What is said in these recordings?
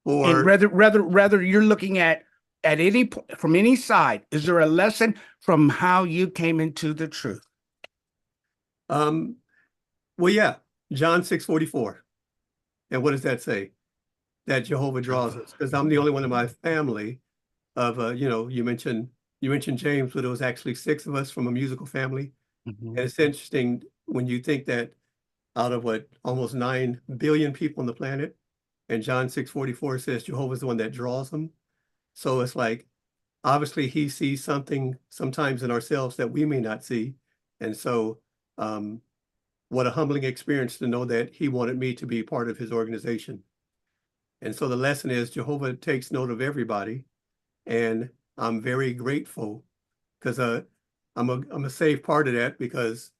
And or rather you're looking at any from any side, is there a lesson from how you came into the truth? um, well, yeah, John 6:44. And what does that say? That Jehovah draws us, because I'm the only one in my family of you mentioned James, but it was actually six of us from a musical family. Mhm. And it's interesting when you think that out of what almost 9 billion people on the planet, and John 6:44 says Jehovah's the one that draws them. So it's like obviously he sees something sometimes in ourselves that we may not see. And so um, what a humbling experience to know that he wanted me to be part of his organization. And so the lesson is Jehovah takes note of everybody. And I'm very grateful because I'm a safe part of that, because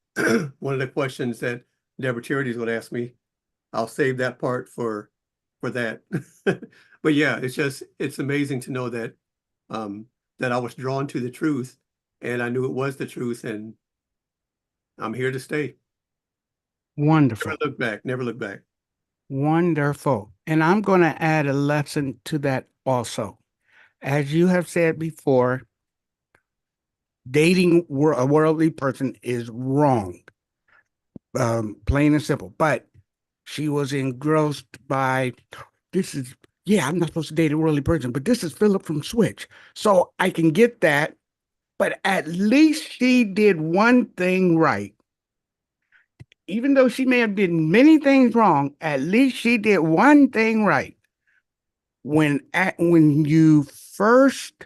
one of the questions that Deborah Charities would ask me, I'll save that part for that. But yeah, it's amazing to know um, that I was drawn to the truth, and I knew it was the truth, and I'm here to stay. Never Wonderful. look back, never look back. Wonderful. And I'm going to add a lesson to that also. As you have said before, dating a worldly person is wrong, plain and simple. But she was engrossed by this is, yeah, I'm not supposed to date a worldly person, but this is Philip from Switch. So I can get that. But at least she did one thing right. Even though she may have did many things wrong, at least she did one thing right. When you first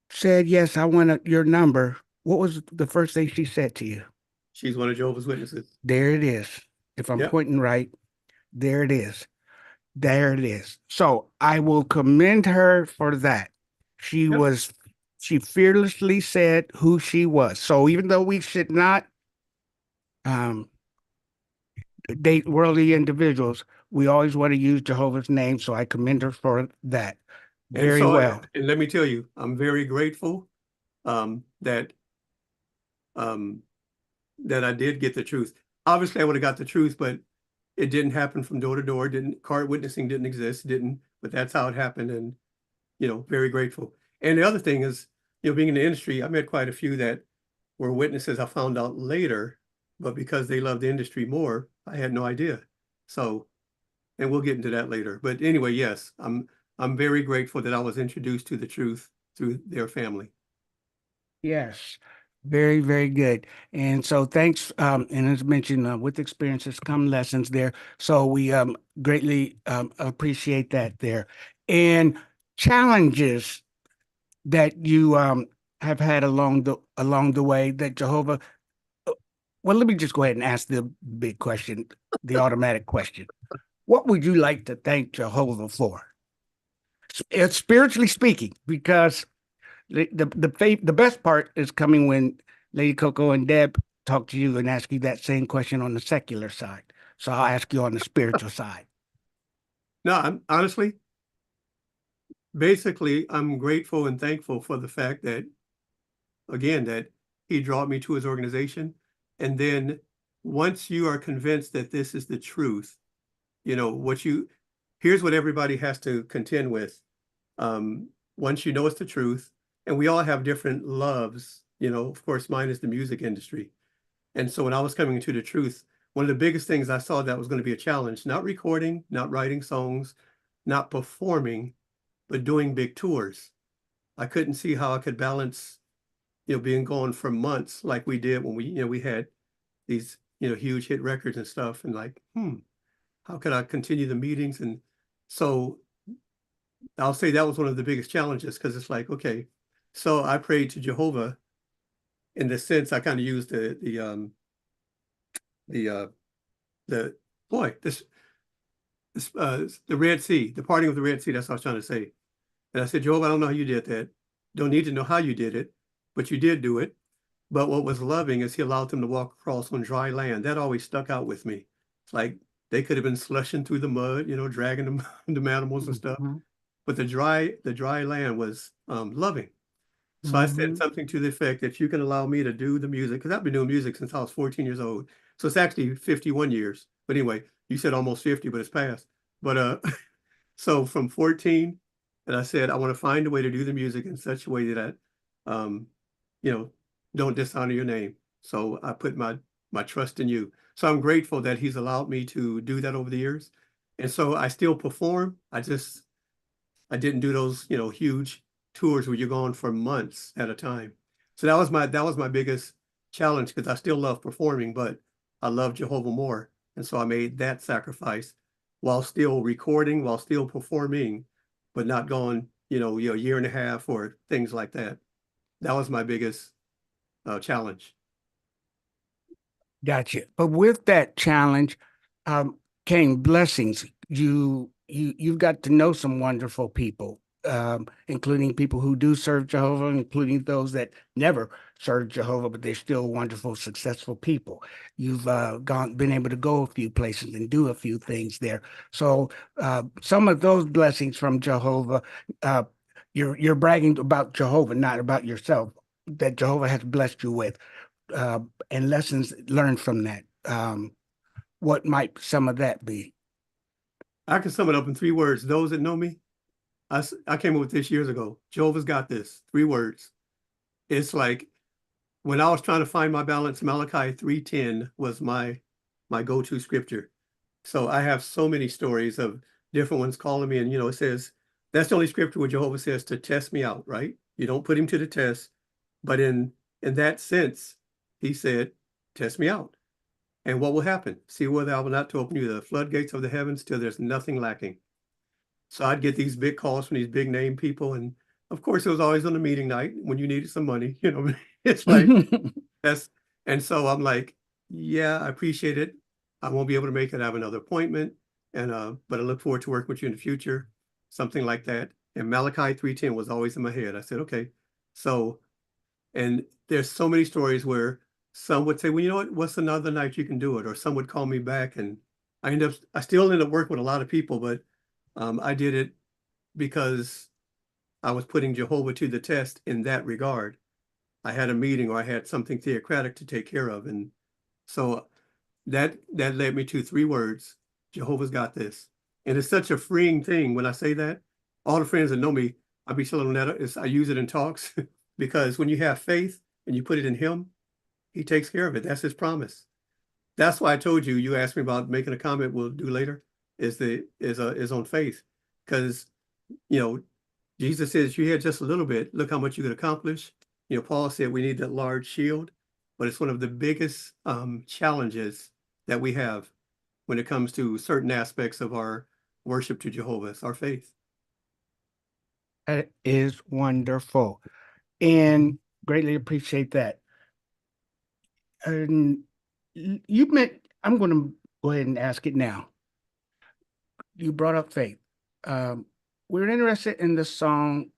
said yes, I want your number, what was the first thing she said to you? She's one of Jehovah's Witnesses. There it is. If I'm Yep, pointing right, there it is. There it is. So I will commend her for that. She yep. was, she fearlessly said who she was. So even though we should not um, date worldly individuals, we always want to use Jehovah's name. So I commend her for that. And Very so, well. and let me tell you, I'm very grateful that um, that I did get the truth. Obviously, I would have got the truth, but it didn't happen from door to door. Didn't card witnessing didn't exist. Didn't, but that's how it happened, and very grateful. And the other thing is, being in the industry, I met quite a few that were witnesses. I found out later, but because they love the industry more, I had no idea. So, and we'll get into that later. But anyway, yes, I'm very grateful that I was introduced to the truth through their family. Yes. Very, very good. And so thanks. And as mentioned, with experiences come lessons there. So we greatly appreciate that there. And challenges that you have had along the way that Jehovah. Well, let me just go ahead and ask the big question, the automatic question. What would you like to thank Jehovah for? It's spiritually speaking, because the best part is coming when Lady Coco and Deb talk to you and ask you that same question on the secular side. So I'll ask you on the spiritual side. No, I'm honestly, basically, I'm grateful and thankful for the fact that, again, that he brought me to his organization. And then once you are convinced that this is the truth, here's what everybody has to contend with. Once you know it's the truth, and we all have different loves, of course, mine is the music industry. And so when I was coming into the truth, one of the biggest things I saw that was going to be a challenge, not recording, not writing songs, not performing, but doing big tours. I couldn't see how I could balance, being gone for months like we did when we had these, huge hit records and stuff, and like, how could I continue the meetings? And so I'll say that was one of the biggest challenges, because it's like, okay, so I prayed to Jehovah in the sense I kind of used the the boy this the Red Sea, the parting of the Red Sea. That's what I was trying to say. And I said, Jehovah, I don't know how you did that. Don't need to know how you did it, but you did do it. But what was loving is he allowed them to walk across on dry land. That always stuck out with me. It's like they could have been slushing through the mud, dragging them, the animals and stuff. Hmm. But the dry land was loving. So I said Hmm. something to the effect that you can allow me to do the music, because I've been doing music since I was 14 years old. So it's actually 51 years. But anyway, you said almost 50, but it's past. But so from 14, and I said I want to find a way to do the music in such a way that you know, don't dishonor your name. So I put my trust in you. So I'm grateful that he's allowed me to do that over the years. And so I still perform. I didn't do those, huge tours where you're gone for months at a time. So that was my biggest challenge because I still love performing, but I love Jehovah more. And so I made that sacrifice while still recording, while still performing, but not going, a year and a half or things like that. That was my biggest challenge. Gotcha. But with that challenge, um, came blessings. You've got to know some wonderful people, including people who do serve Jehovah, including those that never serve Jehovah, but they're still wonderful, successful people. You've been able to go a few places and do a few things there. So some of those blessings from Jehovah, uh, you're bragging about Jehovah, not about yourself, that Jehovah has blessed you with uh, and lessons learned from that. What might some of that be? I can sum it up in 3 words. Those that know me, I came up with this years ago. Jehovah's got this. 3 words. It's like when I was trying to find my balance, Malachi 3:10 was my go-to scripture. So I have so many stories of different ones calling me, and it says that's the only scripture where Jehovah says to test me out, right? You don't put him to the test, but in that sense, he said, test me out. And what will happen? See whether I will not to open you the floodgates of the heavens till there's nothing lacking. So I'd get these big calls from these big name people. And of course, it was always on a meeting night when you needed some money. It's like that's, and so I'm like, yeah, I appreciate it. I won't be able to make it. I have another appointment. And but I look forward to working with you in the future, something like that. And Malachi 3:10 was always in my head. I said, okay. So, and there's so many stories where some would say, well, you know what, what's another night you can do it? Or some would call me back and I still end up working with a lot of people, but I did it because I was putting Jehovah to the test in that regard. I had a meeting or I had something theocratic to take care of. And so that led me to 3 words, Jehovah's got this. And it's such a freeing thing when I say that. All the friends that know me, I'll be telling them that I use it in talks because when you have faith and you put it in him, he takes care of it. That's his promise. That's why I told you, you asked me about making a comment we'll do later, is on faith. Because, you know, Jesus says you had just a little bit, look how much you could accomplish. Paul said we need that large shield, but it's one of the biggest challenges that we have when it comes to certain aspects of our worship to Jehovah. It's our faith. That is wonderful, and greatly appreciate that. And you meant I'm going to go ahead and ask it now. You brought up faith. Um, we're interested in the song,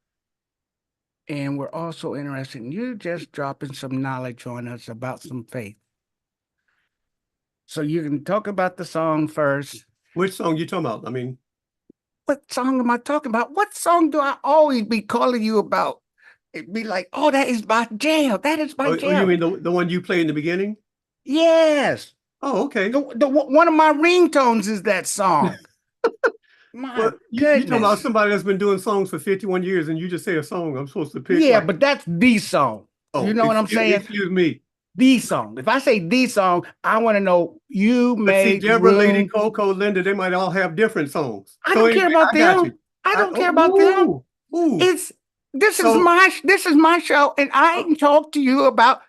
and we're also interested in you just dropping some knowledge on us about some faith. So you can talk about the song first. Which song you talking about? I mean, What song am I talking about? What song do I always be calling you about? It'd be like, oh, that is my jam. That is my oh, you jam. mean the one you played in the beginning? Yes. Oh, okay. One of my ringtones is that song. My Well, you talking about goodness. somebody that's been doing songs for 51 years and you just say a song I'm supposed to pick Yeah, like, but that's the song. You oh, know what I'm saying? excuse me. The song. If I say the song, I want to know you But see, made Deborah, Lady, room. Coco, Linda, they might all have different songs. I So don't anyway, care about I got you. them. I don't care about them. Ooh, ooh. It's this is So, my show, and I uh, can talk to you about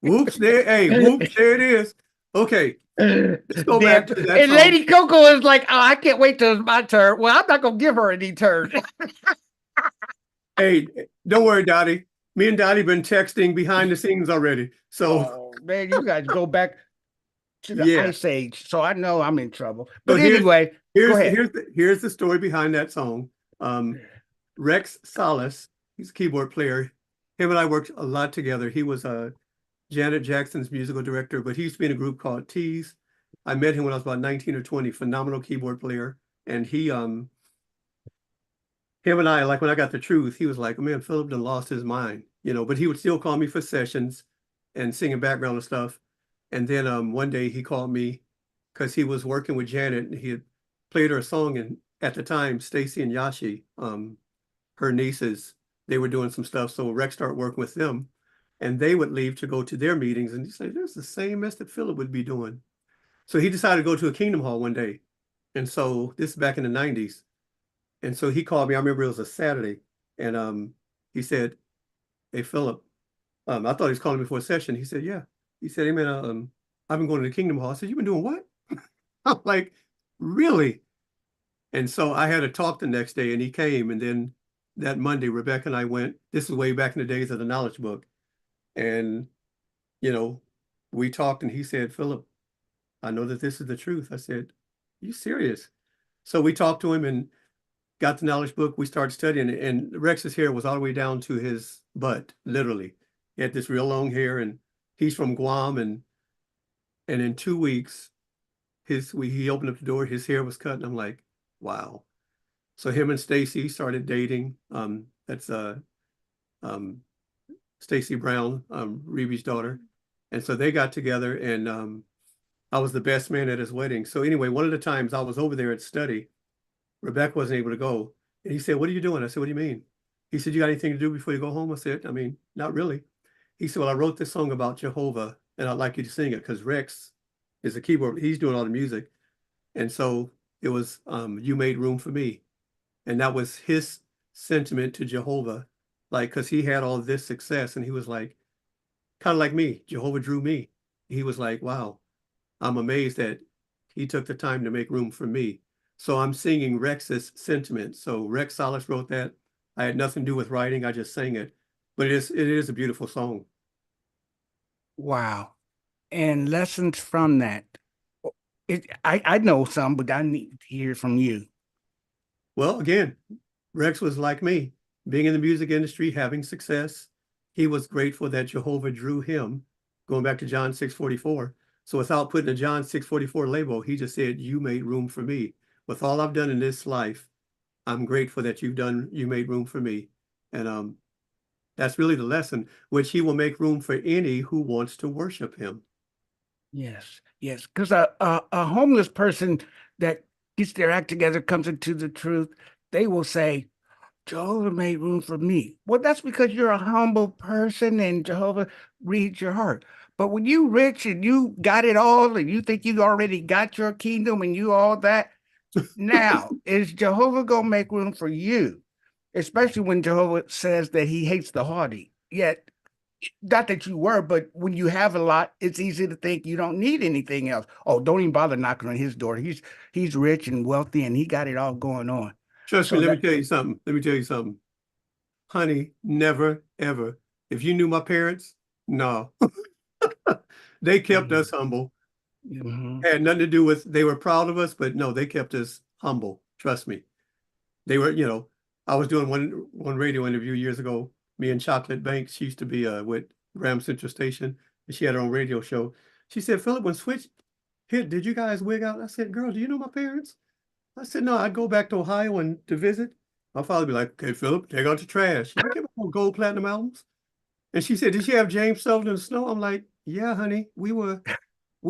whoops, there, hey, whoops, there it is. Okay, let's go Deb. back to that And song. Lady Coco is like, oh, I can't wait till it's my turn. Well, I'm not gonna give her any turn. Hey, don't worry, Dottie. Me and Dottie been texting behind the scenes already. So, Oh man, you guys go back to the yeah. ice age, so I know I'm in trouble. So But anyway, go ahead. here's the story behind that song. Um, Rex Salas, he's a keyboard player. Him and I worked a lot together. He was Janet Jackson's musical director, but he used to be in a group called TYJE. I met him when I was about 19 or 20, phenomenal keyboard player. And him and I, like when I got the truth, he was like, man, Philip done lost his mind, but he would still call me for sessions and singing background and stuff. And then one day he called me because he was working with Janet and he had played her a song. And at the time, Stacy and Yashi, her nieces, they were doing some stuff. So Rex started working with them and they would leave to go to their meetings. And he said, "This is the same mess that Philip would be doing." So he decided to go to a Kingdom Hall one day. And so this is back in the 90s. And so he called me. I remember it was a Saturday. And he said, "Hey, Philip," I thought he was calling me for a session. He said, "Yeah." He said, "Hey, man, I've been going to the Kingdom Hall." I said, "You've been doing what?" I'm like, "Really?" And so I had a talk the next day and he came. And then that Monday, Rebecca and I went, this is way back in the days of the knowledge book. And, you know, we talked and he said, "Philip, I know that this is the truth." I said, "You serious?" So we talked to him and got the knowledge book. We started studying it. And Rex's hair was all the way down to his butt, literally. He had this real long hair and he's from Guam. And in 2 weeks, he opened up the door, his hair was cut. And I'm like, wow. So him and Stacy started dating. That's um, Stacy Brown, Reeby's daughter. And so they got together and I was the best man at his wedding. So anyway, one of the times I was over there at study, Rebecca wasn't able to go. And he said, "What are you doing?" I said, "What do you mean?" He said, "You got anything to do before you go home?" I said, "I mean, not really." He said, "Well, I wrote this song about Jehovah and I'd like you to sing it because Rex is a keyboard. He's doing all the music." And so it was, "You Made Room for Me." And that was his sentiment to Jehovah, like, because he had all this success and he was like, kind of like me, Jehovah drew me. He was like, "Wow, I'm amazed that he took the time to make room for me." So I'm singing Rex's sentiment. So Rex Salas wrote that. I had nothing to do with writing. I just sang it. But it is a beautiful song. Wow. And lessons from that. I know some, but I need to hear from you. Well, again, Rex was like me, being in the music industry, having success. He was grateful that Jehovah drew him, going back to John 6:44. So without putting a John 6:44 label, he just said, "You made room for me. With all I've done in this life, I'm grateful that you made room for me." And that's really the lesson, which he will make room for any who wants to worship him. Yes, yes. Because a homeless person that gets their act together, comes into the truth, they will say, Jehovah made room for me. Well, that's because you're a humble person and Jehovah reads your heart. But when you rich and you got it all and you think you already got your kingdom and you all that, now is Jehovah gonna make room for you? Especially when Jehovah says that he hates the haughty. Yet, not that you were, but when you have a lot, it's easy to think you don't need anything else. Oh, don't even bother knocking on his door. He's rich and wealthy and he got it all going on. Trust me, So let me that tell you something. Let me tell you something. Honey, never, ever. If you knew my parents, no. They kept us humble. Mhm. Had nothing to do with, they were proud of us, but no, they kept us humble. Trust me. They were, I was doing one radio interview years ago. Me and Chocolate Banks, she used to be with Graham Central Station, and she had her own radio show. She said, "Philip, when Switch hit, did you guys wig out?" I said, "Girl, do you know my parents?" I said, "No, I'd go back to Ohio and to visit." My father would be like, "Okay, Philip, take out the trash. You don't give a gold platinum albums." And she said, "Did she have James Sullivan and Snow?" I'm like, "Yeah, honey, we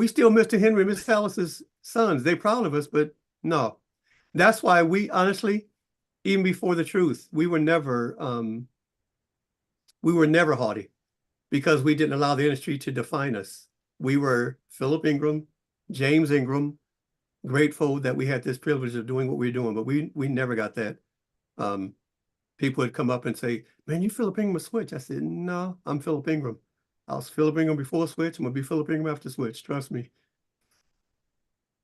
still Mr. Henry and Miss Alice's sons. They proud of us, but no." That's why we honestly, even before the truth, we were never haughty because we didn't allow the industry to define us. We were Philip Ingram, James Ingram, grateful that we had this privilege of doing what we were doing, but we never got that. Um, People would come up and say, "Man, you Philip Ingram a Switch." I said, "No, I'm Philip Ingram. I was Philip Ingram before Switch. I'm gonna be Philip Ingram after Switch. Trust me."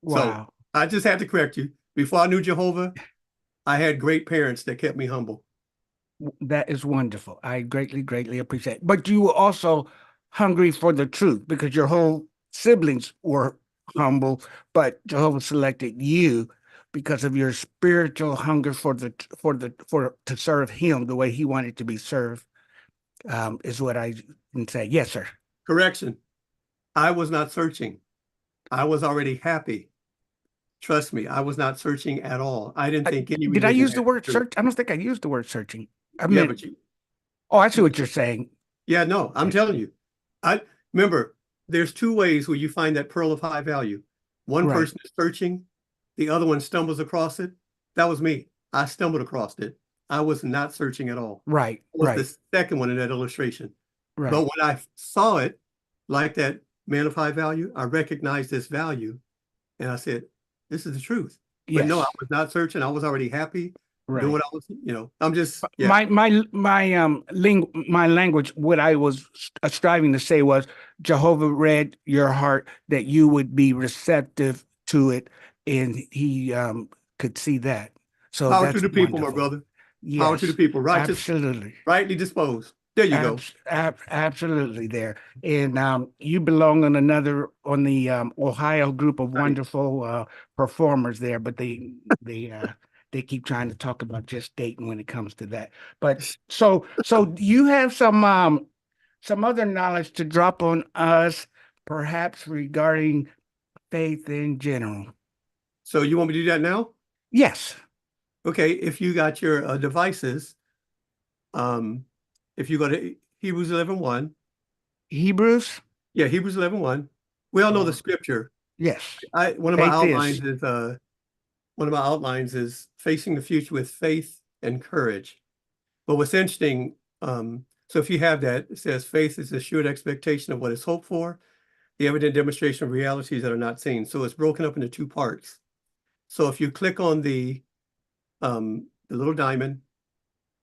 So Wow. I just had to correct you. Before I knew Jehovah, I had great parents that kept me humble. That is wonderful. I greatly, greatly appreciate it. But you were also hungry for the truth because your whole siblings were humble, but Jehovah selected you because of your spiritual hunger for to serve him the way he wanted to be served, is what I can say. Yes, sir. Correction. I was not searching. I was already happy. Trust me, I was not searching at all. I didn't think any Did I religion use the had word truth. search? I don't think I used the word searching. I Yeah, meant, but you, oh, I see what you're saying. yeah, no, I'm telling you. I remember there's two ways where you find that pearl of high value. One Right. person is searching, the other one stumbles across it. That was me. I stumbled across it. I was not searching at all. Right. I was Right. the second one in that illustration. But Right. when I saw it, like that man of high value, I recognized this value and I said, this is the truth. But no, I Yes. was not searching. I was already happy doing Right. what I was, I'm just, yeah. My language, what I was striving to say was Jehovah read your heart that you would be receptive to it, and he could see that. So Power to that's the people, my wonderful. brother. Power to the Yes, people. Righteous, absolutely. rightly disposed. There you go. Absolutely there. And you belong on the Ohio group of Right. wonderful performers there, but they keep trying to talk about just Dayton when it comes to that. But so you have some other knowledge to drop on us, perhaps regarding faith in general. So you want me to do that now? Yes. Okay. If you got your devices, um, if you go to Hebrews 11:1, Hebrews? yeah, Hebrews 11:1, we all know the Uh, scripture. yes. I Faith is. one of my outlines is facing the future with faith and courage. But what's interesting, so if you have that, it says faith is the assured expectation of what is hoped for, the evident demonstration of realities that are not seen. So it's broken up into two parts. So if you click on the little diamond,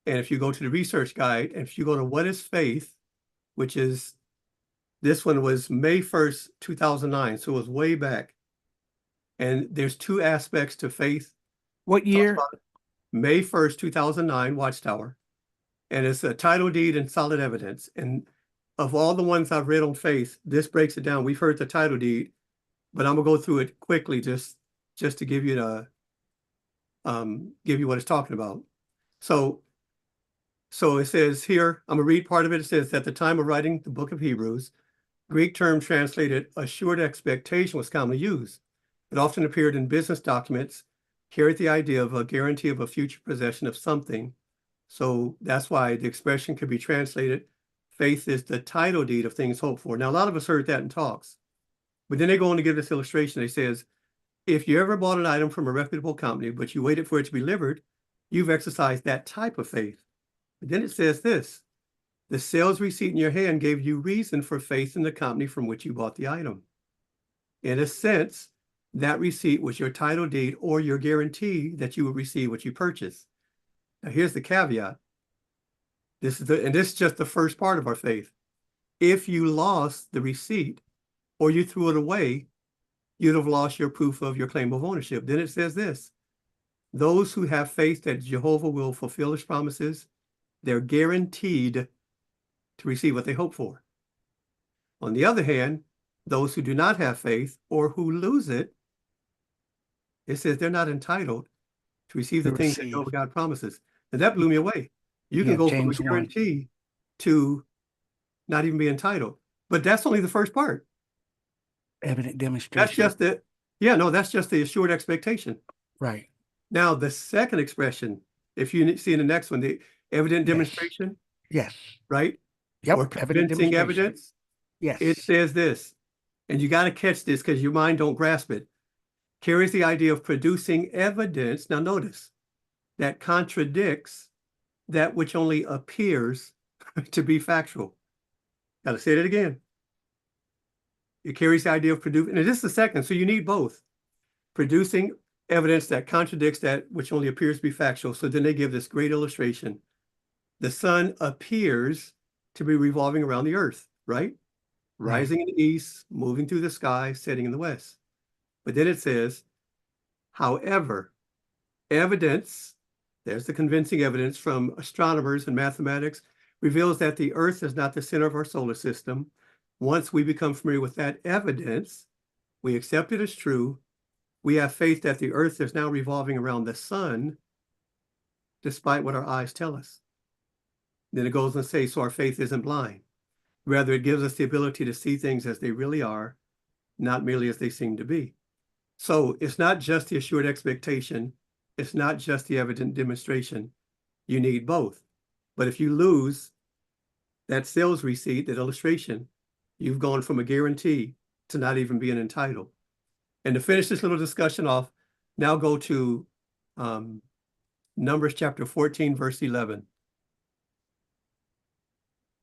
and if you go to the research guide, and if you go to what is faith, which is this one was May 1st, 2009, so it was way back. And there's two aspects to faith. What Talks year? about May 1st, 2009, Watchtower, and it's a title deed and solid evidence. And of all the ones I've read on faith, this breaks it down. We've heard the title deed, but I'm gonna go through it quickly just to give you what it's talking about. So so it says here, I'm gonna read part of it. It says, at the time of writing the book of Hebrews, Greek term translated assured expectation was commonly used. It often appeared in business documents, carried the idea of a guarantee of a future possession of something. So that's why the expression could be translated, faith is the title deed of things hoped for. Now, a lot of us heard that in talks, but then they go on to give this illustration. They says, if you ever bought an item from a reputable company, but you waited for it to be delivered, you've exercised that type of faith. But then it says this, the sales receipt in your hand gave you reason for faith in the company from which you bought the item. In a sense, that receipt was your title deed or your guarantee that you would receive what you purchased. Now, here's the caveat. This is just the first part of our faith. If you lost the receipt or you threw it away, you'd have lost your proof of your claim of ownership. Then it says this, those who have faith that Jehovah will fulfill his promises, they're guaranteed to receive what they hope for. On the other hand, those who do not have faith or who lose it, it says they're not entitled to receive To the things that receive. Jehovah God promises. And that blew me away. You can Yeah, go from a James 1. guarantee to not even be entitled. But that's only the first part. Evident That's demonstration. just the, yeah, no, that's just the assured expectation. Right. Now, the second expression, if you see in the next one, the evident Yes. demonstration, Yes. right? Or Yep. Evident convincing demonstration. evidence, it Yes. says this, and you got to catch this because your mind don't grasp it, carries the idea of producing evidence. Now, notice that contradicts that which only appears to be factual. Got to say that again. It carries the idea of producing, and this is the second, so you need both. Producing evidence that contradicts that which only appears to be factual. So then they give this great illustration. The sun appears to be revolving around the earth, right? Right. Rising in the east, moving through the sky, setting in the west. But then it says, however, evidence, there's the convincing evidence from astronomers and mathematics, reveals that the earth is not the center of our solar system. Once we become familiar with that evidence, we accept it as true. We have faith that the earth is now revolving around the sun, despite what our eyes tell us. Then it goes on to say, so our faith isn't blind. Rather, it gives us the ability to see things as they really are, not merely as they seem to be. So it's not just the assured expectation. It's not just the evident demonstration. You need both. But if you lose that sales receipt, that illustration, you've gone from a guarantee to not even being entitled. And to finish this little discussion off, now go to Numbers chapter 14, verse 11.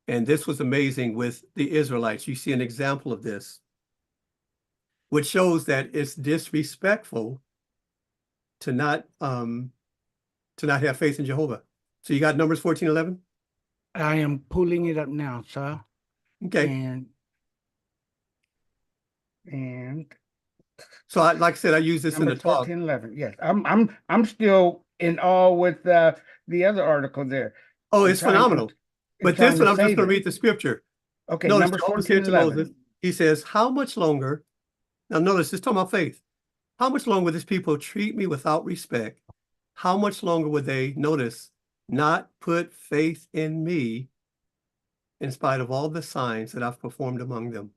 And this was amazing with the Israelites. You see an example of this, which shows that it's disrespectful to not have faith in Jehovah. So you got Numbers 14:11? I am pulling it up now, sir. Okay. And So like I said, I use this in the Numbers talk. 14:11. Yes, I'm still in awe with the other article there. Oh, I'm it's trying phenomenal. But trying this to one, I'm just save going to it. read the scripture. Okay, Notice Numbers Jehovah said to Moses, 14:11. he says, how much longer? Now notice, it's talking about faith. How much longer will this people treat me without respect? How much longer would they, notice, not put faith in me in spite of all the signs that I've performed among them?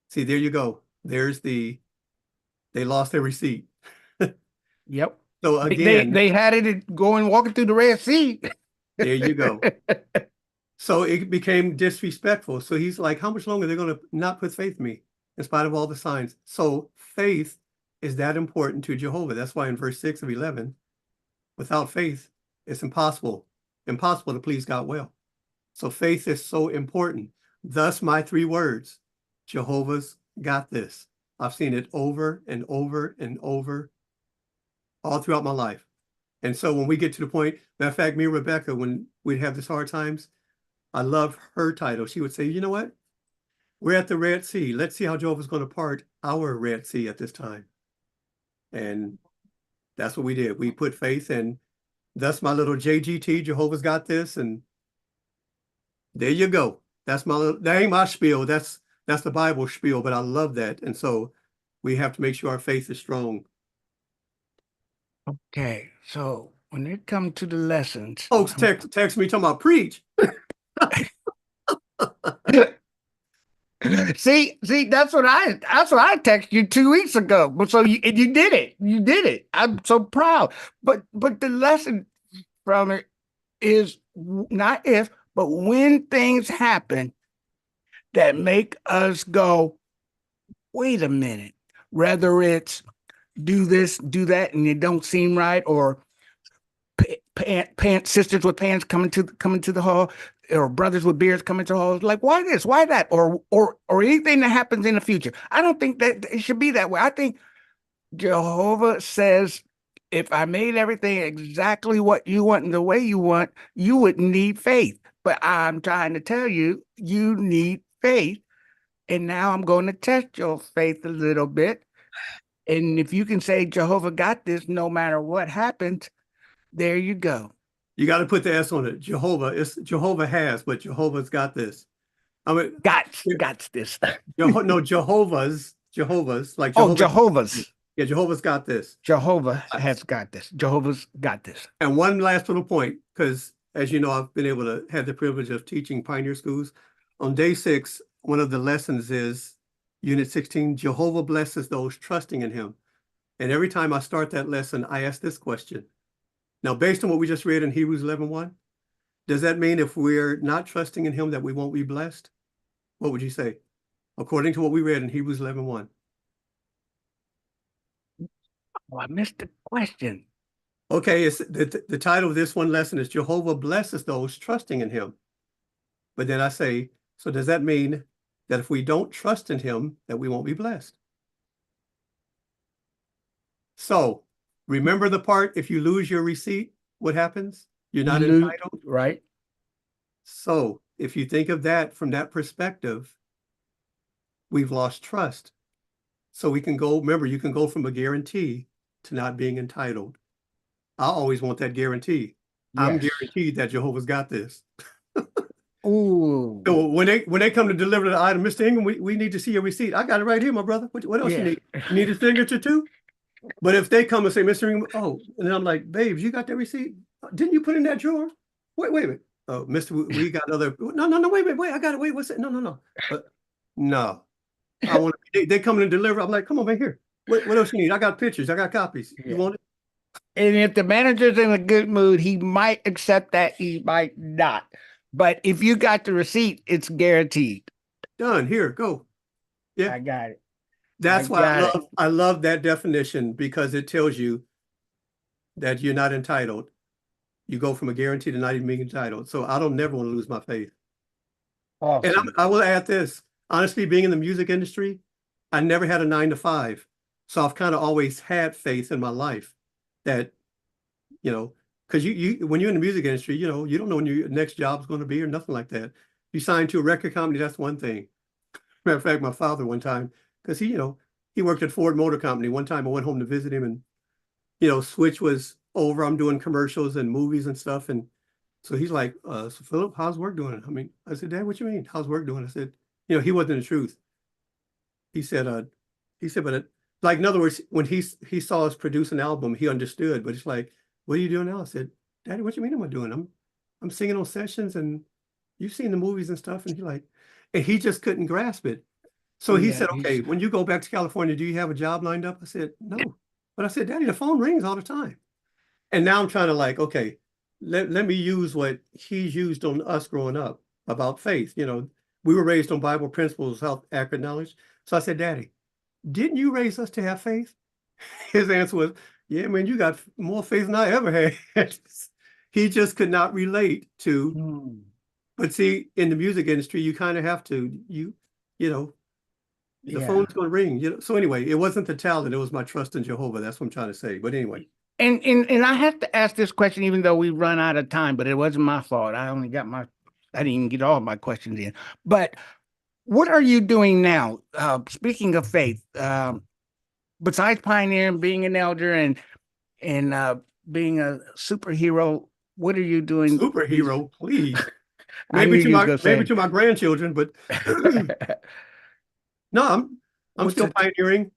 See, there you go. They lost their receipt. Yep. So They again, they had it going walking through the Red Sea. there you go. So it became disrespectful. So he's like, how much longer are they going to not put faith in me in spite of all the signs? So faith is that important to Jehovah. That's why in verse 6 of 11, without faith, it's impossible to please God well. So faith is so important. Thus my three words, Jehovah's got this. I've seen it over and over and over all throughout my life. And so when we get to the point, matter of fact, me and Rebecca, when we have this hard times, I love her title. She would say, you know what? We're at the Red Sea. Let's see how Jehovah's going to part our Red Sea at this time. And that's what we did. We put faith in. That's my little JGT, Jehovah's got this. And there you go. That's my little, that ain't my spiel. That's the Bible spiel, but I love that. And so we have to make sure our faith is strong. Okay, so when it comes to the lessons, Folks text me talking about preach. see, that's what I texted you 2 weeks ago. But so you did it. You did it. I'm so proud. But the lesson from it is not if, but when things happen that make us go, wait a minute. Whether it's do this, do that, and it don't seem right, or pants sisters with pants coming to the hall, or brothers with beards coming to the hall. Like, why this? Why that? Or anything that happens in the future. I don't think that it should be that way. I think Jehovah says, if I made everything exactly what you want and the way you want, you wouldn't need faith. But I'm trying to tell you, you need faith. And now I'm going to test your faith a little bit. And if you can say Jehovah got this no matter what happens, there you go. You got to put the S on it. Jehovah has, but Jehovah's got this. I mean, Got this. no, Jehovah's, like Oh, Jehovah. Jehovah's. Yeah, Jehovah's got this. Jehovah has got this. Jehovah's got this. And one last little point, because as you know, I've been able to have the privilege of teaching pioneer schools. On day 6, one of the lessons is Unit 16, Jehovah blesses those trusting in him. And every time I start that lesson, I ask this question. Now, based on what we just read in Hebrews 11:1, does that mean if we're not trusting in him that we won't be blessed? What would you say? According to what we read in Hebrews 11:1. Oh, I missed the question. Okay, it's the title of this one lesson is Jehovah blesses those trusting in him. But then I say, so does that mean that if we don't trust in him, that we won't be blessed? So remember the part, if you lose your receipt, what happens? You're not entitled. Right. So if you think of that from that perspective, we've lost trust. So we can go, remember, you can go from a guarantee to not being entitled. I always want that guarantee. Yes. I'm guaranteed that Jehovah's got this. Ooh. So when they come to deliver the item, Mr. Ingram, we need to see your receipt. I got it right here, my brother. What else you need? You need a signature too? But if they come and say, Mr. Ingram, oh, and I'm like, babes, you got that receipt? Didn't you put it in that drawer? Wait. Oh, Mr. We got other. No, wait. I got it. Wait, what's it? No. No. I want they come in and deliver. I'm like, come on, man, here. What else you need? I got pictures. I got copies. Yeah. You want it? And if the manager's in a good mood, he might accept that. He might not. But if you got the receipt, it's guaranteed. Done. Here, go. Yeah. I got it. I That's why got it. I love that definition because it tells you that you're not entitled. You go from a guarantee to not even being entitled. So I don't never want to lose my faith. And Awesome. I will add this. Honestly, being in the music industry, I never had a 9 to 5. So I've kind of always had faith in my life that, you know, because when you're in the music industry, you don't know when your next job's going to be or nothing like that. You sign to a record company, that's one thing. Matter of fact, my father one time, because he worked at Ford Motor Company. One time I went home to visit him and, Switch was over. I'm doing commercials and movies and stuff. And so he's like, so Philip, how's work doing? I mean, I said, Dad, what you mean? How's work doing? I said, he wasn't the truth. He said, but like, in other words, when he saw us produce an album, he understood, but it's like, what are you doing now? I said, Daddy, what you mean am I doing? I'm singing on sessions and you've seen the movies and stuff. And he just couldn't grasp it. So he Yeah, said, okay, when you go back to California, do you have a job lined up? I said, no. But I said, Daddy, the phone rings all the time. And now I'm trying to like, okay, let me use what he's used on us growing up about faith. We were raised on Bible principles, health, accurate knowledge. So I said, Daddy, didn't you raise us to have faith? His answer was, yeah, man, you got more faith than I ever had. He just could not relate to, mm, but see, in the music industry, you kind of have to, you know, the yeah. phone's going to ring. So anyway, it wasn't the talent, it was my trust in Jehovah. That's what I'm trying to say. But anyway, And I have to ask this question, even though we run out of time, but it wasn't my fault. I didn't even get all my questions in. But what are you doing now? Speaking of faith, besides pioneering, being an elder, and being a superhero, what are you doing? superhero, please. I Maybe knew to you was my gonna maybe say to my grandchildren, but no, I'm what's still it? pioneering.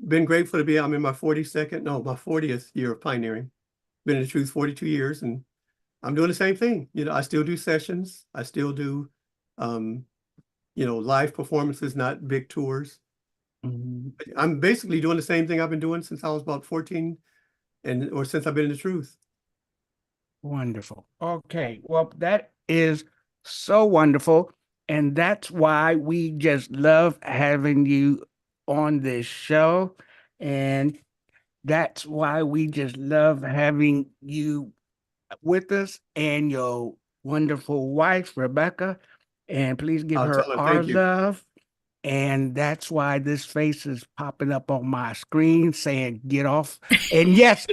Been grateful to be. I'm in my 42nd, no, my 40th year of pioneering. Been in the truth 42 years, and I'm doing the same thing. I still do sessions. I still do, um, live performances, not big tours. Mhm. I'm basically doing the same thing I've been doing since I was about 14, or since I've been in the truth. Wonderful. Okay. Well, that is so wonderful. And that's why we just love having you on this show. And that's why we just love having you with us and your wonderful wife, Rebecca. And please give I'll her tell her our thank you. love. And that's why this face is popping up on my screen saying, get off. And yes,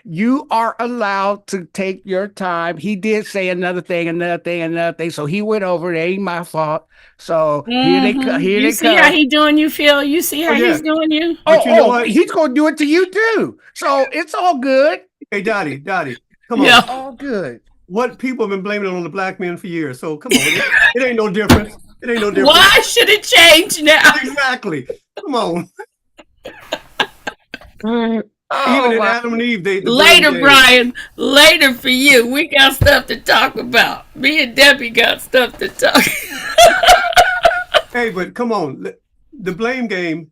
you are allowed to take your time. He did say another thing, another thing, another thing. So he went over. It ain't my fault. So here You they see how come. he doing you, Phil? You see Oh how yeah, he's doing you? but you know what? He's gonna do it to you too. So it's all good. Hey, Dottie, come on. It's Yeah. all good. What people have been blaming it on the black man for years. So come on, it ain't no difference. It ain't no difference. Why should it change now? Exactly. Come on. Even Oh in my. Adam and Eve, the blame Later, game. Brian. Later for you. We got stuff to talk about. Me and Debbie got stuff to talk. Hey, but come on, the blame game.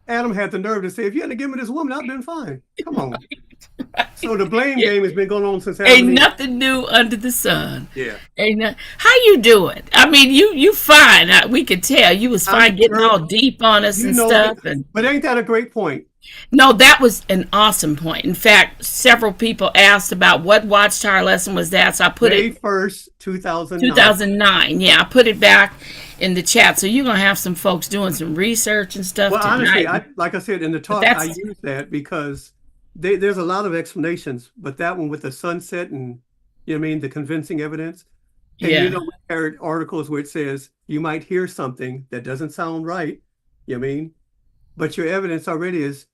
Adam had the nerve to say, if you hadn't given me this woman, I'd been fine. Come on. So the blame Yeah. game has been going on since Adam Ain't and Eve. nothing new under the sun. Yeah. How you doing? I mean, you fine. We could tell you was I'm fine getting girl, all deep on us you and know that, stuff. And but ain't that a great point? no, that was an awesome point. In fact, several people asked about what Watchtower lesson was that. So I put May it 1st, 2009. 2009. Yeah, I put it back in the chat. So you're gonna have some folks doing some research and stuff Well, honestly, tonight. like I said in the But talk, I that's use that because there's a lot of explanations, but that one with the sunset and what I mean, the convincing evidence. And yeah, we heard articles where it says you might hear something that doesn't sound right, you know what I mean? But your evidence already is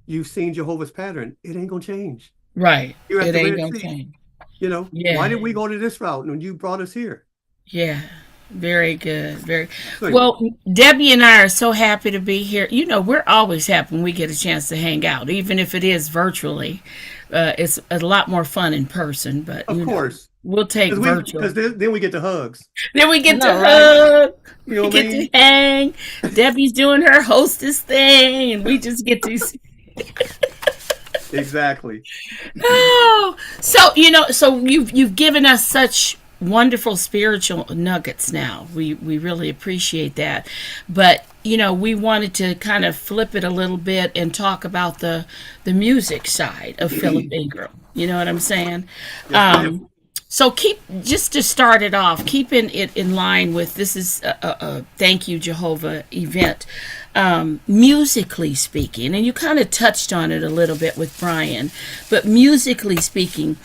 you've seen Jehovah's pattern. It ain't gonna change. right. You're at It the ain't Red gonna Sea. change. Why Yeah, did we go to this route when you brought us here? yeah. Very good. Very So anyway, well. Debbie and I are so happy to be here. We're always happy when we get a chance to hang out, even if it is virtually. It's a lot more fun in person, but of course, we'll take because virtual. then we get the hugs. Then we I get to know, right? hug, You know we what I get to mean? hang. Debbie's doing her hostess thing, and we just get to. Exactly. Oh, so so you've given us such wonderful spiritual nuggets. Now we really appreciate that, but we wanted to kind of flip it a little bit and talk about the music side of Philip Ingram. You know what I'm saying? Yes, ma'am. Um, so keep just to start it off, keeping it in line with this is a Thank You Jehovah event, musically speaking, and you kind of touched on it a little bit with Brian, but musically speaking,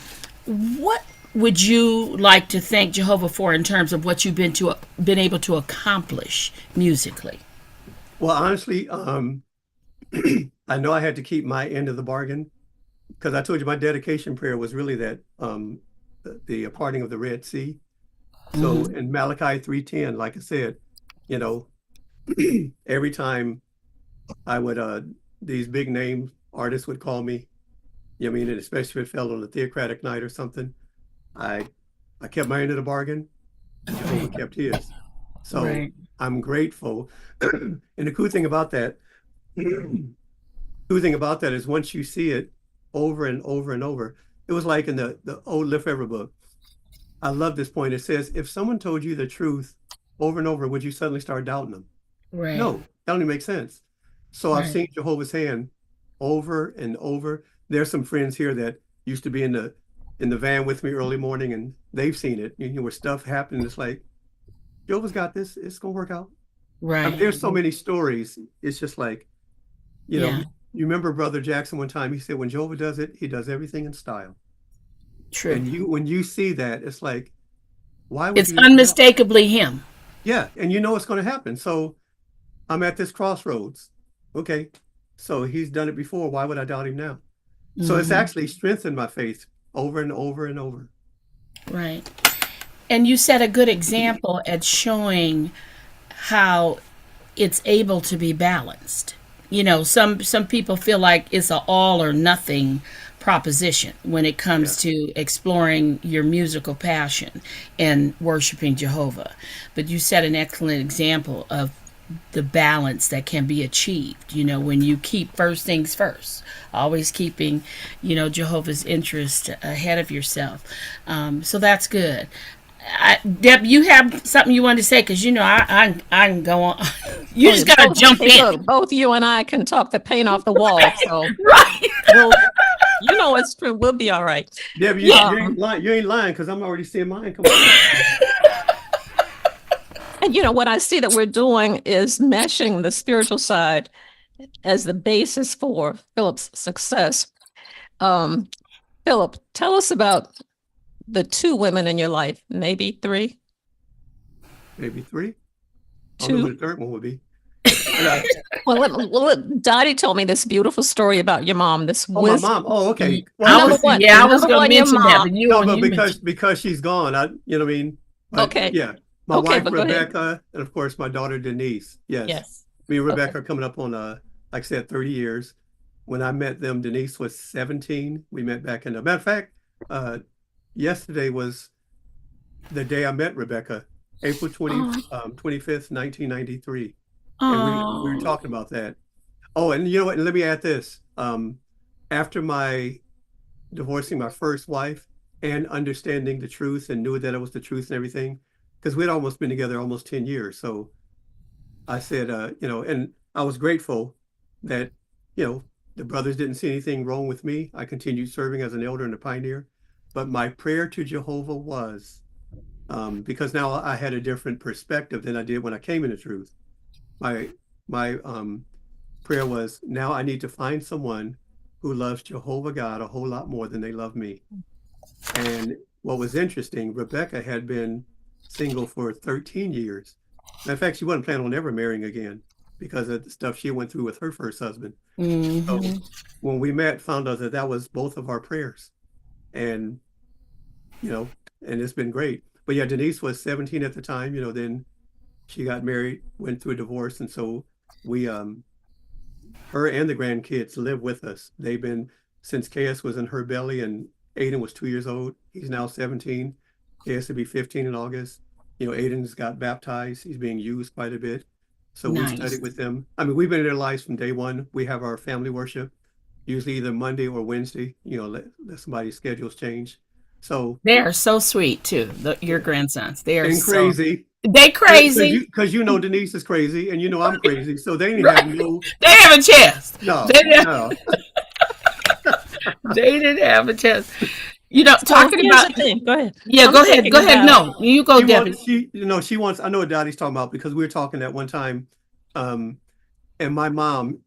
what would you like to thank Jehovah for in terms of what you've been able to accomplish musically? Well, honestly, I know I had to keep my end of the bargain because I told you my dedication prayer was really that the parting of the Red Sea. So Mm-hmm. in Malachi 3:10, like I said, you know, every time I would these big name artists would call me, you know what I mean, and especially if it fell on a theocratic night or something, I I kept my end of the bargain and Jehovah Right. kept his. So Right. I'm grateful. And the cool thing about that, cool thing about that is once you see it over and over and over, it was like in the old Lefebvre book. I love this point. It says, if someone told you the truth over and over, would you suddenly start doubting them? Right. No, that only makes sense. So I've Right. seen Jehovah's hand over and over. There's some friends here that used to be in the van with me early morning, and they've seen it. You know, where stuff happened. It's like Jehovah's got this. It's gonna work out. I mean, Right. there's so many stories. It's just like, you know, Yeah. you remember Brother Jackson one time. He said, when Jehovah does it, he does everything in style. True. And when you see that, it's like, why would It's you ever doubt? unmistakably him. Yeah, and you know it's going to happen. So I'm at this crossroads. Okay, so he's done it before. Why would I doubt him now? So it's Hmm. actually strengthened my faith over and over and over. Right. And you set a good example at showing how it's able to be balanced. Some people feel like it's a all or nothing proposition when it comes Yeah, to exploring your musical passion and worshiping Jehovah. But you set an excellent example of the balance that can be achieved, when you keep first things first, always keeping, Jehovah's interest ahead of yourself. So that's good. Deb, you have something you want to say? Because I can go on. You Oh, just gotta both, jump hey, in. look, both you and I can talk the paint off the wall. So Right. we'll, it's true. We'll be all right. Deb, Yeah. you ain't lying. You ain't lying because I'm already seeing mine come on. And what I see that we're doing is meshing the spiritual side as the basis for Philip's success. Um, Philip, tell us about the two women in your life, maybe three, Maybe three. I don't know who two. the third one would be. But Dottie told me this beautiful story about your mom. This oh, my wisdom. mom. Oh, okay. I Well, Number was, one, yeah, I was number going to one, your mention that, mom. but no, but you mentioned. because she's gone, you know what I mean? But Okay, yeah, my okay, wife but go ahead. Rebecca, and of course my daughter Denise. Yes, Yes. me and Okay. Rebecca are coming up on like I said, 30 years. When I met them, Denise was 17. We met back in the matter of fact, yesterday was the day I met Rebecca, April 20, Oh, 25th, 1993. And we were oh, talking about that. Oh, and you know what? And let me add this. After my divorcing my first wife and understanding the truth and knew that it was the truth and everything, because we'd almost been together almost 10 years. So I said, and I was grateful that, you know, the brothers didn't see anything wrong with me. I continued serving as an elder and a pioneer. But my prayer to Jehovah was, because now I had a different perspective than I did when I came into truth. My my prayer was, now I need to find someone who loves Jehovah God a whole lot more than they love me. And what was interesting, Rebecca had been single for 13 years. Matter of fact, she wasn't planning on ever marrying again because of the stuff she went through with her first husband. So hmm when we met, found out that that was both of our prayers. And, you know, and it's been great. But yeah, Denise was 17 at the time, then she got married, went through a divorce. And so we, her and the grandkids live with us. They've been since KS was in her belly and Aiden was 2 years old. He's now 17. KS will be 15 in August. Aiden's got baptized. He's being used quite a bit. So we've nice. studied with them. I mean, we've been in their lives from day one. We have our family worship, usually either Monday or Wednesday, let somebody's schedules change. So, They are so sweet too. Your yeah, grandsons. They are and so. crazy. They crazy. Because you know Denise is crazy and you know I'm crazy. So they didn't have Right. no, They have a chance. no, They didn't, no. they didn't have a chance. You know, So talking here's about, the thing. Go ahead. yeah, I'm go ahead. thinking Go ahead. about, No, you go, Debbie. She wants, I know what Dottie's talking about because we were talking at one time. Um, and my mom,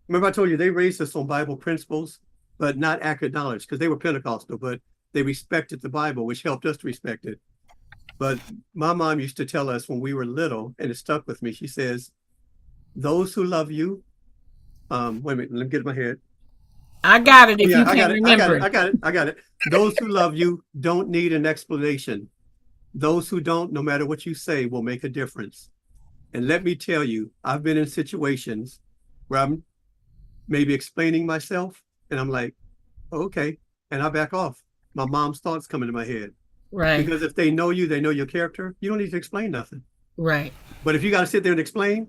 remember I told you they raised us on Bible principles, but not accurate knowledge because they were Pentecostal, but they respected the Bible, which helped us to respect it. But my mom used to tell us when we were little, and it stuck with me. She says, those who love you, wait a minute, let me get in my head. I got it Oh if yeah, you I got can't it. I got remember it. I it. got it. I got it. Those who love you don't need an explanation. Those who don't, no matter what you say, will make a difference. And let me tell you, I've been in situations where I'm maybe explaining myself and I'm like, okay. And I back off. My mom's thoughts come into my head. Right, Because if they know you, they know your character, you don't need to explain nothing. right. But if you got to sit there and explain,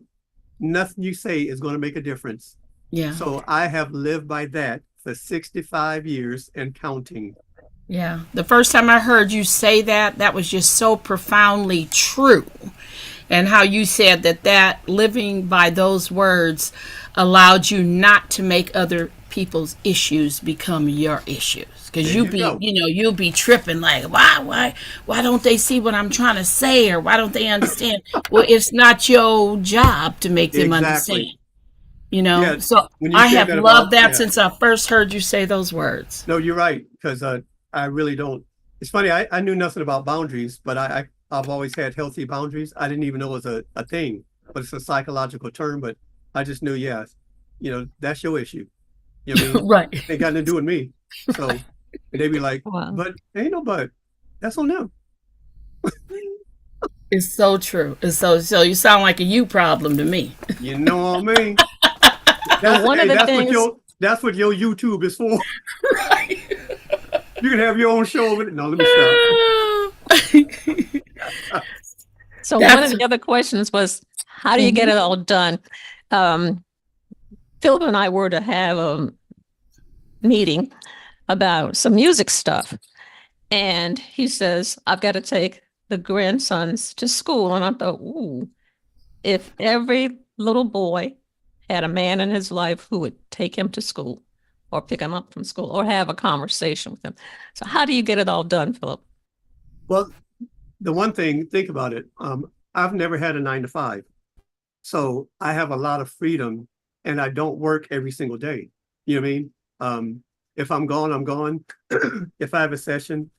nothing you say is going to make a difference. Yeah, So I have lived by that for 65 years and counting. yeah. The first time I heard you say that, that was just so profoundly true. And how you said that living by those words allowed you not to make other people's issues become your issues, because There you go. you'll be tripping like, why don't they see what I'm trying to say, or why don't they understand? Well, it's not your job to make them understand, Exactly. Yeah. so When you I said have that about, loved that yeah. since I first heard you say those words. No, you're right. Because I really don't. It's funny. I knew nothing about boundaries, but I've always had healthy boundaries. I didn't even know it was a thing, but it's a psychological term. But I just knew, yes, that's your issue. You know what I mean? Right. Ain't got nothing to do with me. So they'd be like, wow. but ain't no but. That's on them. It's so true. It's so you sound like a you problem to me. You know what I mean? So one of the That's things, that's what your YouTube is for. Right. You can have your own show with it. No, let me stop. so one of That's the other questions was, how do you get it all done? Um, Philip and I were to have a meeting about some music stuff. And he says, I've got to take the grandsons to school. And I thought, ooh, if every little boy had a man in his life who would take him to school or pick him up from school or have a conversation with him. So how do you get it all done, Philip? Well, the one thing, think about it. I've never had a 9 to 5. So I have a lot of freedom and I don't work every single day. You know what I mean? If I'm gone, I'm gone. If I have a session.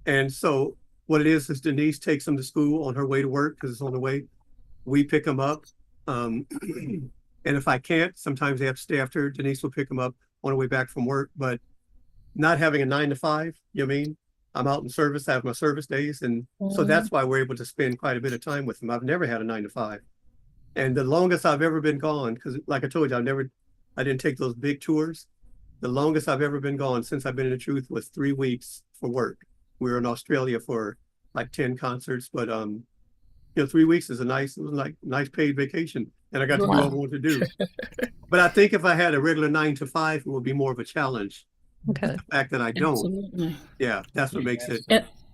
And so what it is Denise takes them to school on her way to work because it's on the way. We pick them up. And if I can't, sometimes they have to stay after. Denise will pick them up on the way back from work. But not having a 9 to 5, you know what I mean? I'm out in service, I have my service days. And so that's why we're able to spend quite a bit of time with them. I've never had a 9 to 5. And the longest I've ever been gone, because like I told you, I didn't take those big tours. The longest I've ever been gone since I've been in the truth was 3 weeks for work. We were in Australia for like 10 concerts, but 3 weeks is it was like nice paid vacation. And I got to do what I wanted to do. But I think if I had a regular 9 to 5, it would be more of a challenge. Okay. The fact that I don't, absolutely. yeah, that's what makes it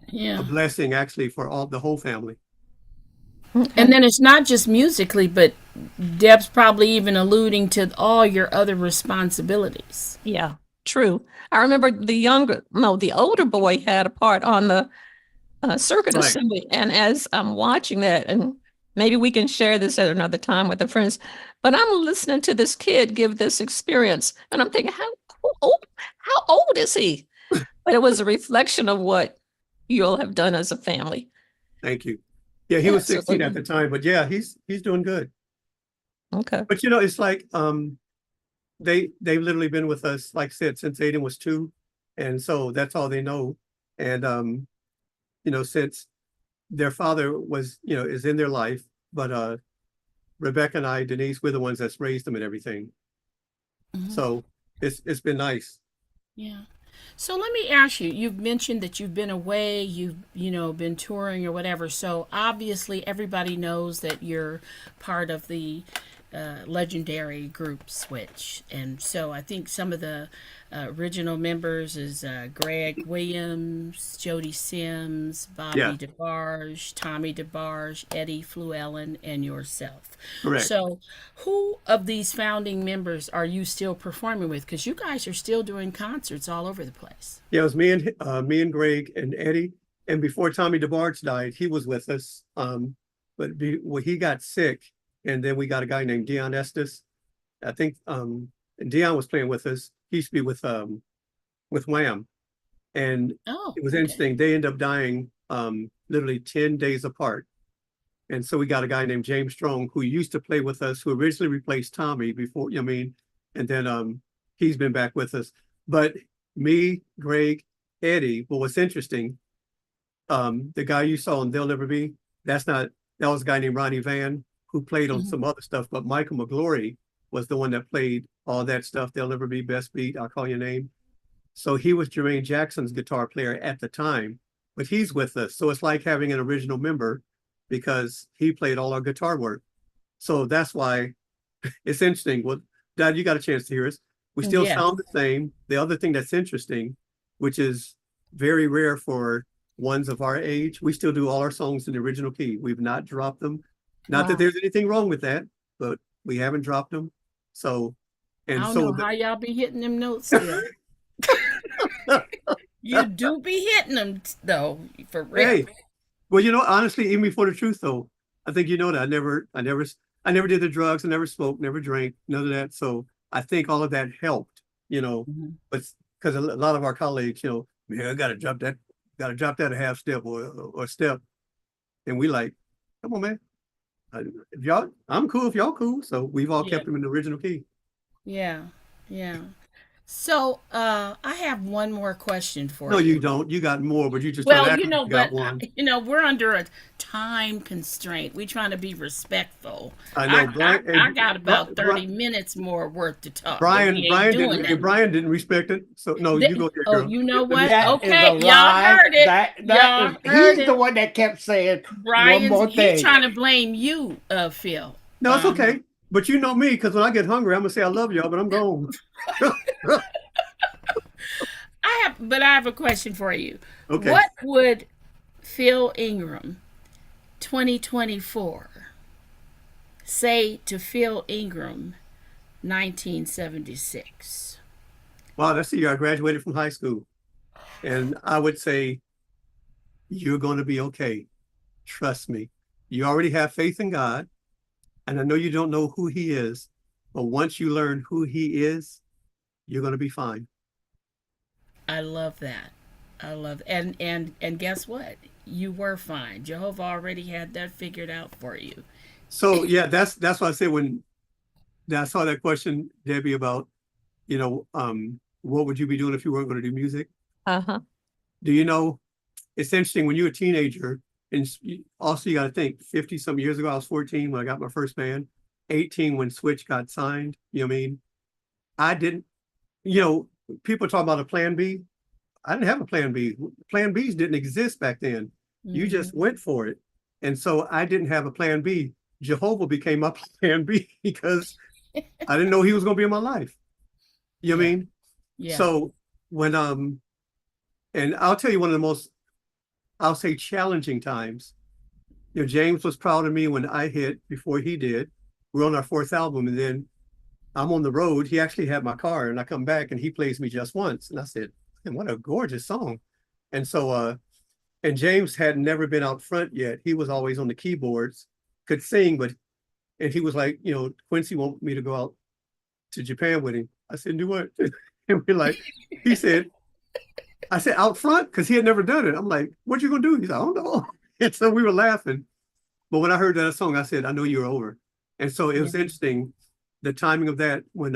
Yeah. a blessing actually for the whole family. And then it's not just musically, but Deb's probably even alluding to all your other responsibilities. Yeah, true. I remember the older boy had a part on the circuit Right. assembly. And as I'm watching that, and maybe we can share this at another time with the friends, but I'm listening to this kid give this experience and I'm thinking, how old is he? But it was a reflection of what you all have done as a family. Thank you. Yeah, he was 16 at Absolutely. the time, but yeah, he's doing good. Okay. But it's like they've literally been with us, like I said, since Aiden was 2. And so that's all they know. And since their father was, is in their life, but Rebecca and I, Denise, we're the ones that's raised them and everything. So it's been nice. Yeah. So let me ask you, you've mentioned that you've been away, you've, been touring or whatever. So obviously everybody knows that you're part of the legendary group Switch, and so I think some of the original members is Greg Williams, Jody Sims, Yeah, Bobby DeBarge, Tommy DeBarge, Eddie Fluellen, and yourself. correct. So, who of these founding members are you still performing with? Because you guys are still doing concerts all over the place. Yeah, it was me and Greg and Eddie. And before Tommy DeBarge died, he was with us. Well, he got sick, and then we got a guy named Dion Estes. I think and Dion was playing with us. He used to be with Wham. And Oh, it was okay. interesting. They ended up dying literally 10 days apart. And so we got a guy named James Strong who used to play with us, who originally replaced Tommy before, I mean, and then he's been back with us. But me, Greg, Eddie, but what's interesting, the guy you saw on They'll Never Be, that was a guy named Ronnie Van who played on Mhm. some other stuff, but Michael McGlory was the one that played all that stuff. They'll Never Be, Best Beat, I'll Call Your Name. So he was Jermaine Jackson's guitar player at the time, but he's with us. So it's like having an original member because he played all our guitar work. So that's why it's interesting. Well, Dad, you got a chance to hear us. We still Yeah. sound the same. The other thing that's interesting, which is very rare for ones of our age, we still do all our songs in the original key. We've not dropped them. Not that Wow. there's anything wrong with that, but we haven't dropped them. So, I and don't so know how y'all be hitting them notes still. You do be hitting them though, for real. hey, well, honestly, even before the truth, though, I think that I never did the drugs. I never smoked, never drank, none of that. So I think all of that helped, Mhm. but because a lot of our colleagues, man, I got to drop that a half step or a step. And we like, come on, man. If y'all, I'm cool if y'all cool. So we've all Yeah. kept them in the original key. Yeah. Yeah. So, I have one more question for No, you you. don't. You got more, but you just don't Well, act like you got but one. we're under a time constraint. We're trying to be respectful. I know, Brian. I got about Bri- 30 minutes more worth to talk, but we ain't doing that. Brian didn't respect it. So no, you go there, Oh, girl. you know Let me what? finish. That is a Okay, y'all lie. heard it. That is Y'all heard he's the it. one that kept saying one more He's thing. trying to blame you, Phil. No, it's okay. But you know me, because when I get hungry, I'm gonna say I love y'all, but I'm gone. But I have a question for you. Okay. What would Phil Ingram 2024 say to Phil Ingram 1976? Wow, that's the year I graduated from high school. And I would say, you're going to be okay. Trust me. You already have faith in God. And I know you don't know who he is, but once you learn who he is, you're going to be fine. I love that. I love and guess what? You were fine. Jehovah already had that figured out for you. So yeah, that's why I said when I saw that question, Debbie, about, what would you be doing if you weren't going to do music? Uh-huh. Do you know, it's interesting when you're a teenager, and also you got to think 50 some years ago, I was 14 when I got my first band, 18 when Switch got signed. You know what I mean? I didn't, people talk about a plan B. I didn't have a plan B. Plan Bs didn't exist back then. You Hmm. just went for it. And so I didn't have a plan B. Jehovah became my plan B because I didn't know he was going to be in my life. You know what I Yeah. mean? Yeah. So when, and I'll tell you one of the most, I'll say challenging times. James was proud of me when I hit before he did. We're on our fourth album, and then I'm on the road. He actually had my car, and I come back and he plays me Just Once. And I said, man, what a gorgeous song. And so, and James had never been out front yet. He was always on the keyboards, could sing, and he was like, Quincy want me to go out to Japan with him. I said, do what? And we're like, he said, I said, out front, because he had never done it. I'm like, what you gonna do? He's like, I don't know. And so we were laughing. But when I heard that song, I said, I know you're over. And so it Yeah. was interesting, the timing of that when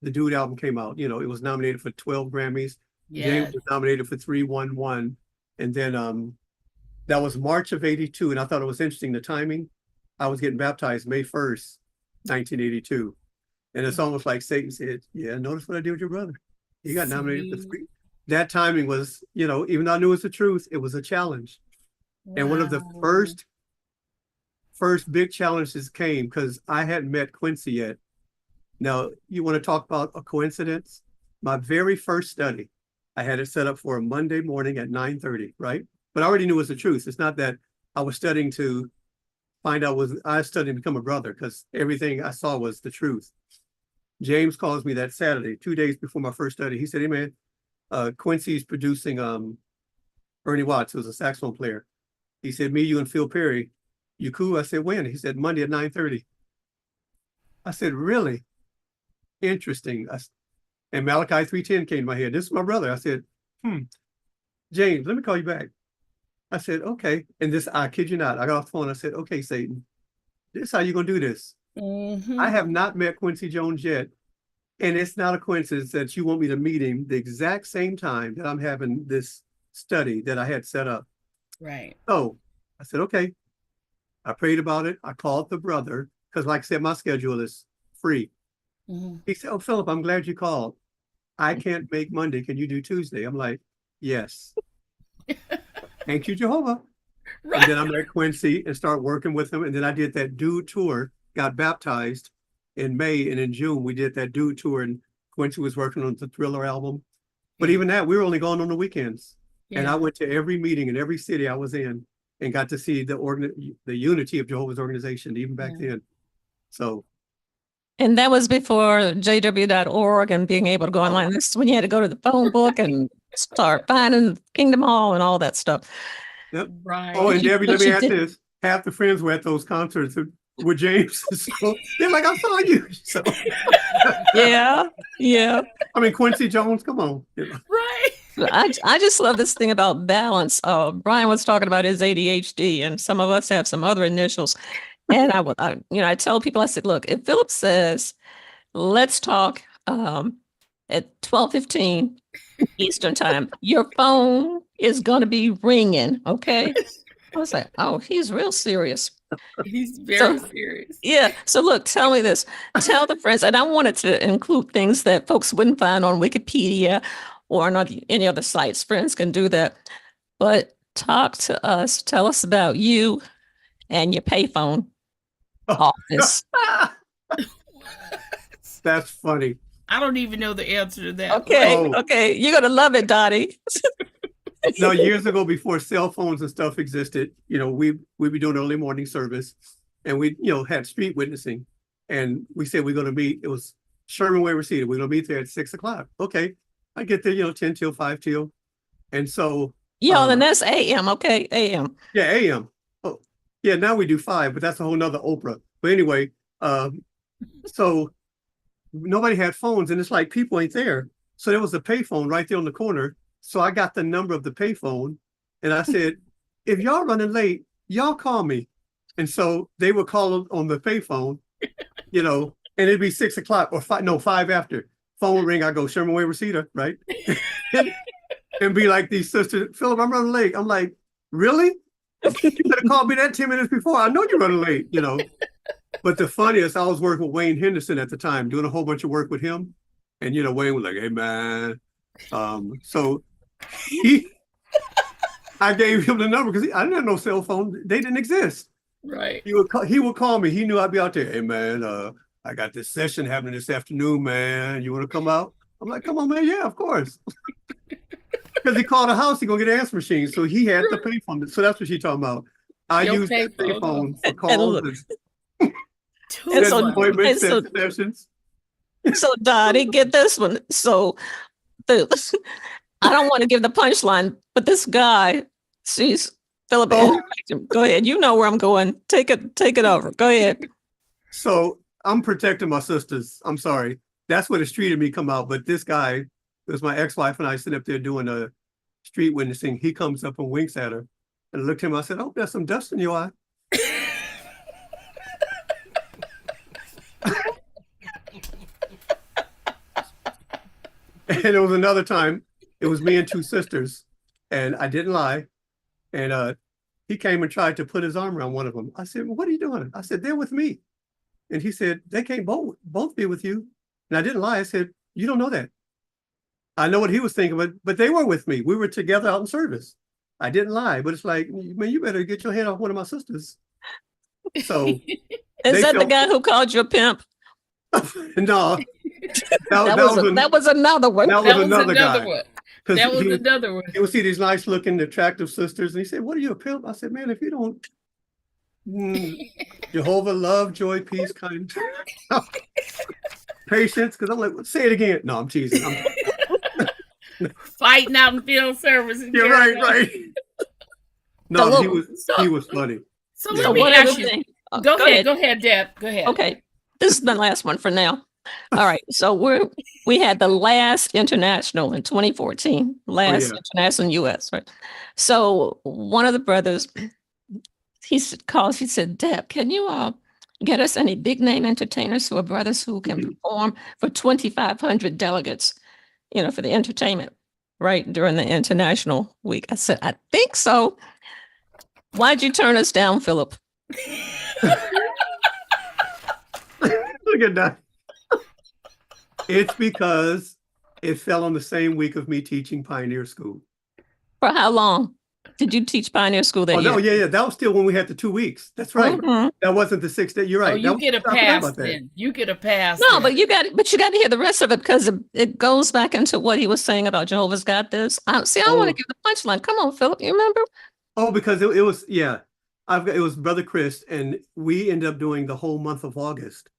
the Dude album came out. It was nominated for 12 Grammys. James Yeah. was nominated for 3, won 1. And then that was March of 82. And I thought it was interesting, the timing. I was getting baptized May 1st, 1982. And it's almost like Satan said, yeah, notice what I did with your brother. He got nominated for See? 3. That timing was, even though I knew it was the truth, it was a challenge. And one of the Wow. first first big challenges came because I hadn't met Quincy yet. Now, you want to talk about a coincidence? My very first study, I had it set up for a Monday morning at 9:30, right? But I already knew it was the truth. It's not that I was studying to find out I was studying to become a brother because everything I saw was the truth. James calls me that Saturday, 2 days before my first study. He said, hey man, Quincy's producing Ernie Watts, who was a saxophone player. He said, me, you, and Phil Perry, you cool? I said, when? He said, Monday at 9:30. I said, really? Interesting. And Malachi 3:10 came to my head. This is my brother. I said, James, let me call you back. I said, okay. And this, I kid you not, I got off the phone. I said, okay, Satan, this is how you're going to do this. I have not met Quincy Jones yet. And it's not a coincidence that you want me to meet him the exact same time that I'm having this study that I had set up. Right. So I said, okay. I prayed about it. I called the brother because, like I said, my schedule is free. He said, oh, Philip, I'm glad you called. I can't make Monday. Can you do Tuesday? I'm like, yes. Thank you, Jehovah. Right. And then I met Quincy and started working with him. And then I did that dude tour, got baptized in May, and in June we did that dude tour, and Quincy was working on the Thriller album. But even that, we were only going on the weekends. Yeah. And I went to every meeting in every city I was in and got to see the unity of Jehovah's organization, even back then. So. And that was before JW.org and being able to go online. This is when you had to go to the phone book and start finding Kingdom Hall and all that stuff. Yep. Right. Oh, and Debbie, let me add this. Half the friends were at those concerts with James. So they're like, I saw you. So. Yeah. I mean, Quincy Jones, come on. Right. I just love this thing about balance. Brian was talking about his ADHD, and some of us have some other initials. And I tell people, I said, look, if Philip says, let's talk at 12:15 Eastern time, your phone is going to be ringing. Okay. I was like, oh, he's real serious. He's very serious. Yeah. So look, tell me this. Tell the friends, and I wanted to include things that folks wouldn't find on Wikipedia or on any other sites. Friends can do that. But talk to us. Tell us about you and your payphone office. That's funny. I don't even know the answer to that. Okay. You're going to love it, Dottie. No, years ago, before cell phones and stuff existed, we'd be doing early morning service, and we, had street witnessing, and we said we're going to meet. It was Sherman Way Reseda. We're going to meet there at 6 o'clock. Okay, I get there, 10 till 5 till, and so. And that's AM. Okay, AM. Yeah, AM. Oh, yeah. Now we do 5, but that's a whole nother Oprah. But anyway, so nobody had phones, and it's like people ain't there. So there was a payphone right there on the corner. So I got the number of the payphone, and I said, if y'all running late, y'all call me. And so they would call on the payphone, and it'd be 6 o'clock or 5 after. Phone would ring. I go, Sherman Way Reseda, right? And be like, these sisters, Philip, I'm running late. I'm like, really? You could have called me that 10 minutes before. I know you're running late, But the funniest, I was working with Wayne Henderson at the time, doing a whole bunch of work with him. And, Wayne was like, hey, man. So I gave him the number because I didn't have no cell phone. They didn't exist. Right. He would call me. He knew I'd be out there. Hey, man, I got this session happening this afternoon, man. You want to come out? I'm like, come on, man. Yeah, of course. Because he called a house, he gonna get an answer machine. So he had the payphone. So that's what she's talking about. I use the payphone for calls and appointments and sessions. So Dottie, get this one. So I don't want to give the punchline, but this guy sees Philip. Go ahead. You know where I'm going. Take it over. Go ahead. So I'm protecting my sisters. I'm sorry. That's where the street of me come out. But this guy, it was my ex-wife and I sitting up there doing a street witnessing. He comes up and winks at her. And I looked at him, I said, oh, there's some dust in your eye. And it was another time, it was me and 2 sisters, and I didn't lie. And he came and tried to put his arm around one of them. I said, well, what are you doing? I said, they're with me. And he said, they can't both be with you. And I didn't lie. I said, you don't know that. I know what he was thinking, but they were with me. We were together out in service. I didn't lie, but it's like, man, you better get your hand off one of my sisters. So Is they that the felt guy who called you a pimp? no, That was that was another one. that was That was another another guy. one. Because That was another one. he would see these nice looking, attractive sisters, and he said, "What are you, a pimp?" I said, "Man, if you don't Jehovah, love, joy, peace, kindness, patience." Because I'm like, well, say it again. No, I'm teasing. Fighting out in field service. And You're right, right. The No, little- he was funny. So Yeah. let So me one ask other you. thing. Go ahead. ahead. Go ahead, Deb. Go ahead. Okay. This is the last one for now. All right. So we had the last international in 2014, last yeah. international in US, right? So one of the brothers, he said, Deb, can you get us any big name entertainers who are brothers who can perform for 2,500 delegates, for the entertainment, right, during the international week? I said, I think so. Why'd you turn us down, Philip? Look at that. It's because it fell on the same week of me teaching Pioneer School. For how long did you teach Pioneer School that Oh, year? no, yeah. That was still when we had the 2 weeks. That's right. Mhm. That wasn't the 6 day. You're right. Oh, you get a I forgot pass about that. then. You get a pass. No, then. but you got to hear the rest of it because it goes back into what he was saying about Jehovah's got this. I want to give the punchline. Come on, Philip. You remember? Oh, because it was, yeah. It was Brother Chris, and we ended up doing the whole month of August.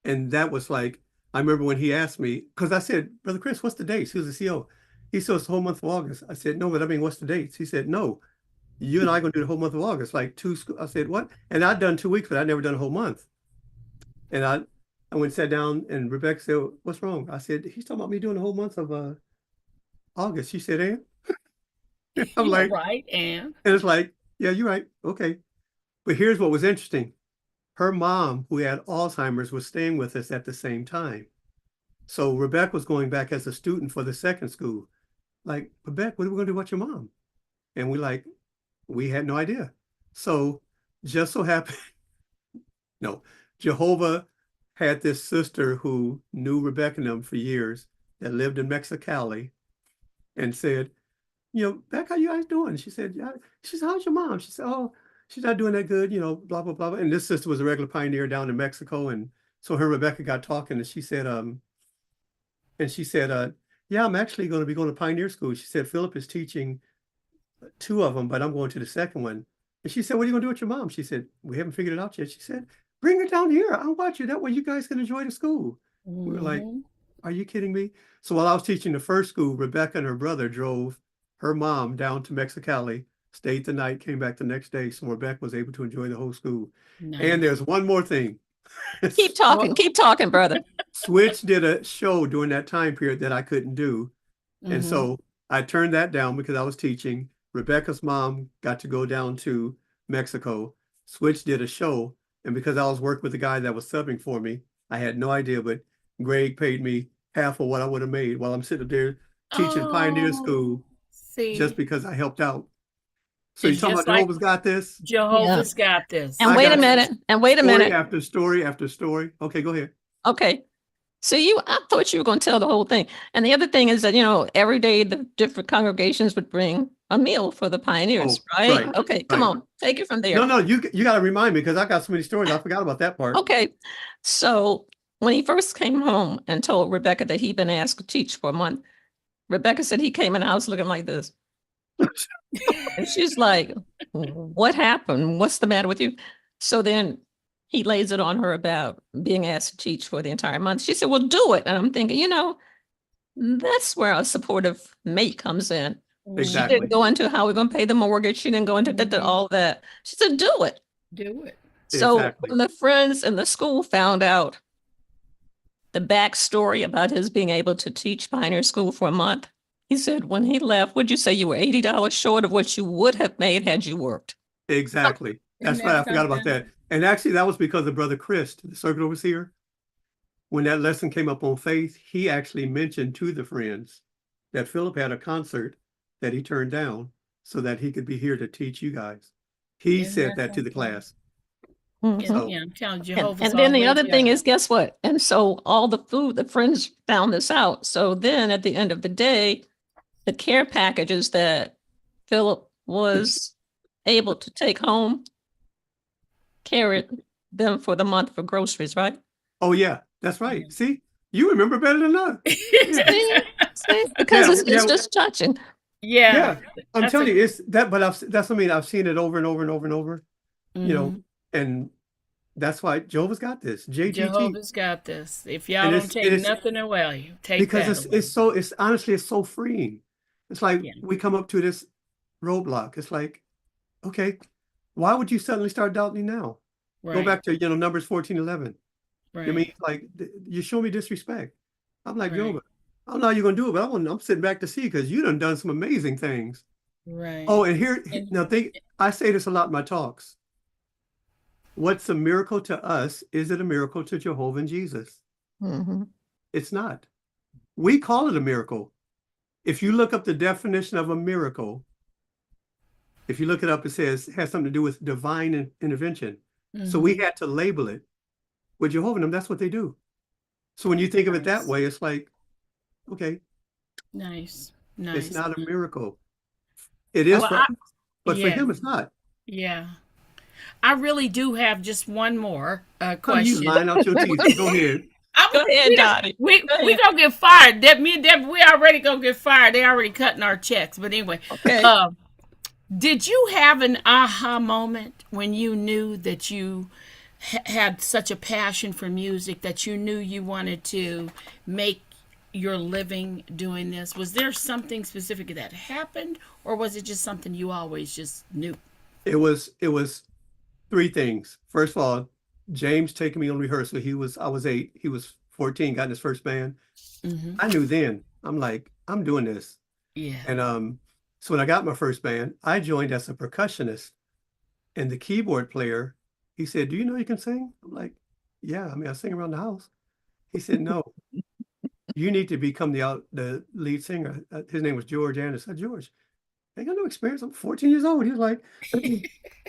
And that was like, I remember when he asked me, because I said, Brother Chris, what's the dates? He was the CO. He said, it's the whole month of August. I said, no, but I mean, what's the dates? He said, no, you and I are going to do the whole month of August, like I said, what? And I'd done 2 weeks, but I'd never done a whole month. And I went and sat down, and Rebecca said, what's wrong? I said, he's talking about me doing the whole month of August. She said, and I'm like, right, and it's like, yeah, you're right. Okay. But here's what was interesting. Her mom, who had Alzheimer's, was staying with us at the same time. So Rebecca was going back as a student for the second school. Like, Rebecca, what are we going to do about your mom? And we had no idea. So just so happened, no, Jehovah had this sister who knew Rebecca and them for years that lived in Mexicali and said, Beck, how you guys doing? She said, yeah. She said, how's your mom? She said, oh, she's not doing that good, blah, blah, blah. And this sister was a regular pioneer down in Mexico. And so her and Rebecca got talking, and she said, yeah, I'm actually going to be going to Pioneer School. She said, Philip is teaching 2 of them, but I'm going to the second one. And she said, what are you going to do with your mom? She said, we haven't figured it out yet. She said, bring her down here. I'll watch you. That way you guys can enjoy the school. We were like, are you kidding me? So while I was teaching the first school, Rebecca and her brother drove her mom down to Mexicali, stayed the night, came back the next day. So Rebecca was able to enjoy the whole school. Nice. And there's one more thing. Keep talking, brother. Switch did a show during that time period that I couldn't do. And so I turned that down because I was teaching. Rebecca's mom got to go down to Mexico. Switch did a show. And because I was working with the guy that was subbing for me, I had no idea, but Greg paid me half of what I would have made while I'm sitting there teaching Pioneer School just because I helped out. So you're talking about Jehovah's got this? Jehovah's got this. And wait a minute. After story after story. Okay, go ahead. Okay. So I thought you were going to tell the whole thing. And the other thing is that, every day the different congregations would bring a meal for the pioneers, right? Okay, come on, take it from there. No, you got to remind me because I got so many stories. I forgot about that part. Okay. So when he first came home and told Rebecca that he'd been asked to teach for a month, Rebecca said he came in the house looking like this. And she's like, what happened? What's the matter with you? So then he lays it on her about being asked to teach for the entire month. She said, well, do it. And I'm thinking, that's where a supportive mate comes in. Exactly. She didn't go into how we're going to pay the mortgage. She didn't go into all that. She said, do it. Do it. So when the friends in the school found out the backstory about his being able to teach Pioneer School for a month, he said, when he left, would you say you were $80 short of what you would have made had you worked? Exactly. That's right. I forgot about that. And actually, that was because of Brother Chris, the circuit overseer. When that lesson came up on faith, he actually mentioned to the friends that Philip had a concert that he turned down so that he could be here to teach you guys. He said that to the class. Mhm. Yeah, I'm telling Jehovah's And then the always other thing young. is, guess what? And so all the food, the friends found this out. So then at the end of the day, the care packages that Philip was able to take home carried them for the month for groceries, right? Oh yeah, that's right. See, you remember better than us. Yeah, See? Because yeah, it's yeah, just touching. Yeah, yeah. I'm that's telling a. you, it's that. But that's what I mean. I've seen it over and over and over and over. You know, Mhm. and that's why Jehovah's got this JTT, Jehovah's got this. If y'all and don't take it's nothing away, take because that away. it's honestly it's so freeing. It's like Yeah, we come up to this roadblock. It's like, okay, why would you suddenly start doubting me now? Go right, back to Numbers 14:11. I mean, right, like you show me disrespect. I'm like, right, Jehovah, I don't know how you're gonna do it, but I'm sitting back to see because you done some amazing things. right. Oh, and here And now think I say this a lot in my talks. What's a miracle to us? Is it a miracle to Jehovah and Jesus? Hmm. It's not. We call it a miracle. If you look up the definition of a miracle, if you look it up, it says it has something to do with divine intervention. So we mhm. had to label it. With Jehovah, and them, that's what they do. So when you think of it that Nice, way, it's like, okay, nice, it's nice. not a miracle. It is Well, for us, but for yeah, him, it's not. yeah. I really do have just one more Honey, you question. lying out your teeth. Go ahead. I'm, Go ahead, we don't, Dottie. Go we ahead. gonna get fired. That me and Deb, we already gonna get fired. They already cutting our checks. But anyway, Okay. um, did you have an aha moment when you knew that you had such a passion for music that you knew you wanted to make your living doing this? Was there something specific that happened, or was it just something you always just knew? It was three things. First of all, James taking me on rehearsal. I was 8, he was 14, got in his first band. Mm-hmm. I knew then, I'm like, I'm doing this. Yeah. And so when I got my first band, I joined as a percussionist. And the keyboard player, he said, "Do you know you can sing?" I'm like, "Yeah, I mean, I sing around the house." He said, "No, you need to become the lead singer." His name was George Anderson. I said, "George, I ain't got no experience. I'm 14 years old." He was like,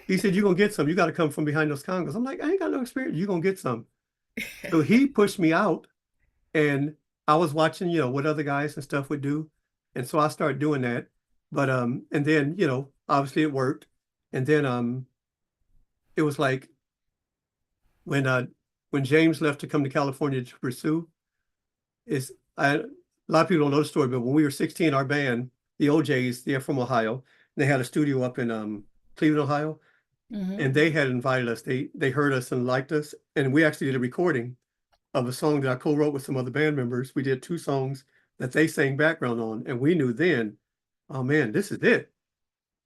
he said, "You're gonna get some. You got to come from behind those congas." I'm like, "I ain't got no experience. You're gonna get some." So he pushed me out, and I was watching, what other guys and stuff would do. And so I started doing that. But and then, obviously it worked. And then it was like when uh when James left to come to California to pursue, is a lot of people don't know the story, but when we were 16, our band, the OJs, they're from Ohio. They had a studio up in Cleveland, Ohio, Mm-hmm. and they had invited us. They heard us and liked us, and we actually did a recording of a song that I co-wrote with some other band members. We did 2 songs that they sang background on, and we knew then, oh man, this is it.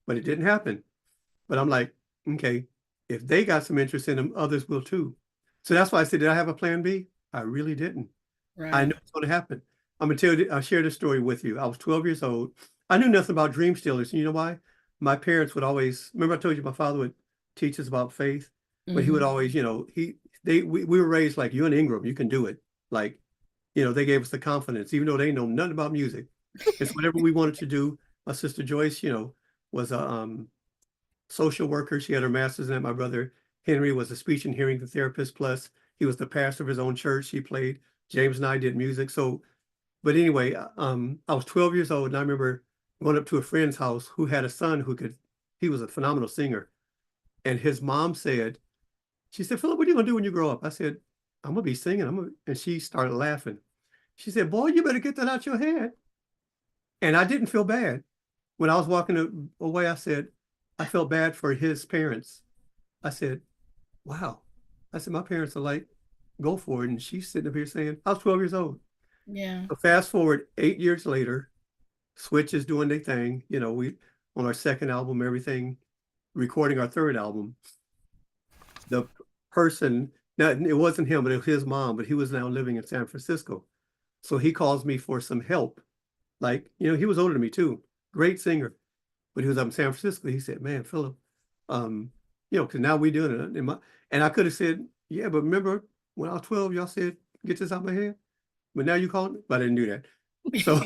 But it didn't happen. But I'm like, okay, if they got some interest in them, others will too. So that's why I said, did I have a plan B? I really didn't. I Right. knew it's going to happen. I'm gonna tell you, I'll share this story with you. I was 12 years old. I knew nothing about dream stealers. And you know why? My parents would always, remember I told you my father would teach us about faith, but he would Mm-hmm. always, we were raised like you and Ingram, you can do it. Like, they gave us the confidence, even though they know nothing about music. It's whatever we wanted to do. My sister Joyce, was a social worker. She had her master's in it. My brother Henry was a speech and hearing therapist. Plus, he was the pastor of his own church. He played. James and I did music. So, but anyway, I was 12 years old, and I remember going up to a friend's house who had a son he was a phenomenal singer. And his mom she said, "Philip, what are you gonna do when you grow up?" I said, "I'm gonna be singing." And she started laughing. She said, "Boy, you better get that out your head." And I didn't feel bad. When I was walking away, I felt bad for his parents. I said, wow. I said, my parents are like, go for it. And she's sitting up here saying, I was 12 years old. Yeah. So fast forward 8 years later, Switch is doing their thing. We on our second album, everything, recording our third album. The person, now it wasn't him, but it was his mom, but he was now living in San Francisco. So he calls me for some help. Like, he was older than me too. Great singer. But he was up in San Francisco. He said, "Man, Philip, because now we doing it." And I could have said, "Yeah, but remember when I was 12, y'all said, get this out of my head? But now you call me?" But I didn't do that. So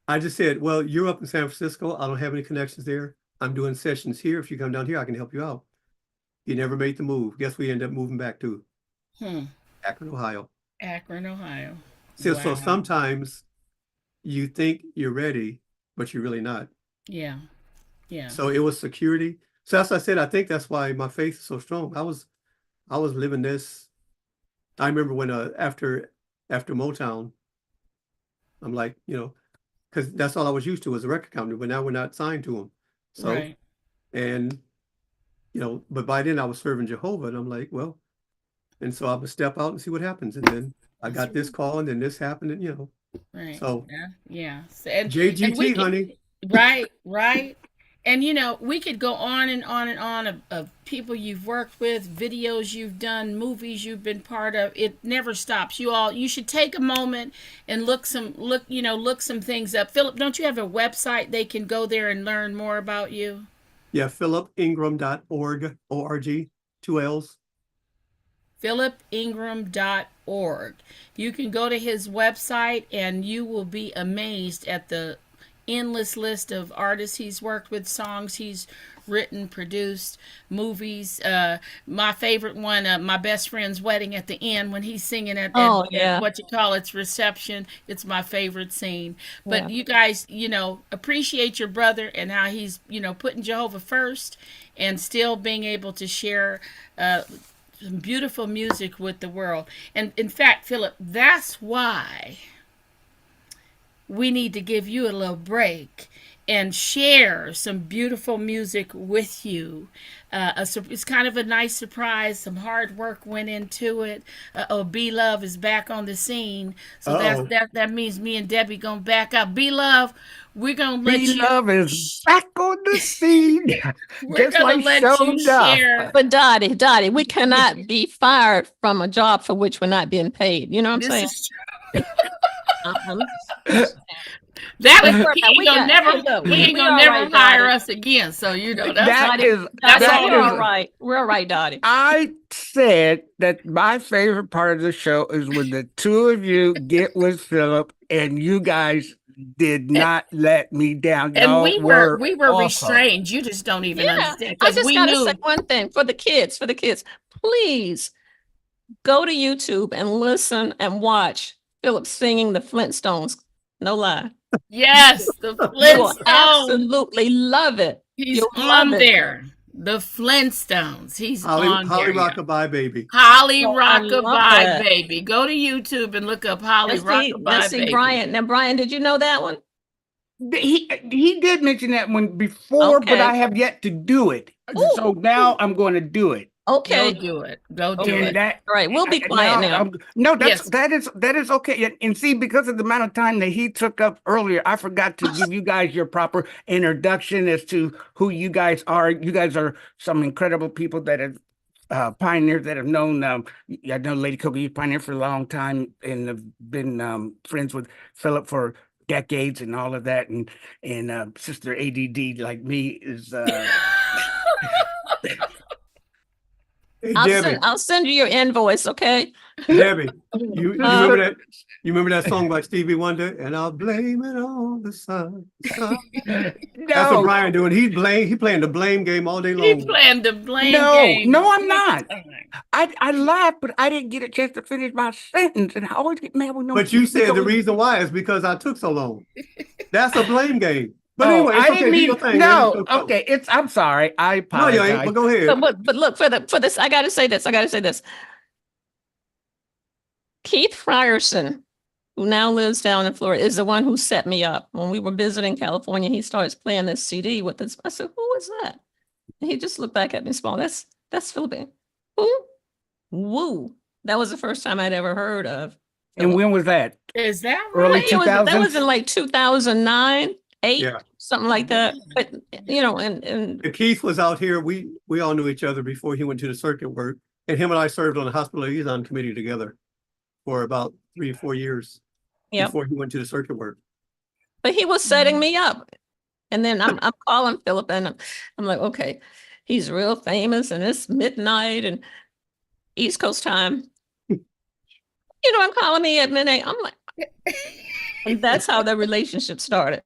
I just said, "Well, you're up in San Francisco. I don't have any connections there. I'm doing sessions here. If you come down here, I can help you out." He never made the move. Guess we ended up moving back to Hmm. Akron, Ohio. Akron, Ohio. So Wow. sometimes you think you're ready, but you're really not. Yeah. Yeah. So it was security. So that's what I said. I think that's why my faith is so strong. I was living this. I remember when after Motown, I'm like, because that's all I was used to was a record company, but now we're not signed to them. So, Right. and but by then I was serving Jehovah, and I'm like, well, and so I would step out and see what happens, and then I That's got this right. call, and then this happened, and Right. so Yeah. Yeah. So, and we JGT, could, honey. right, right. And we could go on and on and on of people you've worked with, videos you've done, movies you've been part of. It never stops. You should take a moment and look some things up. Philip, don't you have a website they can go there and learn more about you? Yeah, philipingram.org, O-R-G, 2 L's. philipingram.org. You can go to his website and you will be amazed at the endless list of artists he's worked with, songs he's written, produced, movies. My favorite one, My Best Friend's Wedding, at the end when he's singing at Oh, yeah. what you call its reception. It's my favorite scene. But Yeah. you guys, appreciate your brother and how he's, putting Jehovah first and still being able to share some beautiful music with the world. And in fact, Philip, that's why we need to give you a little break and share some beautiful music with you. It's kind of a nice surprise. Some hard work went into it. B Love is back on the scene, so Uh-oh. that means me and Debbie gonna back up. B Love, we're gonna let you. Love is back on the scene, We're just gonna like let Show you Duff. share. But Dottie, we cannot be fired from a job for which we're not being paid. You know what I'm saying? This is true. Um, That We is, got- he ain't we gonna got- never, hey, look, he ain't we gonna all never right, hire Dottie. us again. So that's That all. is That's that all We're is all right. We're all right, Dottie. I said that my favorite part of the show is when the two of you get with Philip and you guys did not let me down. And Y'all we were awesome. restrained. You just don't even Yeah, understand I because just we gotta knew. say one thing for the kids. Please go to YouTube and listen and watch Philip singing the Flintstones. No lie. Yes, the You will Flintstones. absolutely love it. He's You'll on love it. there. The Flintstones. He's on Holly there. Yeah. Rockabye Baby. Holly Oh, I love Rockabye that. Baby. Go to YouTube and look up Holly Let's see, Rockabye Baby. Brian. Now, Brian, did you know that one? He did mention that one before, but Okay. I have yet to do it. Ooh, So now I'm going to do it. Okay. Go do it. Go do Okay. it. That All right, we'll be quiet now. No, Yes. that is okay. And see, because of the amount of time that he took up earlier, I forgot to give you guys your proper introduction as to who you guys are. You guys are some incredible people that have pioneers that have known. I know Lady Coco, you pioneered for a long time and have been friends with Philip for decades and all of that. And Sister ADD like me is. Hey, Debbie, I'll send you your invoice, okay? Debbie, you Uh, remember that? You remember that song by Stevie Wonder? And I'll blame it on the sun. That's what No, Brian doing. He playing the blame game all day He long. playing the blame No, game. no, I'm not. I laughed, but I didn't get a chance to finish my sentence, and I always get mad when no. But you said the reason why is because I took so long. That's a blame game. But Oh, anyway, it's I okay. didn't Do mean your thing, man. no. It's your show. Okay, I'm sorry. I No, you ain't. apologize. But go ahead. but look for this. I gotta say this. Keith Frierson, who now lives down in Florida, is the one who set me up. When we were visiting California, he starts playing this CD with this. I said, "Who is that?" And he just looked back at me small. That's Philippine. Who? Woo. That was the first time I'd ever heard of. And when was that? Is that Early right? That was 2000s? in like 2009, 8, Yeah. something like that. But and And Keith was out here. We all knew each other before he went to the circuit work. And him and I served on the hospital liaison committee together for about 3 or 4 years Yep. before he went to the circuit work. But he was setting me up. And then I'm calling Philip and I'm like, okay, he's real famous and it's midnight and East Coast time. I'm calling me at midnight. I'm like, and that's how the relationship started.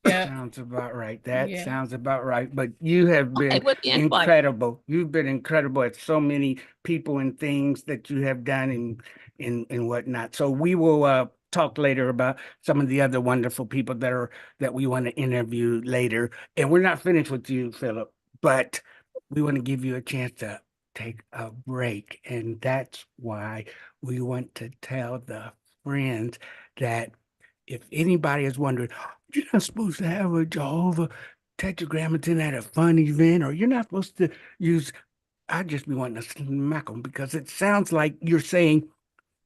Yeah. Sounds about right. That Yeah. sounds about right. But you have been Okay, with the invite. incredible. You've been incredible at so many people and things that you have done and whatnot. So we will talk later about some of the other wonderful people that we want to interview later. And we're not finished with you, Philip. but we want to give you a chance to take a break. And that's why we want to tell the friends that if anybody is wondering, you're not supposed to have a Jehovah Tetragrammaton at a fun event, or you're not supposed to use, I just be wanting to smack them because it sounds like you're saying,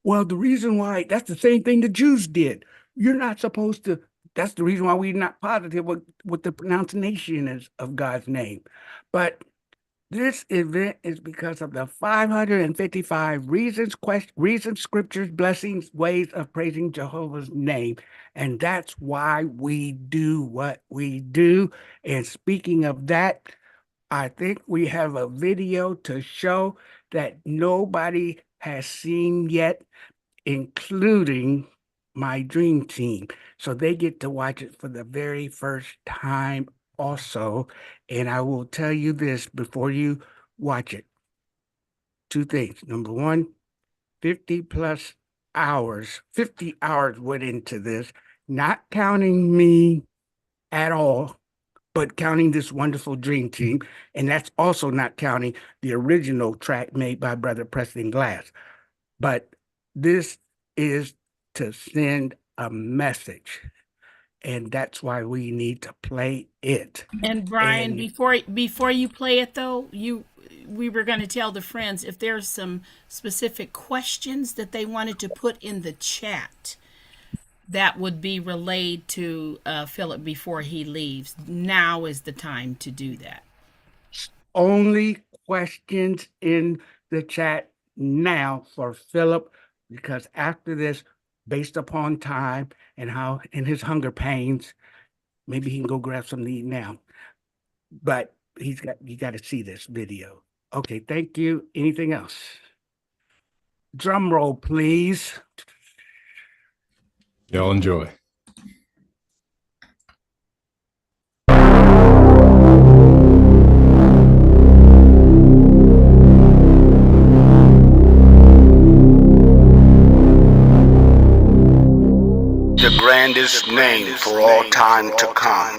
well, the reason why that's the same thing the Jews did. You're not supposed to. That's the reason why we're not positive what the pronunciation is of God's name. But this event is because of the 555 reasons, scriptures, blessings, ways of praising Jehovah's name. And that's why we do what we do. And speaking of that, I think we have a video to show that nobody has seen yet, including my dream team. So they get to watch it for the very first time also. And I will tell you this before you watch it. Two things. Number one, 50 hours went into this, not counting me at all, but counting this wonderful dream team. And that's also not counting the original track made by Brother Preston Glass. But this is to send a message. And that's why we need to play it. And Brian, And- before you play it though, we were going to tell the friends if there's some specific questions that they wanted to put in the chat that would be relayed to Philip before he leaves. Now is the time to do that. Only questions in the chat now for Philip, because after this, based upon time and how in his hunger pains, maybe he can go grab something to eat now. But you got to see this video. Okay, thank you. Anything else? Drum roll, please. Y'all enjoy. The grandest name for all time to come.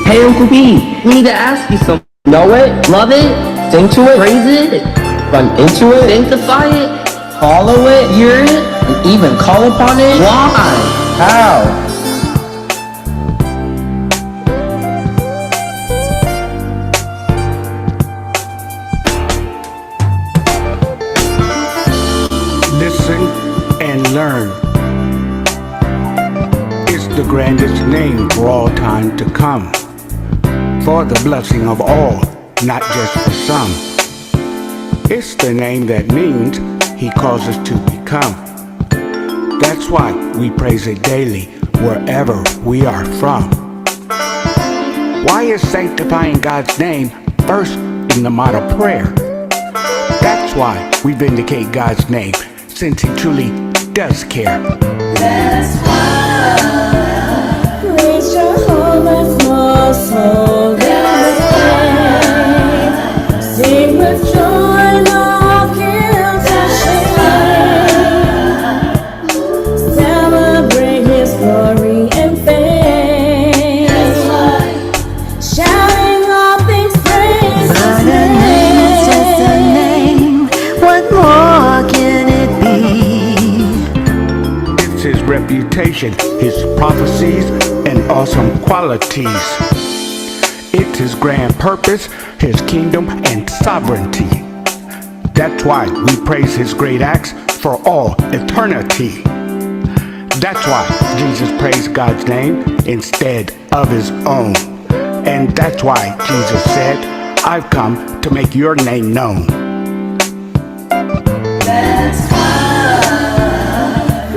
Hey Uncle B, we need to ask you something. Know it, love it, sing to it, praise it, run into it, sanctify it, follow it, hear it, and even call upon it? Why? How? Listen and learn. It's the grandest name for all time to come. For the blessing of all, not just for some. It's the name that means he calls us to become. That's why we praise it daily, wherever we are from. Why is sanctifying God's name first in the model prayer? That's why we vindicate God's name, since he truly does care. That's why praise Jehovah's most holy name. Sing with joy and all guilt and shame. Celebrate his glory and fame. Shouting all things praise his name. But a name is just a name. What more can it be? It's his reputation, his prophecies, and awesome qualities. It's his grand purpose, his kingdom, and sovereignty. That's why we praise his great acts for all eternity. That's why Jesus praised God's name instead of his own. And that's why Jesus said, I've come to make your name known. That's why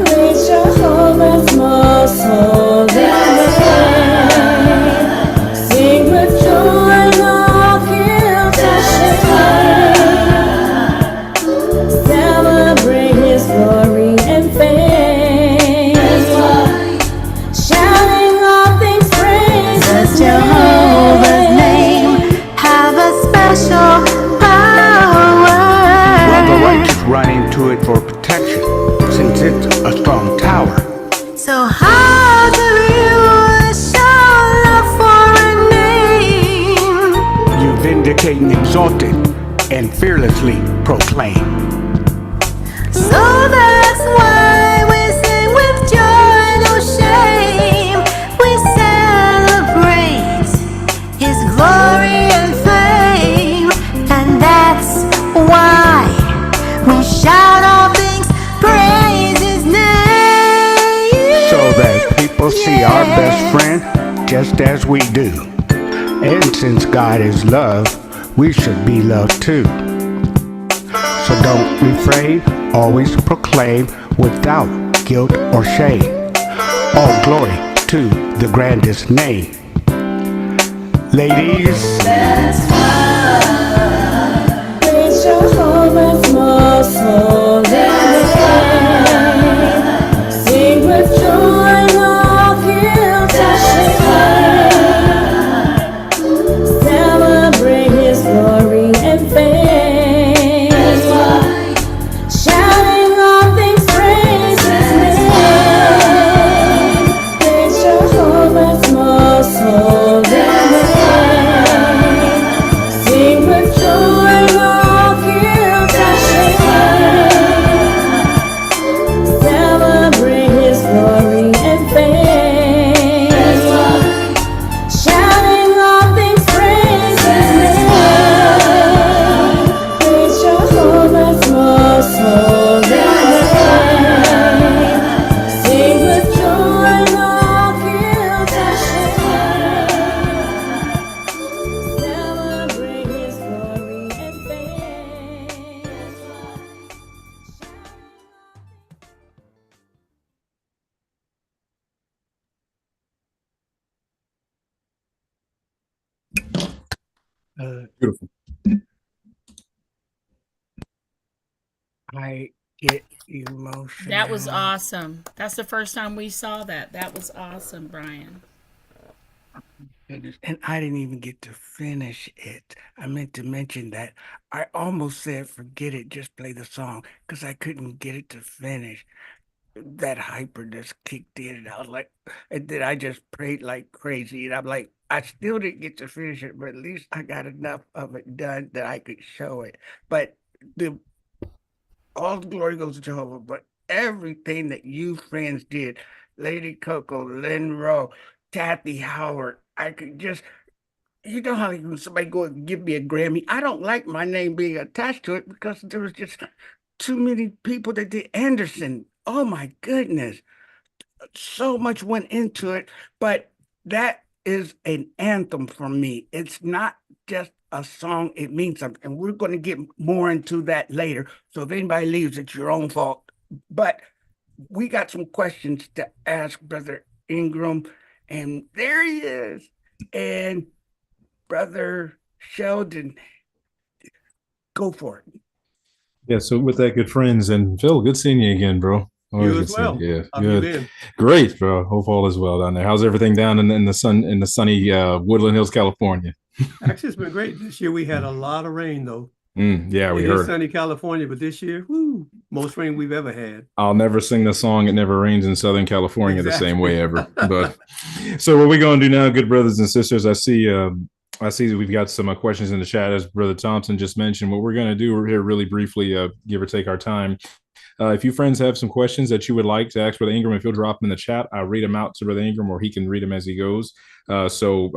praise Jehovah's most holy name. Sing with joy and all guilt and shame. Celebrate his glory and fame. Shouting all things praise his Jehovah's name. Have a special power. Well, the righteous run into it for protection, since it's a strong tower. So how do we worship exalted and fearlessly proclaim. So that's why we sing with joy, no shame. We celebrate His glory and fame, and that's why we shout all things, praise His name. So that people see our best friend just as we do. And since God is love, we should be loved too. So don't refrain, always proclaim without guilt or shame. All glory to the grandest name. Ladies, That's why praise Jehovah's most holy name. Sing with joy, no guilt or shame. Celebrate His glory and fame. That's why shouting all things, praise His name. Praise Jehovah's most holy name. Sing with joy, no guilt or shame. Celebrate His glory and fame. That's why shouting all things, praise His name. Praise Jehovah's most holy name. Sing with joy, no guilt or shame. Celebrate His glory and fame. Beautiful. I get emotional. That was awesome. That's the first time we saw that. That was awesome, Brian. Goodness. And I didn't even get to finish it. I meant to mention that. I almost said, forget it, just play the song, because I couldn't get it to finish. That hyper just kicked in, and I was like, and then I just prayed like crazy. And I'm like, I still didn't get to finish it, but at least I got enough of it done that I could show it. But the all the glory goes to Jehovah, but everything that you friends did, Lady Coco, Lynn Rowe, Kathy Howard, I could just, you know how when somebody go and give me a Grammy, I don't like my name being attached to it because there was just too many people that did Anderson. Oh my goodness. So much went into it, but that is an anthem for me. It's not just a song, it means something. And we're going to get more into that later. So if anybody leaves, it's your own fault. But we got some questions to ask Brother Ingram, and there he is. And Brother Sheldon, go for it. Yeah, so with that, good friends, and Phil, good seeing you again, bro. Always You good as seeing well. you. Yeah, How have you good. been? Great, bro. Hope all is well down there. How's everything down in the sunny Woodland Hills, California? Actually, it's been great. This year we had a lot of rain, though. Yeah, we It is heard. sunny California, but this year, woo, most rain we've ever had. I'll never sing the song "It Never Rains in Southern California" the same way ever. Exactly. But so what we're going to do now, good brothers and sisters, I see that we've got some questions in the chat, as Brother Thompson just mentioned. What we're going to do, we're here really briefly, give or take our time. If you friends have some questions that you would like to ask Brother Ingram, if you'll drop them in the chat, I'll read them out to Brother Ingram, or he can read them as he goes. So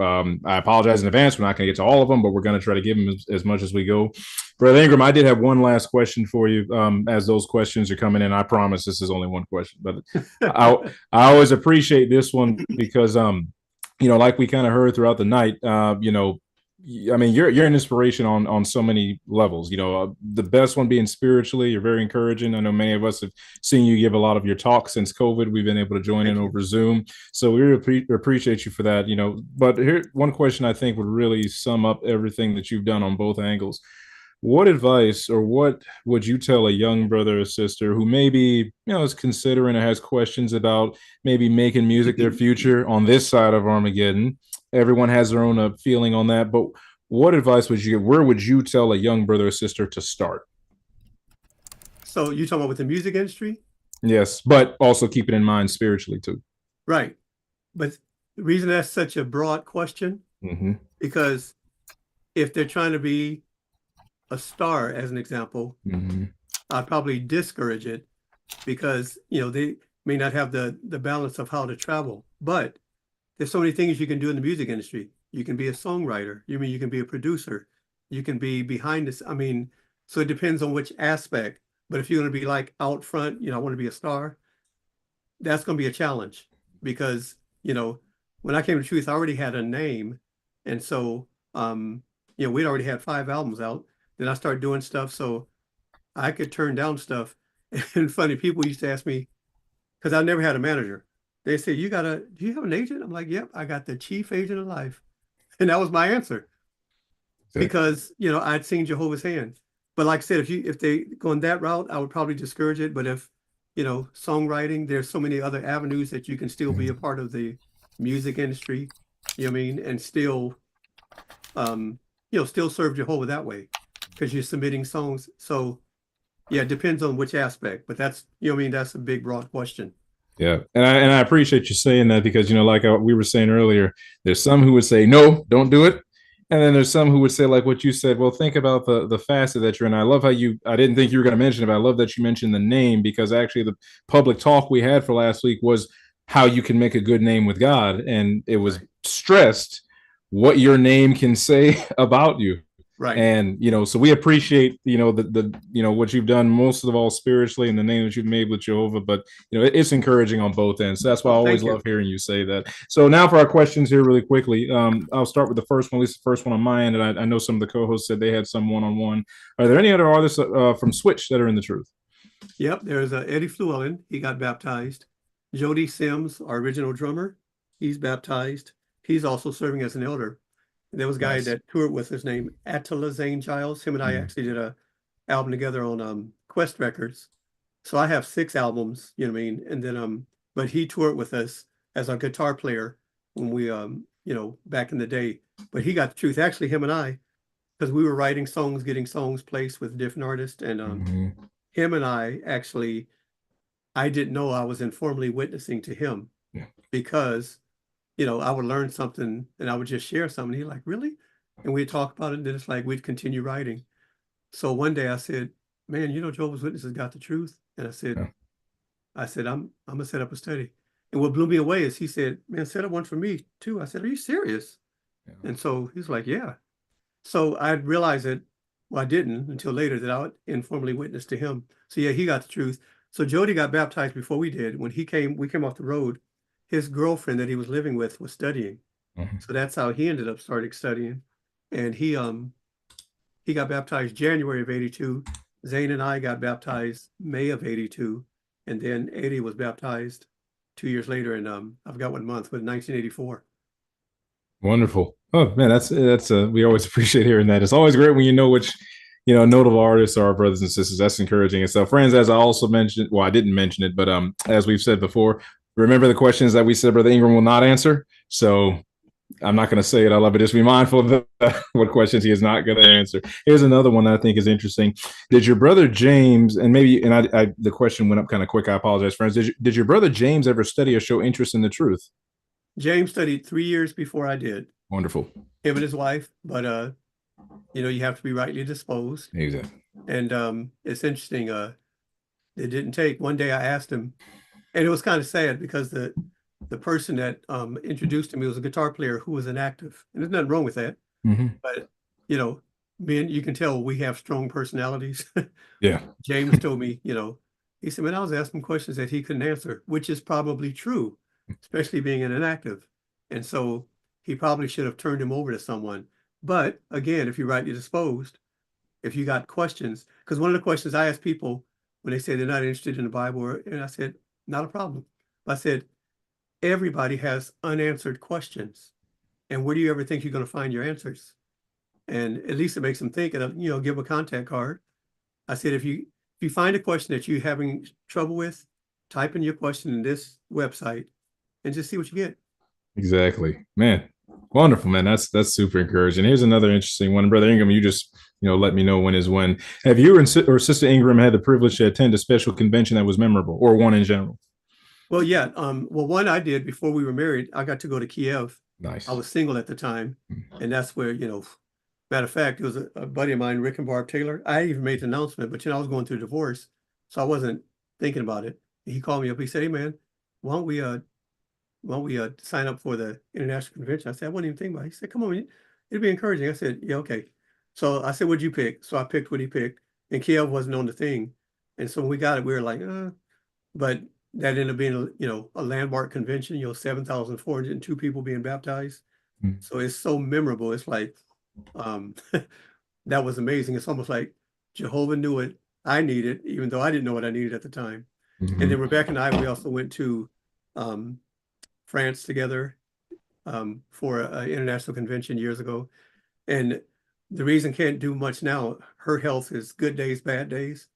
I apologize in advance. We're not going to get to all of them, but we're going to try to give them as much as we go. Brother Ingram, I did have one last question for you. As those questions are coming in, I promise this is only one question, but I always appreciate this one because, like we kind of heard throughout the night, I mean, you're an inspiration on so many levels. The best one being spiritually, you're very encouraging. I know many of us have seen you give a lot of your talks since COVID. We've been able to join in over Zoom, so we really appreciate you for that. But here, one question I think would really sum up everything that you've done on both angles. What advice or what would you tell a young brother or sister who maybe, is considering or has questions about maybe making music their future on this side of Armageddon? Everyone has their own feeling on that, but what advice would you give? Where would you tell a young brother or sister to start? So you're talking about with the music industry? Yes, but also keep it in mind spiritually too. Right. But the reason that's such a broad question, because if they're trying to be a star as an example, I'd probably discourage it because, they may not have the balance of how to travel. But there's so many things you can do in the music industry. You can be a songwriter. You can be a producer. You can be behind this. So it depends on which aspect. But if you're going to be like out front, I want to be a star, that's going to be a challenge because, when I came to Truth, I already had a name. And so, we'd already had 5 albums out. Then I started doing stuff. So I could turn down stuff. And funny, people used to ask me, because I never had a manager. They say, do you have an agent? I'm like, yep, I got the chief agent of life. And that was my answer. Because, I'd seen Jehovah's hand. But like I said, if they go in that route, I would probably discourage it. But if, songwriting, there's so many other avenues that you can still be a part of the music industry, and still, still serve Jehovah that way because you're submitting songs. So yeah, it depends on which aspect, but that's, that's a big, broad question. Yeah. And I appreciate you saying that because, like we were saying earlier, there's some who would say, no, don't do it. And then there's some who would say, like what you said, well, think about the facet that you're in. I love how I didn't think you were going to mention it, but I love that you mentioned the name because actually the public talk we had for last week was how you can make a good name with God. And it was stressed what your name can say about you. Right. And, so we appreciate, what you've done most of all spiritually and the name that you've made with Jehovah, but, it's encouraging on both ends. So that's why I always love hearing you say that. So now for our questions here really quickly, I'll start with the first one, at least the first one on my end. And I know some of the co-hosts said they had some one-on-one. Are there any other artists from Switch that are in the truth? Yep. There's Eddie Fluellen. He got baptized. Jody Sims, our original drummer, he's baptized. He's also serving as an elder. There was a guy that toured with his name, Attila Zane Giles. Him and I actually did a album together on Quest Records. So I have 6 albums, and then but he toured with us as a guitar player when we back in the day. But he got the truth. Actually, him and I, because we were writing songs, getting songs placed with different artists, and him and I actually, I didn't know I was informally witnessing to him because I would learn something and I would just share something. He's like, really? And we'd talk about it. And then it's like, we'd continue writing. So one day I said, man, Jehovah's Witnesses got the truth. And I said, I'm going to set up a study. And what blew me away is he said, man, set up one for me too. I said, are you serious? Yeah. And so he's like, yeah. So I realized that, well, I didn't until later that I would informally witness to him. So yeah, he got the truth. So Jody got baptized before we did. When we came off the road, his girlfriend that he was living with was studying. So that's how he ended up starting studying. And he got baptized January of 82. Zane and I got baptized May of 82. And then Eddie was baptized 2 years later in, I forgot what month, but 1984. Wonderful. Oh man, that's we always appreciate hearing that. It's always great when you know which, notable artists are our brothers and sisters. That's encouraging. And so friends, as I also mentioned, well, I didn't mention it, but as we've said before, remember the questions that we said Brother Ingram will not answer. So I'm not going to say it. I love it. Just be mindful of what questions he is not going to answer. Here's another one that I think is interesting. Did your brother James, and the question went up kind of quick. I apologize, friends. Did your brother James ever study or show interest in the truth? James studied 3 years before I did. Wonderful. Him and his wife, but you have to be rightly disposed. Exactly. And it's interesting. It didn't take. One day I asked him, and it was kind of sad because the person that introduced him, he was a guitar player who was inactive. And there's nothing wrong with that. But, me and you can tell we have strong personalities. Yeah. James told me, he said, man, I was asking questions that he couldn't answer, which is probably true, especially being an inactive. And so he probably should have turned him over to someone. But again, if you're rightly disposed, if you got questions, because one of the questions I ask people when they say they're not interested in the Bible, and I said, not a problem. I said, everybody has unanswered questions. And where do you ever think you're going to find your answers? And at least it makes them think, and give a contact card. I said, if you find a question that you're having trouble with, type in your question in this website and just see what you get. Exactly, man. Wonderful, man. That's super encouraging. Here's another interesting one. Brother Ingram, you just, let me know when is when. Have you or Sister Ingram had the privilege to attend a special convention that was memorable, or one in general? Well, yeah. One I did before we were married. I got to go to Kiev. Nice. I was single at the time, and that's where Matter of fact, it was a buddy of mine, Rick and Barb Taylor. I even made the announcement, but I was going through a divorce, so I wasn't thinking about it. He called me up. He said, "Hey man, why don't we sign up for the international convention?" I said, "I wasn't even thinking about it." He said, "Come on, it'd be encouraging." I said, "Yeah, okay." So I said, "What'd you pick?" So I picked what he picked, and Kiev wasn't on the thing. And so when we got it, we were like, but that ended up being, a landmark convention, 7,402 people being baptized. Mm. So it's so memorable. It's like, that was amazing. It's almost like Jehovah knew what I needed, even though I didn't know what I needed at the time. Mhm. And then Rebecca and I, we also went to France together for an international convention years ago. And the reason can't do much now, her health is good days, bad days.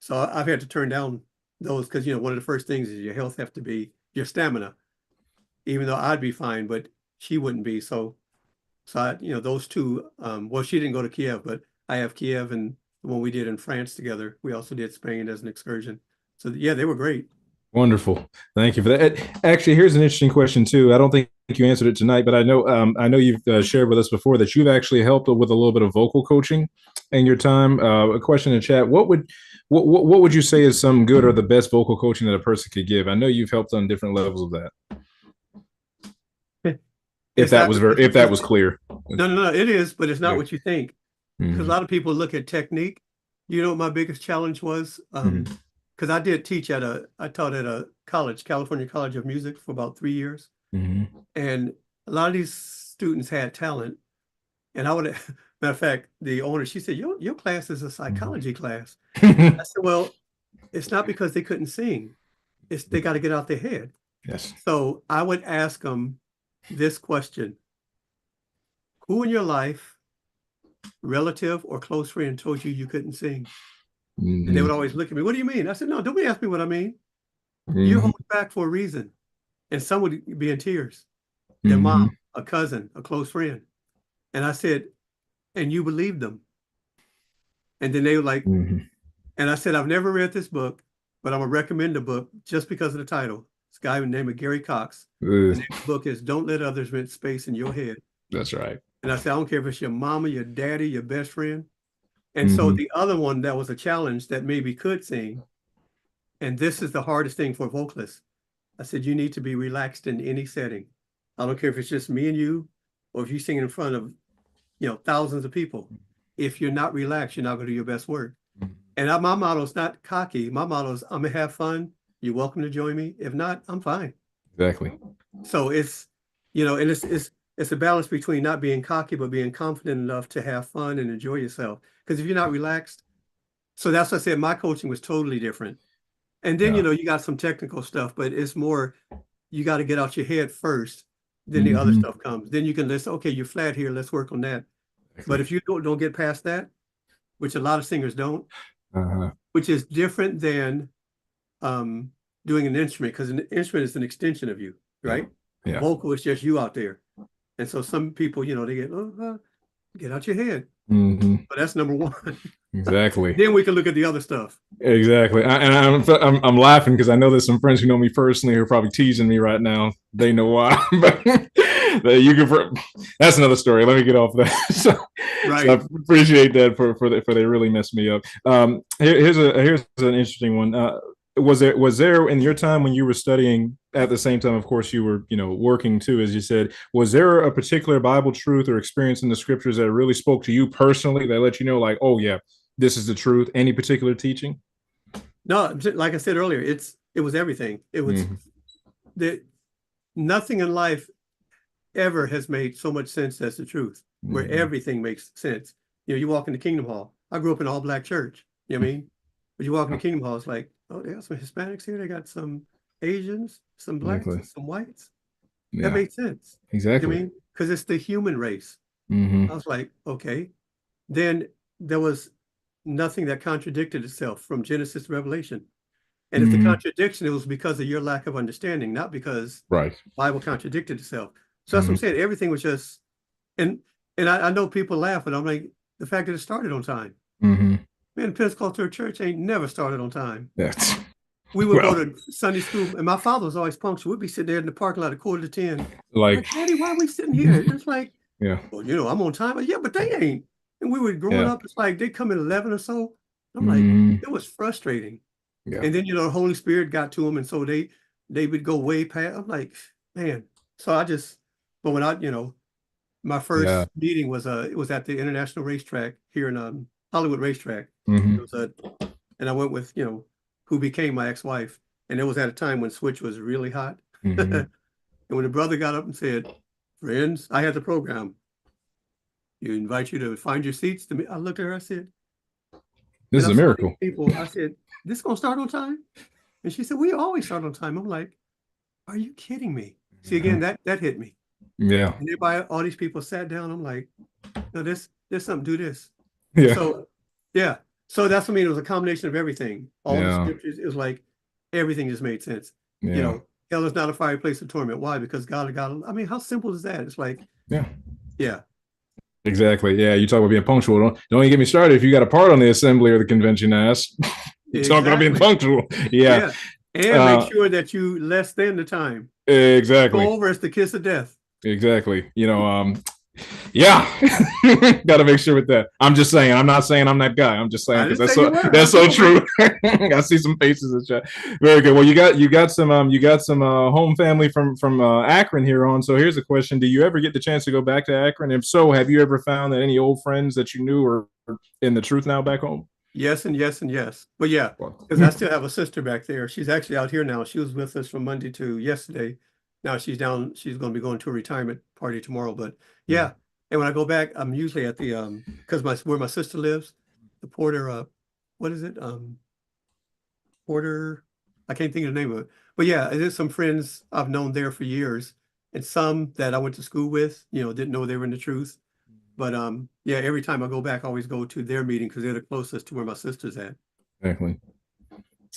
So I've had to turn down those because, one of the first things is your health have to be your stamina, even though I'd be fine, but she wouldn't be. So I, those two, well, she didn't go to Kiev, but I have Kiev and the one we did in France together. We also did Spain as an excursion. So yeah, they were great. Wonderful. Thank you for that. Actually, here's an interesting question too. I don't think you answered it tonight, but I know you've shared with us before that you've actually helped with a little bit of vocal coaching in your time. A question in the chat: what would you say is some good or the best vocal coaching that a person could give? I know you've helped on different levels of that. If that was clear. No, it is, but it's not Yeah. what you think. Mhm. Because a lot of people look at technique. You know what my biggest challenge was? Because I taught at a college, California College of Music, for about 3 years. Mhm. And a lot of these students had talent. And I would, matter of fact, the owner, she said, your class is a psychology class. I said, well, it's not because they couldn't sing. It's they got to get out their head. Yes. So I would ask them this question: who in your life, relative or close friend, told you couldn't sing? And they would always look at me, "What do you mean?" I said, "No, don't ask me what I mean. You're holding back for a reason." And some would be in tears. Their mom, a cousin, a close friend. And I said, "And you believed them?" And then they were like, and I said, "I've never read this book, but I'm gonna recommend the book just because of the title." This guy named Gary Cox. The name of the book is "Don't Let Others Rent Space in Your Head." That's right. And I said, I don't care if it's your mama, your daddy, your best friend. And so the other one that was a challenge that maybe could sing, and this is the hardest thing for vocalists. I said, you need to be relaxed in any setting. I don't care if it's just me and you, or if you sing in front of, thousands of people. If you're not relaxed, you're not going to do your best work. And my motto is not cocky. My motto is, I'm gonna have fun. You're welcome to join me. If not, I'm fine. Exactly. So it's, and it's a balance between not being cocky, but being confident enough to have fun and enjoy yourself. Because if you're not relaxed, so that's what I said, my coaching was totally different. And then, you got some technical stuff, but it's more, you got to get out your head first, then the other stuff comes. Then you can listen, okay, you're flat here, let's work on that. But if you don't get past that, which a lot of singers don't, which is different than doing an instrument, because an instrument is an extension of you, right? Yeah. Vocal is just you out there. And so some people, they get out your head. But that's number one. Exactly. Then we can look at the other stuff. Exactly. I'm laughing because I know there's some friends who know me personally who are probably teasing me right now. They know why. But you can. That's another story. Let me get off that. So I appreciate that for they really messed me up. Here's an interesting one. Was there in your time when you were studying at the same time, of course, you were, working too, as you said, was there a particular Bible truth or experience in the scriptures that really spoke to you personally that let you know, like, oh yeah, this is the truth? Any particular teaching? No, like I said earlier, it was everything. It was that nothing in life ever has made so much sense as the truth, where everything makes sense. You walk into Kingdom Hall. I grew up in an all-black church. You know what I mean? But you walk into Kingdom Hall, it's like, oh, they got some Hispanics here. They got some Asians, some blacks, some whites. That made sense. Exactly. You know what I mean? Because it's the human race. I was like, okay. Then there was nothing that contradicted itself from Genesis to Revelation. And if the contradiction, it was because of your lack of understanding, not because the Bible contradicted itself. So that's what I'm saying. Everything was just, and I know people laugh, but I'm like, the fact that it started on time. Man, Pentecostal church ain't never started on time. We would go to Sunday school, and my father was always punctual. We'd be sitting there in the parking lot at 9:45. Like, Daddy, why are we sitting here? It's like, well, I'm on time. Yeah, but they ain't. And we were growing Yeah. up, it's like they come at 11 or so. I'm Mhm. like, it was frustrating. Yeah. And then, the Holy Spirit got to them. And so they would go way past. I'm like, man. So but when my first Yeah. meeting was it was at the International Racetrack here in Hollywood Racetrack. Mhm. It was and I went with, who became my ex-wife. And it was at a time when Switch was really hot. Mhm. And when the brother got up and said, friends, I had the program. You invite you to find your seats. I looked at her, I said, This is and a I saw miracle. these people, I said, this gonna start on time? And she said, we always start on time. I'm like, are you kidding me? See, again, that hit me. Yeah. And everybody, all these people sat down. I'm like, no, there's something, do this. Yeah. So, yeah. So that's what I mean. It was a combination of everything. All the Yeah. scriptures, it was like everything just made sense. Yeah. Hell is not a fiery place of torment. Why? Because God, I mean, how simple is that? It's like, Yeah. yeah. Exactly. Yeah. You talk about being punctual. Don't even get me started if you got a part on the assembly or the convention ass. You talk about being punctual. Yeah. And make sure that you less than the time. Exactly. Go over is the kiss of death. Exactly. Yeah. Got to make sure with that. I'm just saying. I'm not saying I'm that guy. I'm just saying because that's so true. I see some faces in chat. Very good. Well, you got some home family from Akron here on. So here's a question: do you ever get the chance to go back to Akron? If so, have you ever found that any old friends that you knew are in the truth now back home? Yes and yes and yes. But yeah, because I still have a sister back there. She's actually out here now. She was with us from Monday to yesterday. Now she's down. She's going to be going to a retirement party tomorrow. But yeah, and when I go back, I'm usually at the because where my sister lives, the Porter. What is it? Porter. I can't think of the name of it. But yeah, there's some friends I've known there for years, and some that I went to school with. Didn't know they were in the truth. But yeah, every time I go back, I always go to their meeting because they're the closest to where my sister's at. Exactly.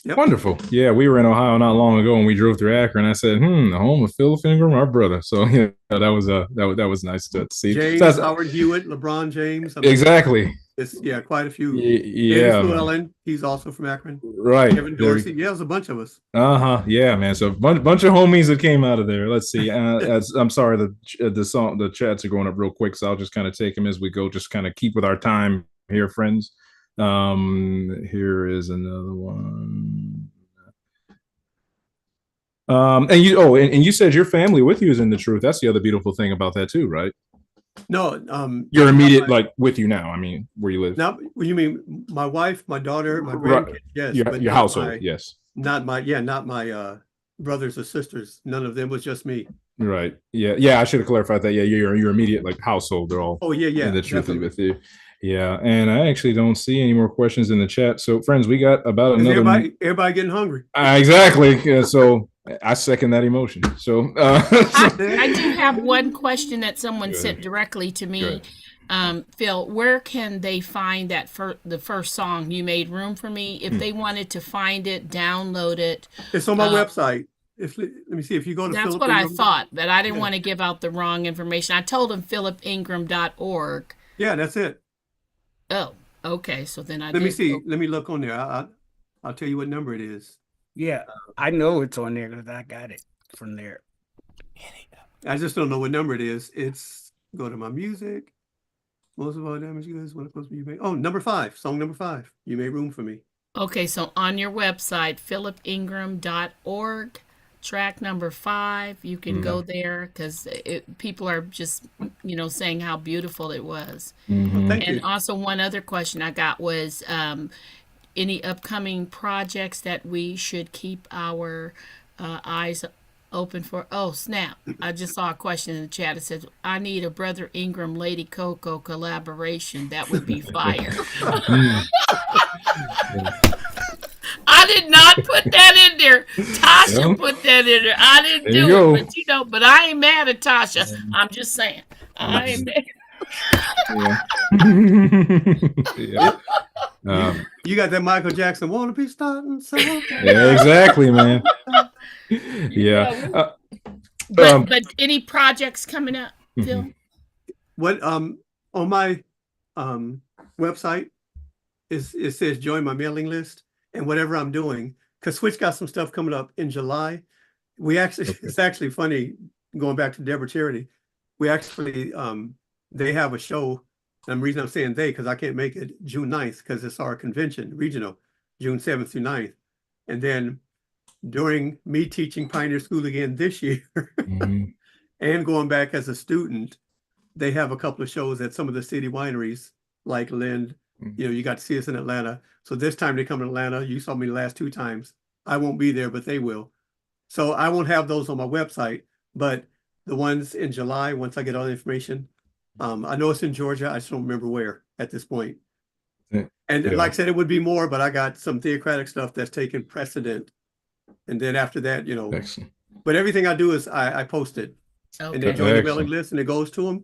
Yep. Wonderful. Yeah, we were in Ohio not long ago and we drove through Akron. I said, the home of Philip Ingram, our brother. So yeah, that was nice to see. James, Howard Hewitt, LeBron James. Exactly. It's quite a few. Yeah. Llewellyn, he's also from Akron. Right. Kevin Dorsey. Yeah, there's a bunch of us. Yeah, man. So bunch of homies that came out of there. Let's see. I'm sorry, the chats are going up real quick, so I'll just kind of take them as we go. Just kind of keep with our time here, friends. Here is another one. And you said your family with you is in the truth. That's the other beautiful thing about that too, right? No, your immediate with you now. I mean, where you live. Now, you mean my wife, my daughter, my grandkids? Yes, your household. Yes. Not my brothers or sisters. None of them. Was just me. Right. Yeah. I should have clarified that. Yeah, your immediate household. They're all. Oh yeah. In the truth with you. Yeah, and I actually don't see any more questions in the chat. So, friends, we got about another. Everybody getting hungry. Exactly. So, I second that emotion. So, I do have one question that someone sent directly to me. Phil, where can they find that the first song, You Made Room for Me? If they wanted to find it, download it. It's on my website. Let me see if you go to. That's what I thought, but I didn't want to give out the wrong information. I told him philipingram.org. Yeah, that's it. Oh, okay. So then Let me see. Let me look on there. I'll tell you what number it is. Yeah, I know it's on there because I got it from there. I just don't know what number it is. It's go to my music. Most of all damage you guys want to you made. Oh, number 5, song number 5. You Made Room for Me. Okay, so on your website, philipingram.org, track number 5, you can go there because people are just, saying how beautiful it was. Well, thank you. And also one other question I got was any upcoming projects that we should keep our eyes open for. Oh, snap. I just saw a question in the chat. It says, I need a Brother Ingram Lady Coco collaboration. That would be fire. I did not put that in there. Tasha put that in there. I didn't do it, but I ain't mad at Tasha. I'm just saying. I ain't mad. You got that Michael Jackson, wanna be starting something. Yeah, exactly, man. Yeah. But any projects coming up, Phil? What on my website it says join my mailing list, and whatever I'm doing, because Switch got some stuff coming up in July. It's actually funny going back to Deborah Charity. We actually they have a show And the reason I'm saying they, because I can't make it June 9th, because it's our convention, regional, June 7th through 9th. And then during me teaching Pioneer School again this year Mhm. and going back as a student, they have a couple of shows at some of the city wineries, like Lind. You know, you got to see us in Atlanta. So this time they come to Atlanta. You saw me the last 2 times. I won't be there, but they will. So I won't have those on my website, but the ones in July, once I get all the information, I know it's in Georgia. I just don't remember where at this point. Yeah. And Yeah. like I said, it would be more, but I got some theocratic stuff that's taken precedent. And then after that, you know, Excellent. but everything I do is I post it and they Okay. join the Excellent. mailing list and it goes to them.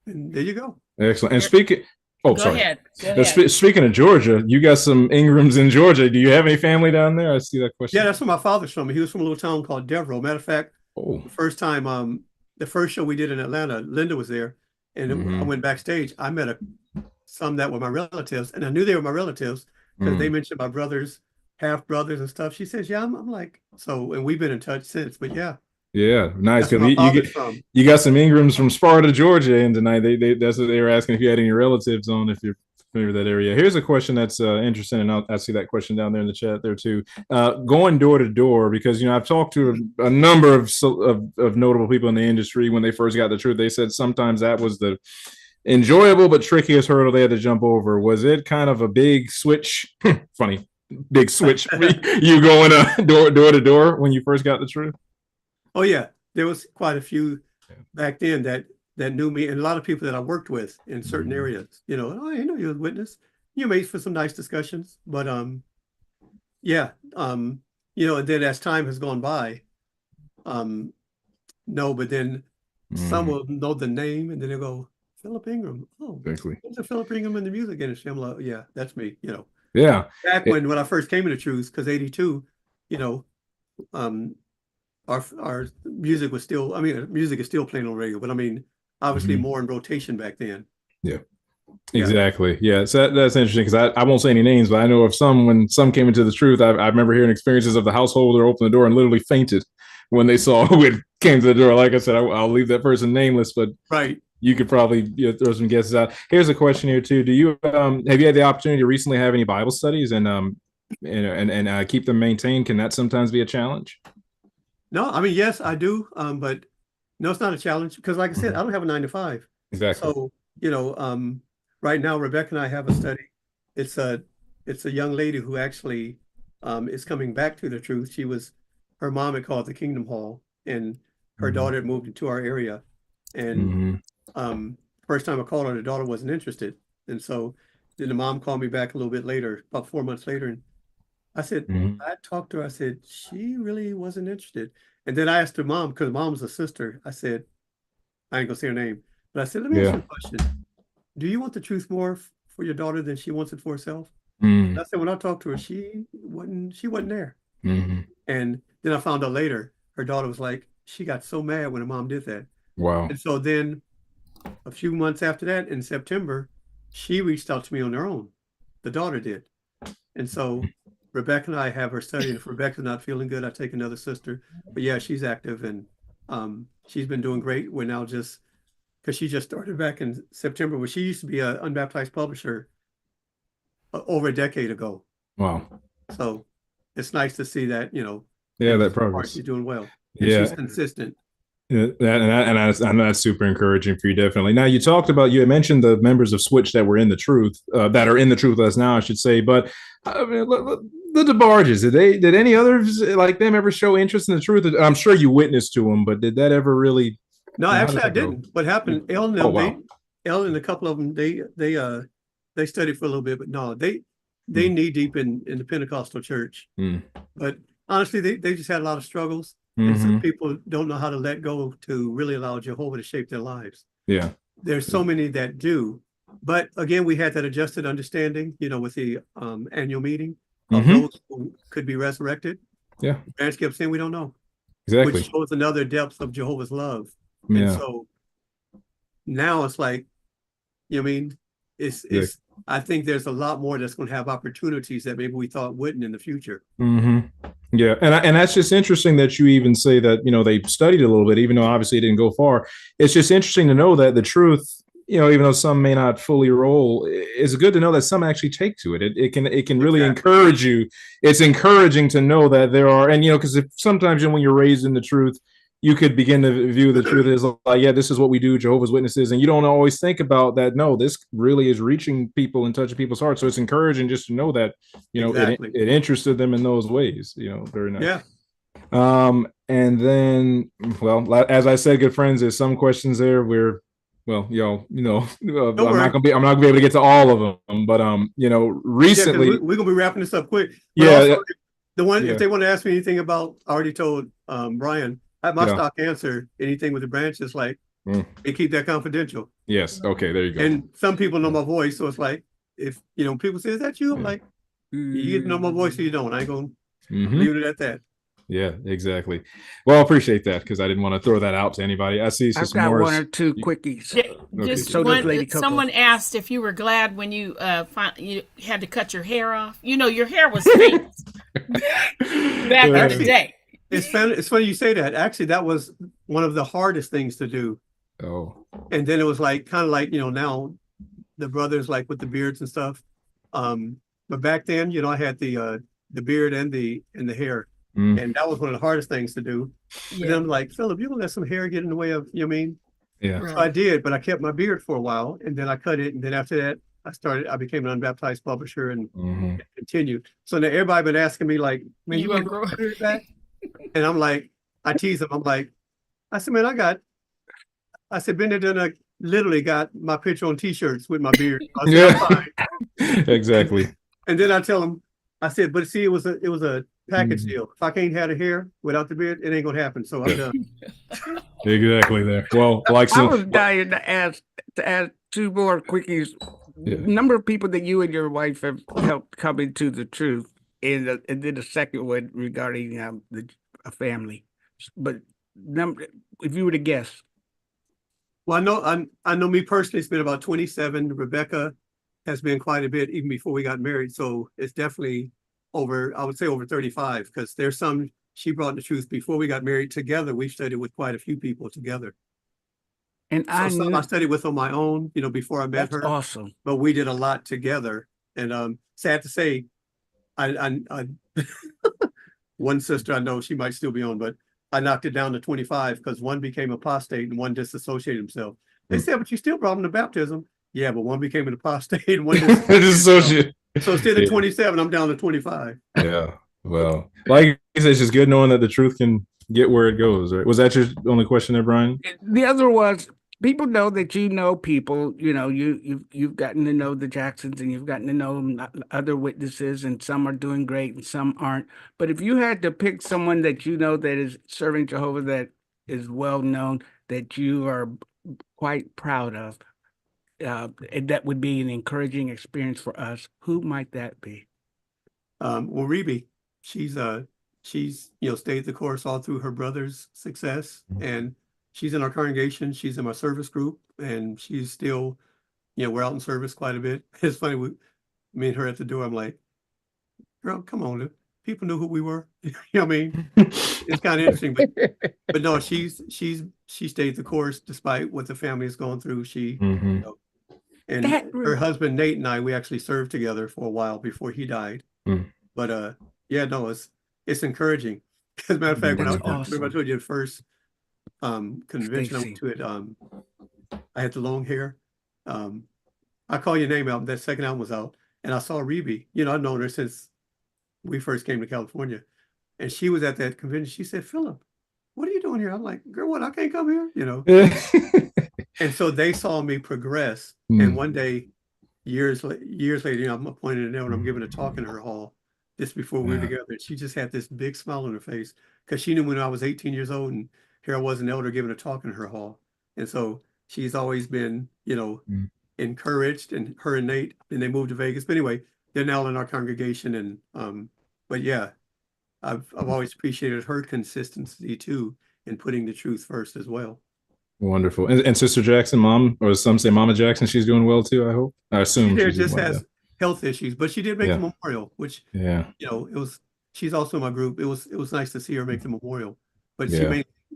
And there you go. Excellent. And speaking, oh, Go sorry. ahead. Go Uh, ahead. speaking of Georgia, you got some Ingrams in Georgia. Do you have any family down there? I see that question. Yeah, that's where my father's from. He was from a little town called Devereaux. Matter of fact, Oh, the first time, the first show we did in Atlanta, Linda was there, and I Mhm. went backstage. I met some that were my relatives, and I knew they were my relatives because they mentioned my brothers, half brothers, and stuff. She says, "Yeah, I'm like so," and we've been in touch since. But yeah, yeah, nice. that's where Because my you father's get from. you got some Ingrams from Sparta, Georgia, and tonight they that's what they were asking if you had any relatives on if you're familiar with that area. Here's a question that's interesting, and I see that question down there in the chat there too. Going door to door, because you know I've talked to a number of notable people in the industry when they first got the truth. They said sometimes that was the enjoyable but trickiest hurdle they had to jump over. Was it kind of a big switch? Funny, big switch. For you going door to door when you first got the truth? Oh yeah, there was quite a few back then that knew me, and a lot of people that I worked with in certain Mhm. areas. You know, oh, I know you're a witness. You made for some nice discussions, but yeah, you know, and then as time has gone by, no, but then some Mhm. will know the name, and then they go, Philip Ingram. Oh, Exactly. there's a Philip Ingram in the music industry. I'm like, yeah, that's me. You know, Yeah. back It- when I first came into Truth, because '82, you know, um, our music was still, I mean, music is still playing on radio, but I mean, obviously Mhm. more in rotation back then. Yeah. Yeah. Exactly. Yeah. So that's interesting because I won't say any names, but I know of some when some came into the truth. I remember hearing experiences of the householder open the door and literally fainted when they saw who it came to the door. Like I said, I'll leave that person nameless, but Right. you could probably throw some guesses out. Here's a question here too. Do you have you had the opportunity to recently have any Bible studies and keep them maintained? Can that sometimes be a challenge? No, I mean, yes, I do. But no, it's not a challenge because like I said, Mhm. I don't have a 9 to 5. Exactly. So, you know, right now, Rebecca and I have a study. It's a young lady who actually is coming back to the truth. Her mom had called the Kingdom Hall, and her Mhm. daughter had moved into our area. And Mhm. first time I called her, the daughter wasn't interested. And so then the mom called me back a little bit later, about 4 months later, and I said, Mhm. I talked to her. I said, she really wasn't interested. And then I asked her mom, because mom's a sister. I said, I ain't gonna say her name, but I said, let me ask you Yeah. a question. Do you want the truth more for your daughter than she wants it for herself? Mhm. And I said, when I talked to her, she wasn't there. Mhm. And then I found out later, her daughter was like, she got so mad when her mom did that. Wow. And so then a few months after that, in September, she reached out to me on her own. The daughter did. And so Rebecca and I have her study. And if Rebecca's not feeling good, I take another sister. But yeah, she's active and she's been doing great. We're now just because she just started back in September, where she used to be an unbaptized publisher over a decade ago. Wow. So it's nice to see that, you know, Yeah, and that so far progress. she's doing well. And Yeah. she's consistent. Yeah, I know that's super encouraging for you, definitely. Now, you had mentioned the members of Switch that were in the truth, that are in the truth with us now, I should say. But I mean, the DeBarges, did any others like them ever show interest in the truth? I'm sure you witnessed to them, but did that ever really? No, How actually did I that go? didn't. What happened, Elle and Oh, them, wow. Elle and a couple of them, they studied for a little bit, but no, they Mm. knee deep in the Pentecostal church. Mm. But honestly, they just had a lot of struggles. And Mhm. some people don't know how to let go to really allow Jehovah to shape their lives. Yeah. There's so many that do. But again, we had that adjusted understanding, you know, with the annual meeting of Mhm. those who could be resurrected. Yeah. Parents kept saying, we don't know, Exactly. which shows another depth of Jehovah's love. And Yeah. so now it's like, you know what I mean? Yeah. I think there's a lot more that's going to have opportunities that maybe we thought wouldn't in the future. Hmm. Yeah, and that's just interesting that you even say that, you know, they studied a little bit, even though obviously it didn't go far. It's just interesting to know that the truth even though some may not fully roll, it's good to know that some actually take to it. It can really encourage you. It's encouraging to know that there are, and because sometimes when you're raised in the truth, you could begin to view the truth as like, yeah, this is what we do, Jehovah's Witnesses, and you don't always think about that. No, this really is reaching people and touching people's hearts. So it's encouraging just to know that it interested them in those ways. Very nice. Yeah. And then, well, as I said, good friends, there's some questions there where, well, I'm not gonna be able to get to all of them, but recently we're gonna be wrapping this up quick. But yeah. Also, if they want to ask me anything about, I already told Brian, my stock answer, anything with the branches, like they keep that confidential. Yes. Okay. There you go. And some people know my voice, so it's like if people say, "Is that you?" I'm like, you get to know my voice, or you don't. I ain't gonna leave it at that. Yeah, exactly. Well, I appreciate that because I didn't want to throw that out to anybody. I see. I've got one or two quickies. Someone asked if you were glad when you you had to cut your hair off. Your hair was famous back in the day. It's funny you say that. Actually, that was one of the hardest things to do. Oh. And then it was like kind of like now the brothers like with the beards and stuff. But back then, I had the beard and the hair. And that was one of the hardest things to do. Yeah. And I'm like, Philip, you gonna let some hair get in the way of, Yeah. So I did, but I kept my beard for a while, and then I cut it, and then after that, I became an unbaptized publisher and continued. So now everybody been asking me like, man, you gonna grow your beard back? And I'm like, I tease them. I'm like, I said, man, been there, done literally got my picture on T-shirts with my beard. I said, I'm fine. Exactly. And then I tell them, I said, but see, it was a package deal. If I can't have the hair without the beard, it ain't gonna happen. So I'm done. Exactly there. Well, I was dying to ask two more quickies. Yeah. Number of people that you and your wife have helped come into the truth, and then the second one regarding a family. But if you were to guess. Well, I know me personally, it's been about 27. Rebecca has been quite a bit even before we got married. So it's definitely I would say over 35, because there's some she brought the truth before we got married together. We studied with quite a few people together. And I studied with on my own, before I met her. Awesome. But we did a lot together. And sad to say, I one sister I know, she might still be on, but I knocked it down to 25 because one became apostate and one disassociated himself. They said, but you still brought him to baptism. Yeah, but one became an apostate and one disassociated. So instead of 27, I'm down to 25. Yeah. Well, like I said, it's just good knowing that the truth can get where it goes, right? Was that your only question there, Brian? The other was, people know that people, you've gotten to know the Jacksons and you've gotten to know other witnesses, and some are doing great and some aren't. But if you had to pick someone that that is serving Jehovah, that is well known, that you are quite proud of, and that would be an encouraging experience for us, who might that be? Well, Rebe, she's stayed the course all through her brother's success, and she's in our congregation. She's in my service group, and she's still, we're out in service quite a bit. It's funny, me and her at the door, I'm like, girl, come on, people knew who we were. I mean? It's kind of interesting, but no, she stayed the course despite what the family has gone through. She, and her husband Nate and I, we actually served together for a while before he died. But it's encouraging. As a matter of fact, when I told you the first convention I went to it, I had the long hair. I Call Your Name album, that second album was out, and I saw Rebe. I've known her since we first came to California, and she was at that convention. She said, Philip, what are you doing here? I'm like, girl, what? I can't come here, And so they saw me progress. And one day, years later, I'm appointed in there and I'm giving a talk in her hall just before we were together. And she just had this big smile on her face because she knew when I was 18 years old, and here I was an elder giving a talk in her hall. And so she's always been, encouraged, and her and Nate, and they moved to Vegas. But anyway, they're now in our congregation. And, but yeah, I've always appreciated her consistency too, in putting the truth first as well. Wonderful. And Sister Jackson, mom, or some say Mama Jackson, she's doing well too, I hope. I assume she just has health issues, but she did make a memorial, which she's also in my group. It was nice to see her make the memorial. But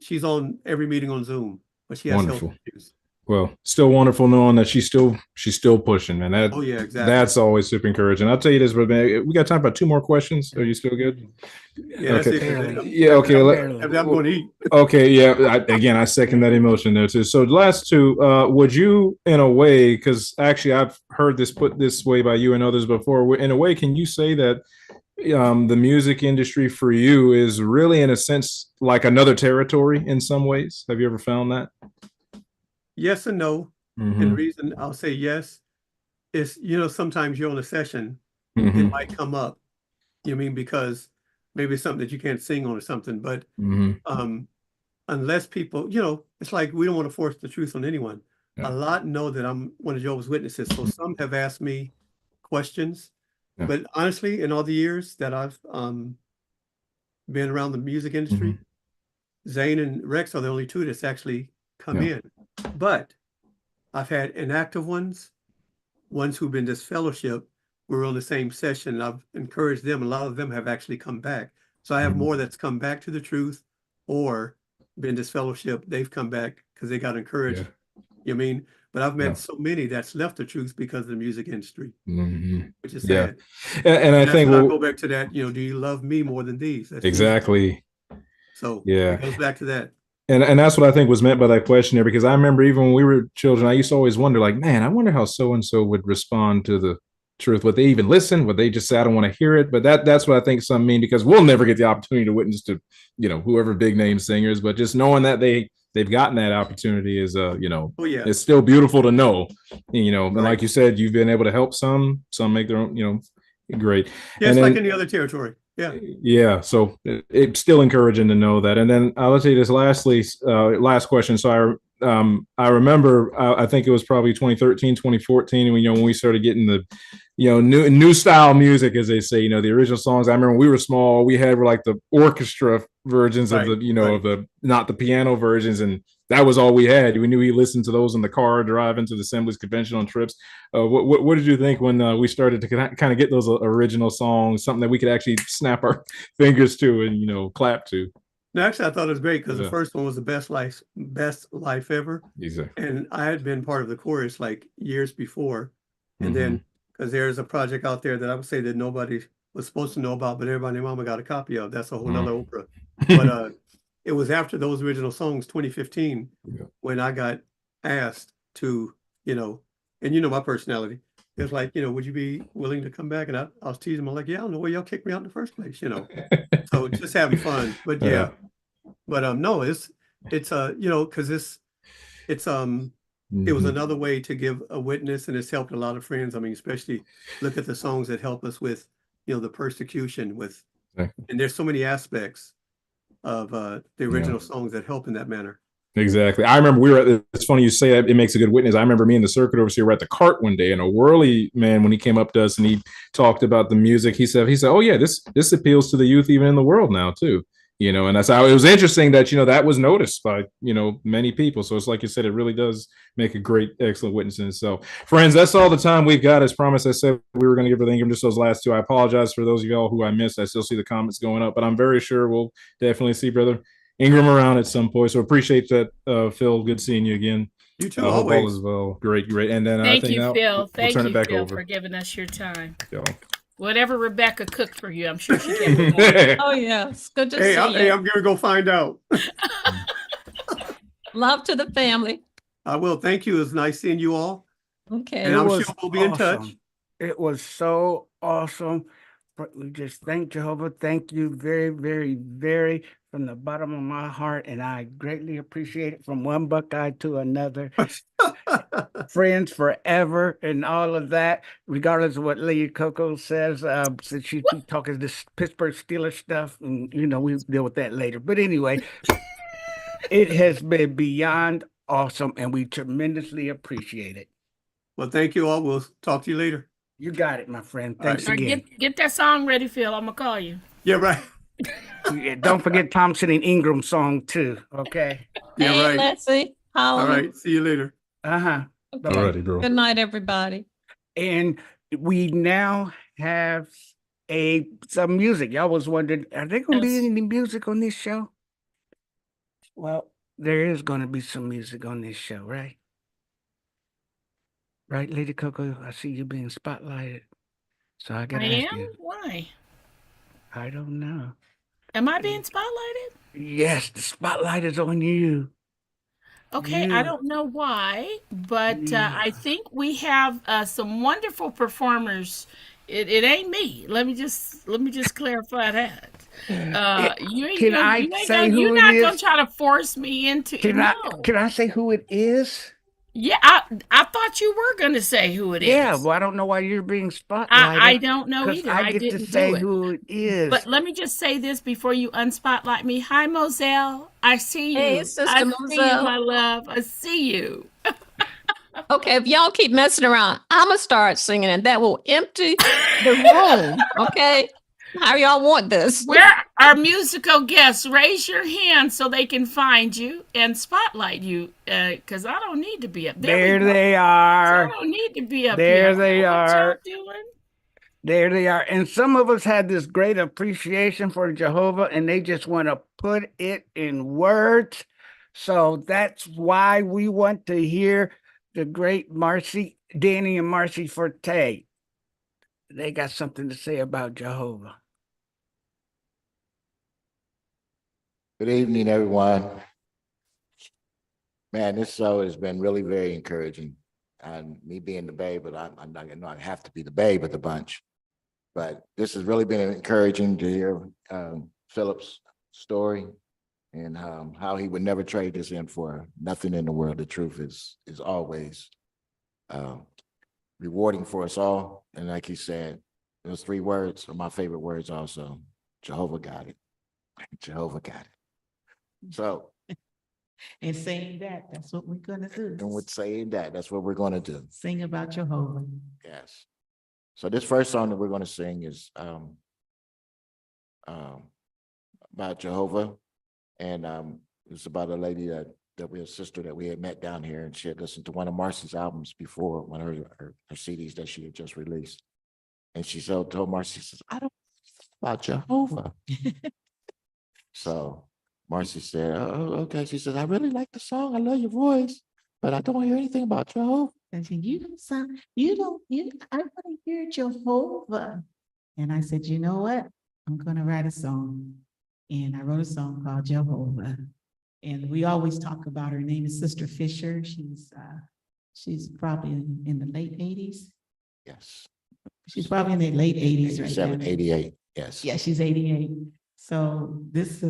she's on every meeting on Zoom, but she has health issues. Well, still wonderful knowing that she's still pushing, man. Oh yeah, exactly. That's always super encouraging. I'll tell you this, but man, we got time for 2 more questions. Are you still good? Yeah, that's Okay. it. Barely. Yeah. Okay. Barely. I'm going to eat. Okay. Yeah. I second that emotion there too. So the last two, would you, in a way, because actually I've heard this put this way by you and others before. In a way, can you say that the music industry for you is really, in a sense, like another territory in some ways? Have you ever found that? Yes and no. Mm-hmm. And the reason I'll say yes is, sometimes you're on a session, Mm-hmm. it might come up. You mean because maybe it's something that you can't sing on or something, but Mm-hmm. unless people, it's like we don't want to force the truth on anyone. Yeah. A lot know that I'm one of Jehovah's Witnesses, so some have asked me questions. Yeah. But honestly, in all the years that I've been around the music industry, Zane and Rex are the only two that's actually come Yeah. in. But I've had inactive ones who've been disfellowship. We're on the same session. And I've encouraged them. A lot of them have actually come back. So I have more that's come back to the truth or been disfellowship. They've come back because they got encouraged. Yeah. You know what I mean? But I've met Yeah. so many that's left the truth because of the music industry, Mm-hmm. which is Yeah. sad. And I That's think when I go back to that, do you love me more than these? That's music. exactly. So Yeah. it goes back to that. And that's what I think was meant by that question there, because I remember even when we were children, I used to always wonder, like, man, I wonder how so and so would respond to the truth. Would they even listen? Would they just say, I don't want to hear it? But that's what I think some mean, because we'll never get the opportunity to witness to, whoever big name singers, but just knowing that they've gotten that opportunity is Oh yeah. it's still beautiful to know. And Right. like you said, you've been able to help some make their own, great. Yeah, And it's like then- any other territory. Yeah. Yeah, so it's still encouraging to know that. And then I'll tell you this last question. So I remember I think it was probably 2013, 2014, when we started getting the new style music, as they say, the original songs. I remember when we were small, we were like the orchestra versions of Right, the right. of the, not the piano versions, and that was all we had. We knew we listened to those in the car driving to the Assemblies convention on trips. What did you think when we started to kind of get those original songs, something that we could actually snap our fingers to and clap to? No, actually, I thought it was great because Yeah. the first one was the best life ever. Exactly. And I had been part of the chorus like years before. And Mm-hmm. then, because there's a project out there that I would say that nobody was supposed to know about, but everybody and their mama got a copy of. That's a whole nother opera. But it was after those original songs, 2015, Yeah. when I got asked to, and my personality. It was like, would you be willing to come back? And I was teasing them. I'm like, yeah, I don't know where y'all kicked me out in the first place, So just having fun. But yeah. But no, it's because it's it was another way to give a witness, and it's helped a lot of friends. I mean, especially look at the songs that help us with, the persecution with, Exactly. and there's so many aspects of the original songs that help in that manner. Exactly. I remember it's funny you say that, it makes a good witness. I remember me and the circuit overseer were at the cart one day, and a whirly man, when he came up to us and he talked about the music, he said, oh yeah, this appeals to the youth even in the world now too. And that's how it was interesting that, that was noticed by, many people. So it's like you said, it really does make a great, excellent witness in itself. Friends, that's all the time we've got. As promised, I said we were going to give Brother Ingram just those last two. I apologize for those of y'all who I missed. I still see the comments going up, but I'm very sure we'll definitely see Brother Ingram around at some point. So appreciate that, Phil. Good seeing you again. You too, Hope all always. is well. Great. And then Thank I think you, now Phil. we'll Thank turn you, it back Phil, over. for giving us your time. Yo. Whatever Rebecca cooked for you, I'm sure she can. Oh, yes. Good to Hey, see I'm you. going to go find out. Love to the family. I will. Thank you. It was nice seeing you all. Okay. And I'm sure we'll be in touch. awesome. It was so awesome. But we just thank Jehovah. Thank you very, very, very from the bottom of my heart. And I greatly appreciate it, from one Buckeye to another. Friends forever and all of that, regardless of what Lady Coco says, since she keep talking this Pittsburgh Steelers stuff, and we'll deal with that later. But anyway, it has been beyond awesome, and we tremendously appreciate it. Well, thank you all. We'll talk to you later. You got it, my friend. All right. Thanks All right, again. get that song ready, Phil. I'm gonna call you. Yeah, right. Yeah, don't forget Thompson and Ingram song too. Okay. Yeah, Hey, right. Leslie. All Holly. right. See you later. Uh-huh. Okay. Alrighty, bro. Good night, everybody. And we now have some music. Y'all was wondering, are there going to be Yes. any music on this show? Well, there is going to be some music on this show, right? Right, Lady Coco? I see you being spotlighted. So I gotta I ask am? you. Why? I don't know. Am I being spotlighted? Yes, the spotlight is on you. Okay, I You, don't know why, but you. I think we have some wonderful performers. It ain't me. Let me just clarify that. Can I say who You're it not gonna is? try to force me into Can I no. can I say who it is? Yeah, I thought you were gonna say who it Yeah, is. well, I don't know why you're being I spotlighted don't know because either. I I get to didn't do say it. who it But is. let me just say this before you unspotlight me. Hi, Moselle. I see Hey, you. I Sister see you, Moselle. my love. I see you. Okay, if y'all keep messing around, I'm gonna start singing, and that will empty the room. Okay, how y'all want this? Where are musical guests? Raise your hand so they can find you and spotlight you. Because I don't need to be up. There we There go. they So I are. don't need to be up here. I There don't they know what y'all are. doing. There they are. And some of us had this great appreciation for Jehovah and they just want to put it in words. So that's why we want to hear the great Marcy, Danny and Marcy Forte. They got something to say about Jehovah. Good evening, everyone. Man, this show has been really very encouraging. And me being the babe, but I'm not gonna I have to be the babe of the bunch. But this has really been encouraging to hear Philip's story and how he would never trade this in for nothing in the world. The truth is always um, rewarding for us all. And like he said, those 3 words are my favorite words also. Jehovah got it. Jehovah got it. So, And saying that, that's what we're gonna do. and with saying that, that's what we're going to do. Sing about Jehovah. Yes. So this first song that we're going to sing is about Jehovah, and it's about a lady that we a sister that we had met down here, and she had listened to one of Marcy's albums before, one of her CDs that she had just released, and she told Marcy, says, "I don't know about Jehovah." So Marcy said, "Oh, okay." She says, "I really like the song. I love your voice, but I don't hear anything about Jehovah." And she, you don't sound, I want to hear Jehovah. And I said, you know what? I'm gonna write a song. And I wrote a song called Jehovah. And we always talk about her name is Sister Fisher. She's probably in the late 80s. Yes. She's probably in the late 80s right 87, now. 88. Yes. Yeah, she's 88. So this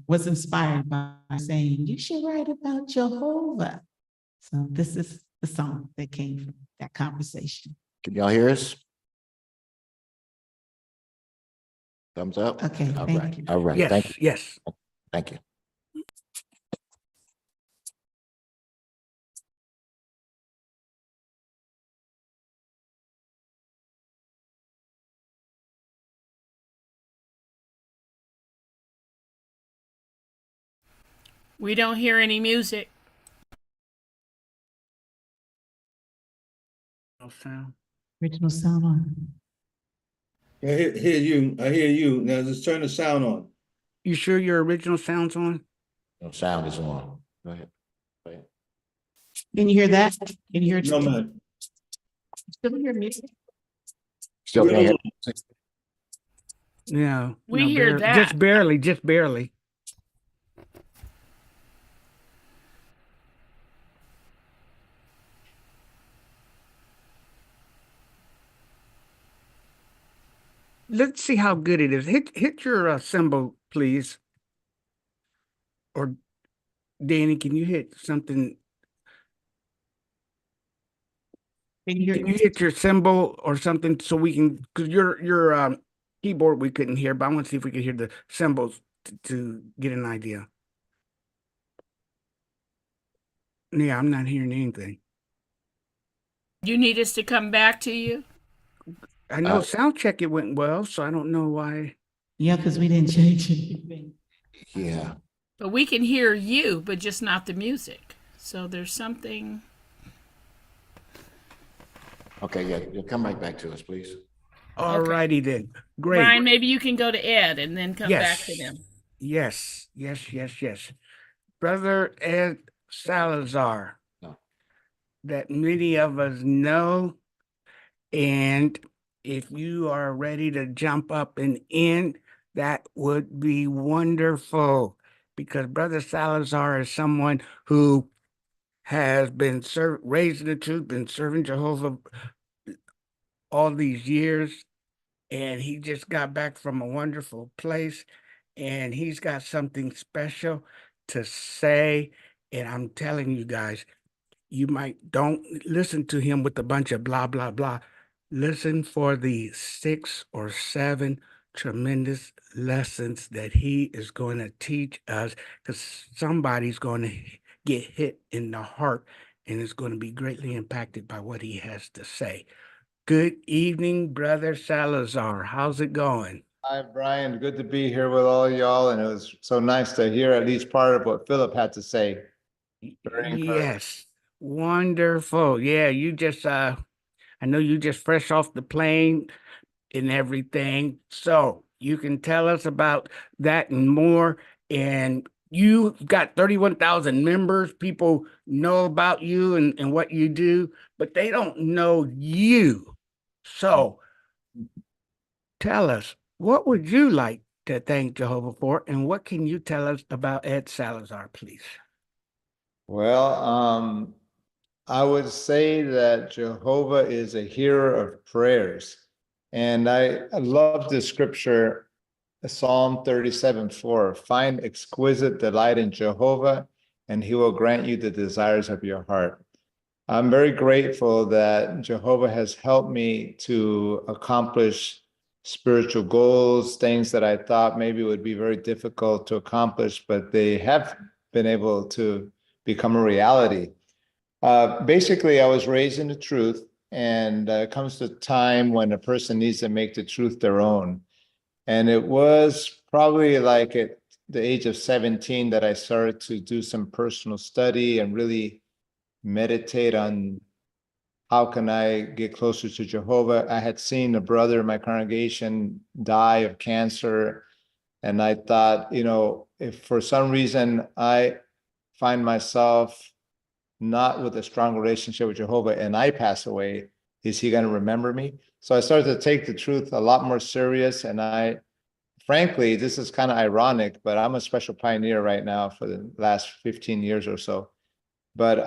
was inspired by saying, you should write about Jehovah. So this is the song that came from that conversation. Can y'all hear us? Thumbs up? Okay, All thank right. you. All right. Yes, Thank you. yes. Thank you. We don't hear any music. No sound. Original sound on. I hear you. I hear you. Now just turn the sound on. You sure your original sound's on? No sound is on. Go ahead. Go ahead. Can you hear that? Can you hear? No, man. Still hear music? Still can't hear. Yeah. We no, hear that. Just barely, just barely. Let's see how good it is. Hit your symbol, please. Or Danny, can you hit something? Can you Can hear? you hit your symbol or something so we can? Because your keyboard we couldn't hear, but I want to see if we can hear the symbols to get an idea. Yeah, I'm not hearing anything. You need us to come back to you? I know sound check it went well, so I don't know why. Yeah, because we didn't change anything. Yeah. But we can hear you, but just not the music. So there's something. Okay. Yeah. You'll come right back to us, please. All righty then. Great. Brian, maybe you can go to Ed and then come back to them. Yes, yes, yes, yes. Brother Ed Salazar. No. that many of us know. And if you are ready to jump up and in, that would be wonderful. Because Brother Salazar is someone who has been raised in the truth, been serving Jehovah all these years, and he just got back from a wonderful place, and he's got something special to say. And I'm telling you guys, you might don't listen to him with a bunch of blah blah blah. Listen for the 6 or 7 tremendous lessons that he is going to teach us, because somebody's going to get hit in the heart and is going to be greatly impacted by what he has to say. Good evening, Brother Salazar. How's it going? Hi, Brian. Good to be here with all y'all. And it was so nice to hear at least part of what Philip had to say. Very encouraging. Yes, wonderful. Yeah, you just I know you just fresh off the plane and everything. So you can tell us about that and more. And you've got 31,000 members. People know about you and what you do, but they don't know you. So tell us, what would you like to thank Jehovah for? And what can you tell us about Ed Salazar, please? Well, I would say that Jehovah is a hearer of prayers. And I love the scripture, Psalm 37:4. Find exquisite delight in Jehovah, and he will grant you the desires of your heart. I'm very grateful that Jehovah has helped me to accomplish spiritual goals, things that I thought maybe would be very difficult to accomplish, but they have been able to become a reality. Basically, I was raised in the truth, and it comes to a time when a person needs to make the truth their own. And it was probably like at the age of 17 that I started to do some personal study and really meditate on how can I get closer to Jehovah. I had seen a brother in my congregation die of cancer, and I thought, if for some reason I find myself not with a strong relationship with Jehovah and I pass away, is he going to remember me? So I started to take the truth a lot more serious. And frankly, this is kind of ironic, but I'm a special pioneer right now for the last 15 years or so. But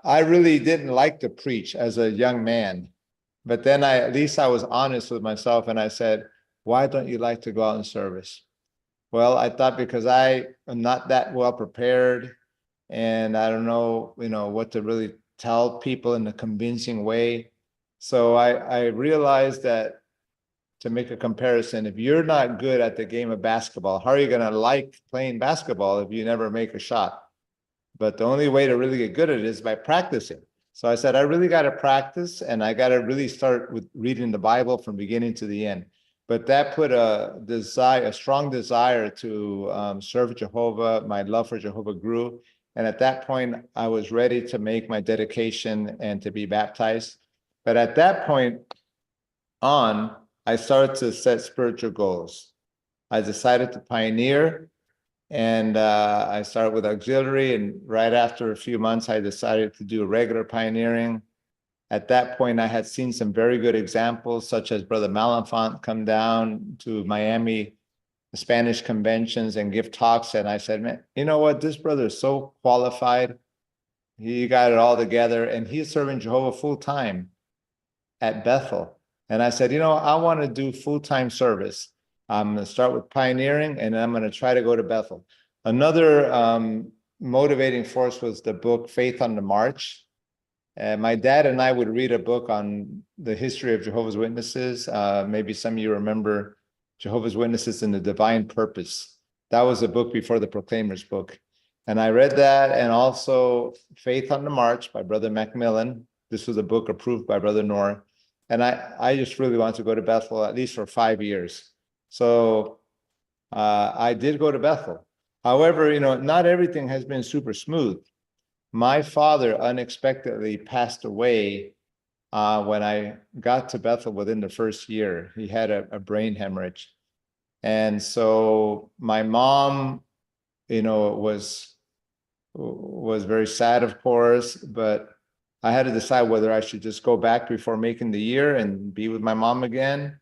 I really didn't like to preach as a young man. But then at least I was honest with myself, and I said, why don't you like to go out in service? Well, I thought because I am not that well prepared, and I don't know, what to really tell people in a convincing way. So I realized that, to make a comparison, if you're not good at the game of basketball, how are you going to like playing basketball if you never make a shot? But the only way to really get good at it is by practicing. So I said, I really got to practice, and I got to really start with reading the Bible from beginning to the end. But that put a strong desire to serve Jehovah. My love for Jehovah grew. And at that point, I was ready to make my dedication and to be baptized. But at that point on, I started to set spiritual goals. I decided to pioneer, and I started with auxiliary. And right after a few months, I decided to do regular pioneering. At that point, I had seen some very good examples, such as Brother Malenfant come down to Miami Spanish conventions and give talks. And I said, man, you know what? This brother is so qualified. He got it all together, and he's serving Jehovah full time at Bethel. And I said, I want to do full-time service. I'm going to start with pioneering, and I'm going to try to go to Bethel. Another motivating force was the book Faith on the March. My dad and I would read a book on the history of Jehovah's Witnesses. Maybe some of you remember Jehovah's Witnesses and the Divine Purpose. That was a book before the Proclaimers book. And I read that, and also Faith on the March by Brother Macmillan. This was a book approved by Brother Noor. And I just really wanted to go to Bethel at least for 5 years. So I did go to Bethel. However, not everything has been super smooth. My father unexpectedly passed away when I got to Bethel within the first year. He had a brain hemorrhage. And so my mom, was very sad, of course, but I had to decide whether I should just go back before making the year and be with my mom again,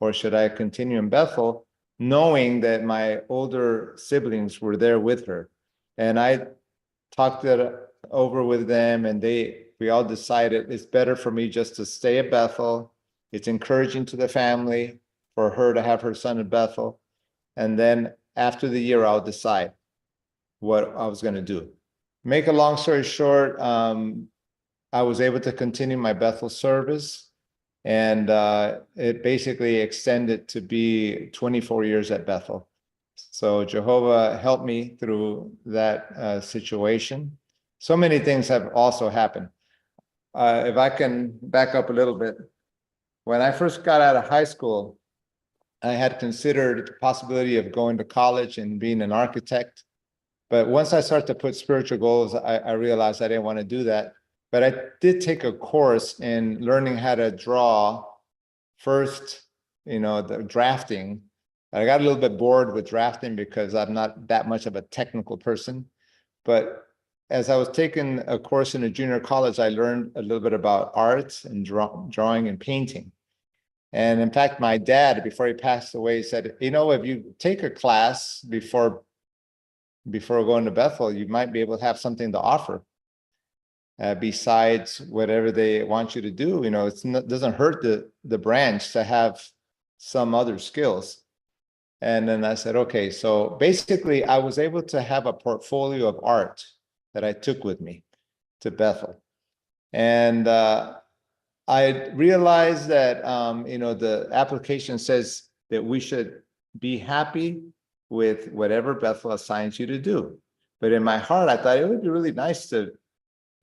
or should I continue in Bethel, knowing that my older siblings were there with her. And I talked it over with them, and we all decided it's better for me just to stay at Bethel. It's encouraging to the family for her to have her son at Bethel. And then after the year, I'll decide what I was going to do. Make a long story short, I was able to continue my Bethel service, and it basically extended to be 24 years at Bethel. So Jehovah helped me through that situation. So many things have also happened. If I can back up a little bit, when I first got out of high school, I had considered the possibility of going to college and being an architect. But once I started to put spiritual goals, I realized I didn't want to do that. But I did take a course in learning how to draw first, the drafting. I got a little bit bored with drafting because I'm not that much of a technical person. But as I was taking a course in a junior college, I learned a little bit about art and drawing and painting. And in fact, my dad, before he passed away, said, if you take a class before going to Bethel, you might be able to have something to offer. Besides whatever they want you to do, it doesn't hurt the branch to have some other skills. And then I said, okay, so basically I was able to have a portfolio of art that I took with me to Bethel. And I realized that, the application says that we should be happy with whatever Bethel assigns you to do. But in my heart, I thought it would be really nice to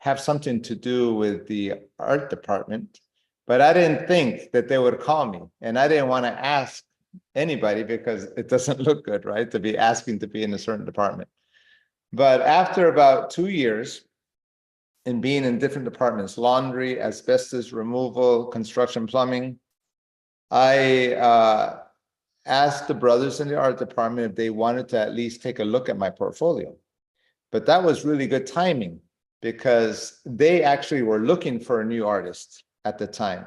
have something to do with the art department, but I didn't think that they would call me, and I didn't want to ask anybody because it doesn't look good, right? To be asking to be in a certain department. But after about 2 years in being in different departments, laundry, asbestos removal, construction, plumbing, I asked the brothers in the art department if they wanted to at least take a look at my portfolio. But that was really good timing, because they actually were looking for a new artist at the time.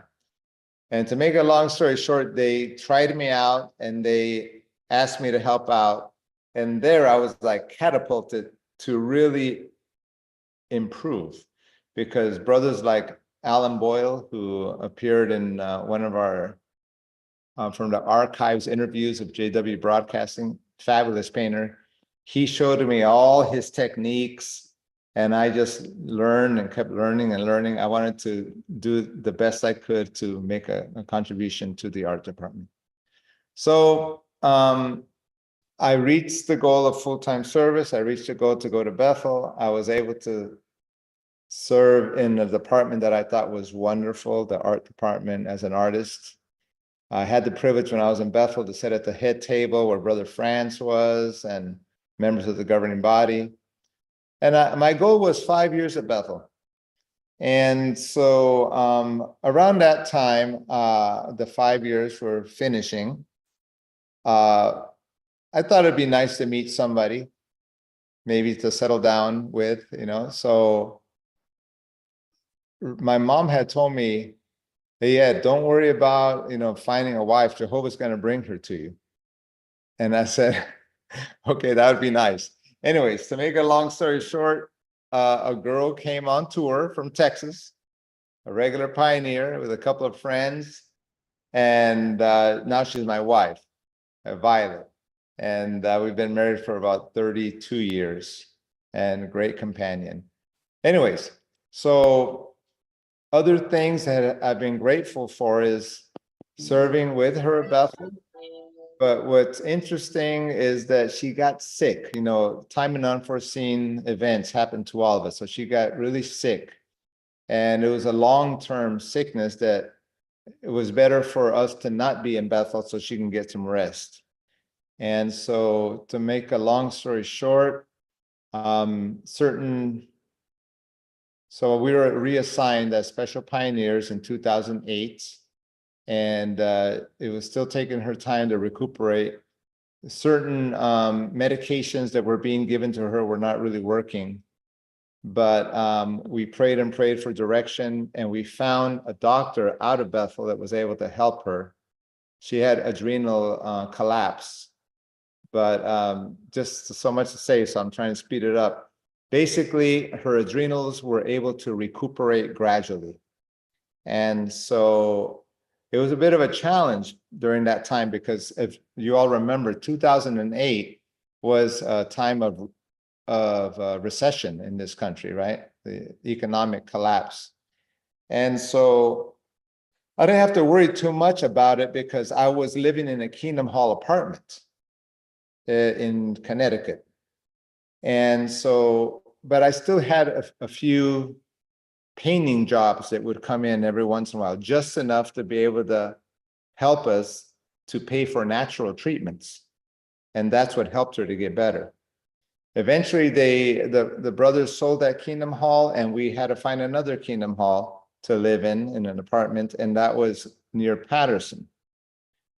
And to make a long story short, they tried me out and they asked me to help out. And there I was like catapulted to really improve, because brothers like Alan Boyle, who appeared in one of our, from the archives interviews of JW Broadcasting, fabulous painter, he showed me all his techniques. And I just learned and kept learning and learning. I wanted to do the best I could to make a contribution to the art department. So I reached the goal of full-time service. I reached the goal to go to Bethel. I was able to serve in a department that I thought was wonderful, the art department, as an artist. I had the privilege when I was in Bethel to sit at the head table where Brother France was and members of the governing body. And my goal was 5 years at Bethel. And so around that time, the 5 years were finishing. I thought it'd be nice to meet somebody, maybe to settle down with, So my mom had told me, hey, Ed, don't worry about, finding a wife. Jehovah's going to bring her to you. And I said, okay, that would be nice. Anyways, to make a long story short, a girl came on tour from Texas, a regular pioneer with a couple of friends. And now she's my wife, Violet. And we've been married for about 32 years and a great companion. Anyways, so other things that I've been grateful for is serving with her at Bethel. But what's interesting is that she got sick. Time and unforeseen events happen to all of us. So she got really sick. And it was a long-term sickness that it was better for us to not be in Bethel so she can get some rest. And so to make a long story short, so we were reassigned as special pioneers in 2008. And it was still taking her time to recuperate. Certain medications that were being given to her were not really working. But we prayed and prayed for direction, and we found a doctor out of Bethel that was able to help her. She had adrenal collapse, but just so much to say, so I'm trying to speed it up. Basically, her adrenals were able to recuperate gradually. And so it was a bit of a challenge during that time, because if you all remember, 2008 was a time of recession in this country, right? The economic collapse. And so I didn't have to worry too much about it, because I was living in a Kingdom Hall apartment in Connecticut. And so, but I still had a few painting jobs that would come in every once in a while, just enough to be able to help us to pay for natural treatments. And that's what helped her to get better. Eventually, the brothers sold that Kingdom Hall, and we had to find another Kingdom Hall to live in an apartment, and that was near Patterson.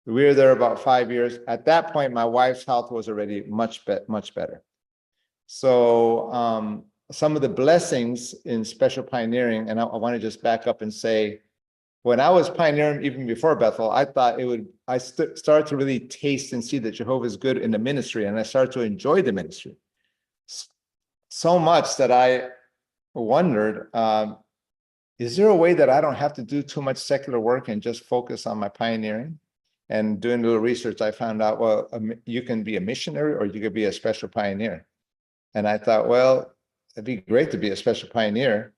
We were there about 5 years. At that point, my wife's health was already much better. So some of the blessings in special pioneering, and I want to just back up and say, when I was pioneering, even before Bethel, I thought I started to really taste and see that Jehovah is good in the ministry, and I started to enjoy the ministry. So much that I wondered, is there a way that I don't have to do too much secular work and just focus on my pioneering? And doing a little research, I found out, well, you can be a missionary or you could be a special pioneer. And I thought, well, it'd be great to be a special pioneer.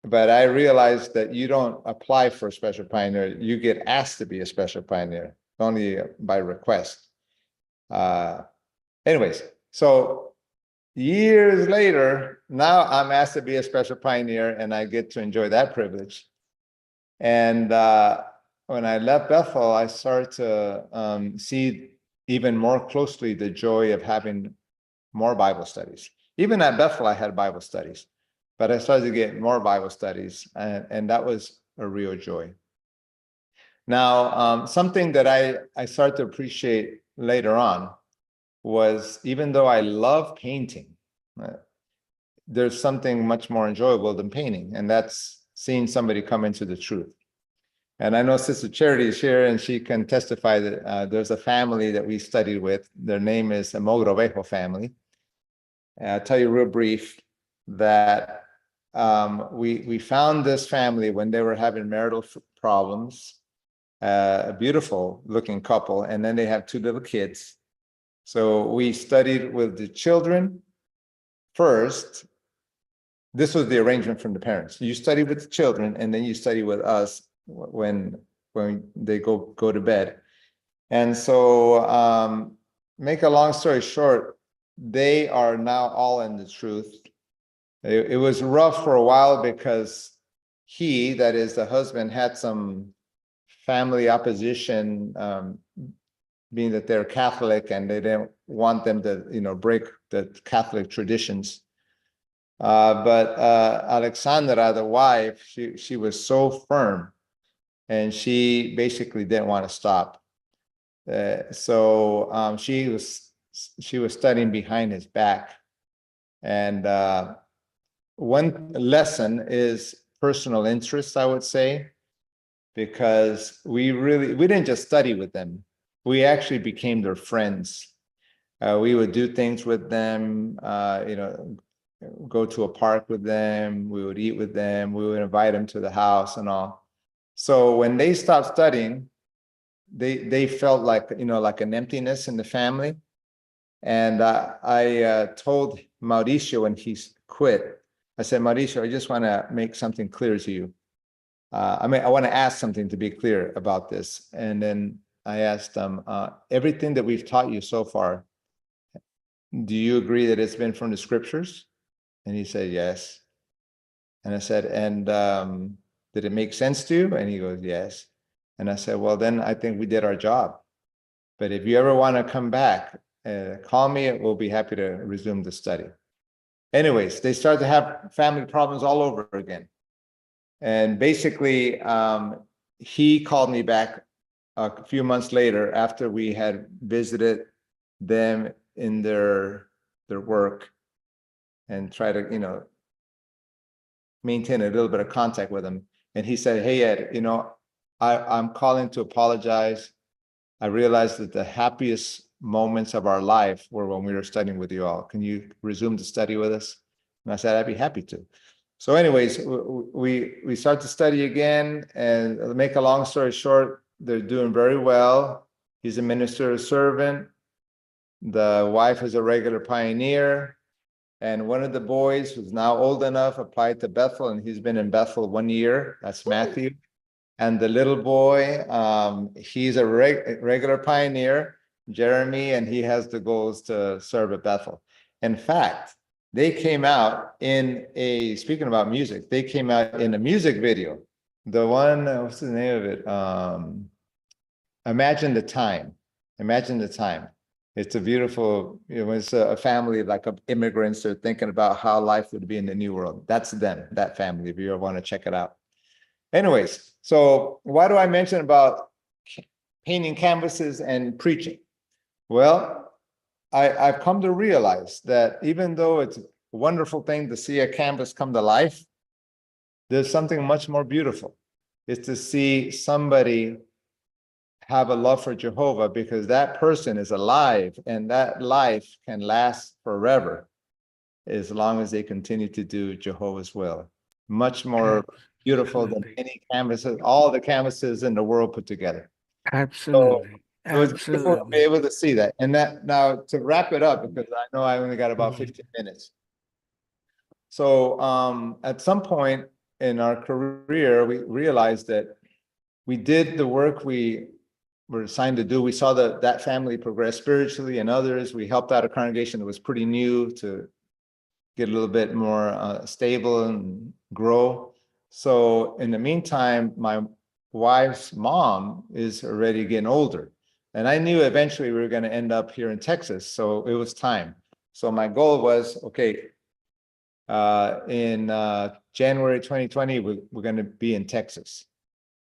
But I realized that you don't apply for a special pioneer. You get asked to be a special pioneer, only by request. Anyways, so years later, now I'm asked to be a special pioneer, and I get to enjoy that privilege. And when I left Bethel, I started to see even more closely the joy of having more Bible studies. Even at Bethel, I had Bible studies, but I started to get more Bible studies, and that was a real joy. Now, something that I started to appreciate later on was, even though I love painting, there's something much more enjoyable than painting, and that's seeing somebody come into the truth. And I know Sister Charity is here, and she can testify that there's a family that we studied with. Their name is the Mogrovejo family. And I'll tell you real brief that we found this family when they were having marital problems, a beautiful looking couple, and then they have 2 little kids. So we studied with the children first. This was the arrangement from the parents. You study with the children, and then you study with us when they go to bed. And so make a long story short, they are now all in the truth. It was rough for a while because that is the husband, had some family opposition, being that they're Catholic, and they didn't want them to break the Catholic traditions. But Alexandra, the wife, she was so firm, and she basically didn't want to stop. So she was studying behind his back. And one lesson is personal interest, I would say, because we didn't just study with them. We actually became their friends. We would do things with them, go to a park with them, we would eat with them, we would invite them to the house and all. So when they stopped studying, they felt like an emptiness in the family. And I told Mauricio when he quit, I said, Mauricio, I just want to make something clear to you. I want to ask something to be clear about this. And then I asked him, everything that we've taught you so far, do you agree that it's been from the scriptures? And he said, yes. And I said, and did it make sense to you? And he goes, yes. And I said, well, then I think we did our job. But if you ever want to come back, call me, we'll be happy to resume the study. Anyways, they started to have family problems all over again. And basically, he called me back a few months later after we had visited them in their work. and try to, maintain a little bit of contact with him. And he said, "Hey, Ed, I'm calling to apologize. I realized that the happiest moments of our life were when we were studying with you all. Can you resume the study with us?" And I said, "I'd be happy to." So anyways, we start to study again, and to make a long story short, they're doing very well. He's a minister servant. The wife is a regular pioneer. And one of the boys, who's now old enough, applied to Bethel, and he's been in Bethel 1 year. That's Matthew. And the little boy, he's a regular pioneer, Jeremy, and he has the goals to serve at Bethel. In fact, they came out speaking about music, they came out in a music video. The one, what's the name of it? Imagine the Time. Imagine the Time. It's a beautiful, it's a family like of immigrants. They're thinking about how life would be in the new world. That's them, that family, if you ever want to check it out. Anyways, so why do I mention about painting canvases and preaching? Well, I've come to realize that even though it's a wonderful thing to see a canvas come to life, there's something much more beautiful. It's to see somebody have a love for Jehovah, because that person is alive and that life can last forever as long as they continue to do Jehovah's will. Much more beautiful than any canvases, all the canvases in the world put together. Absolutely. So it was beautiful to be able to see that. And that, now to wrap it up, because I know I only got about 15 minutes. So at some point in our career, we realized that we did the work we were assigned to do. We saw that family progress spiritually, and others. We helped out a congregation that was pretty new to get a little bit more stable and grow. So in the meantime, my wife's mom is already getting older. And I knew eventually we were going to end up here in Texas. So it was time. So my goal was, okay, in January 2020, we're going to be in Texas.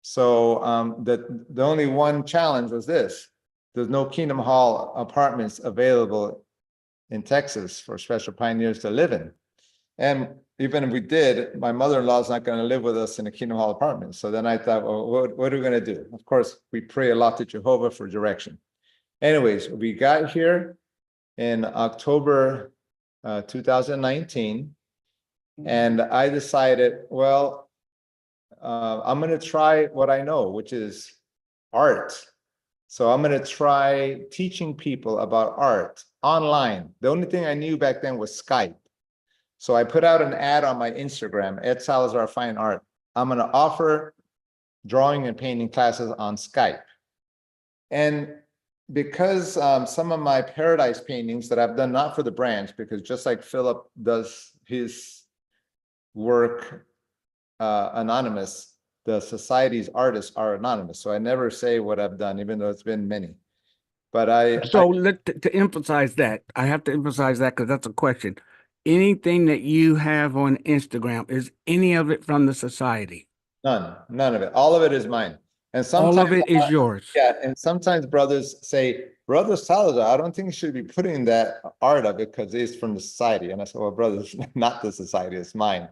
So the only one challenge was this: there's no Kingdom Hall apartments available in Texas for special pioneers to live in. And even if we did, my mother-in-law is not going to live with us in a Kingdom Hall apartment. So then I thought, well, what are we going to do? Of course, we pray a lot to Jehovah for direction. Anyways, we got here in October 2019, and I decided, well, I'm going to try what I know, which is art. So I'm going to try teaching people about art online. The only thing I knew back then was Skype. So I put out an ad on my Instagram, Ed Salazar Fine Art. I'm going to offer drawing and painting classes on Skype. And because some of my paradise paintings that I've done, not for the branch, because just like Philip does his work anonymous, the society's artists are anonymous. So I never say what I've done, even though it's been many. But to emphasize that, I have to emphasize that because that's a question. Anything that you have on Instagram, is any of it from the society? None of it. All of it is mine. And sometimes all of it is yours. Yeah, and sometimes brothers say, "Brother Salazar, I don't think you should be putting that art of it because it's from the society." And I said, "Well, brothers, not the society, it's mine."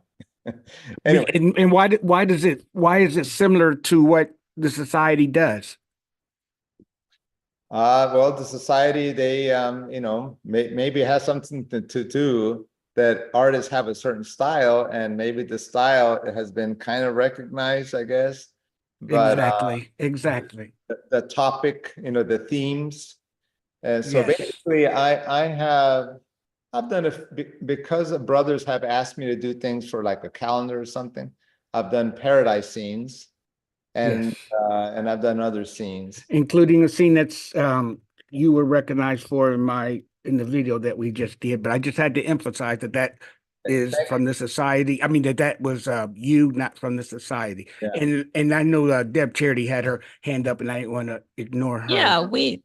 Anyway. And why is it similar to what the society does? Well, the society, they maybe has something to do that artists have a certain style, and maybe the style has been kind of recognized, I guess. But exactly. The topic, the themes. And so Yes. basically I've done it because brothers have asked me to do things for like a calendar or something. I've done paradise scenes, and and I've done other scenes, including a scene that's you were recognized for in the video that we just did. But I just had to emphasize that is from the society. I mean that was you, not from the society. Yeah. And I know Deb Charity had her hand up, and I didn't want to ignore her. We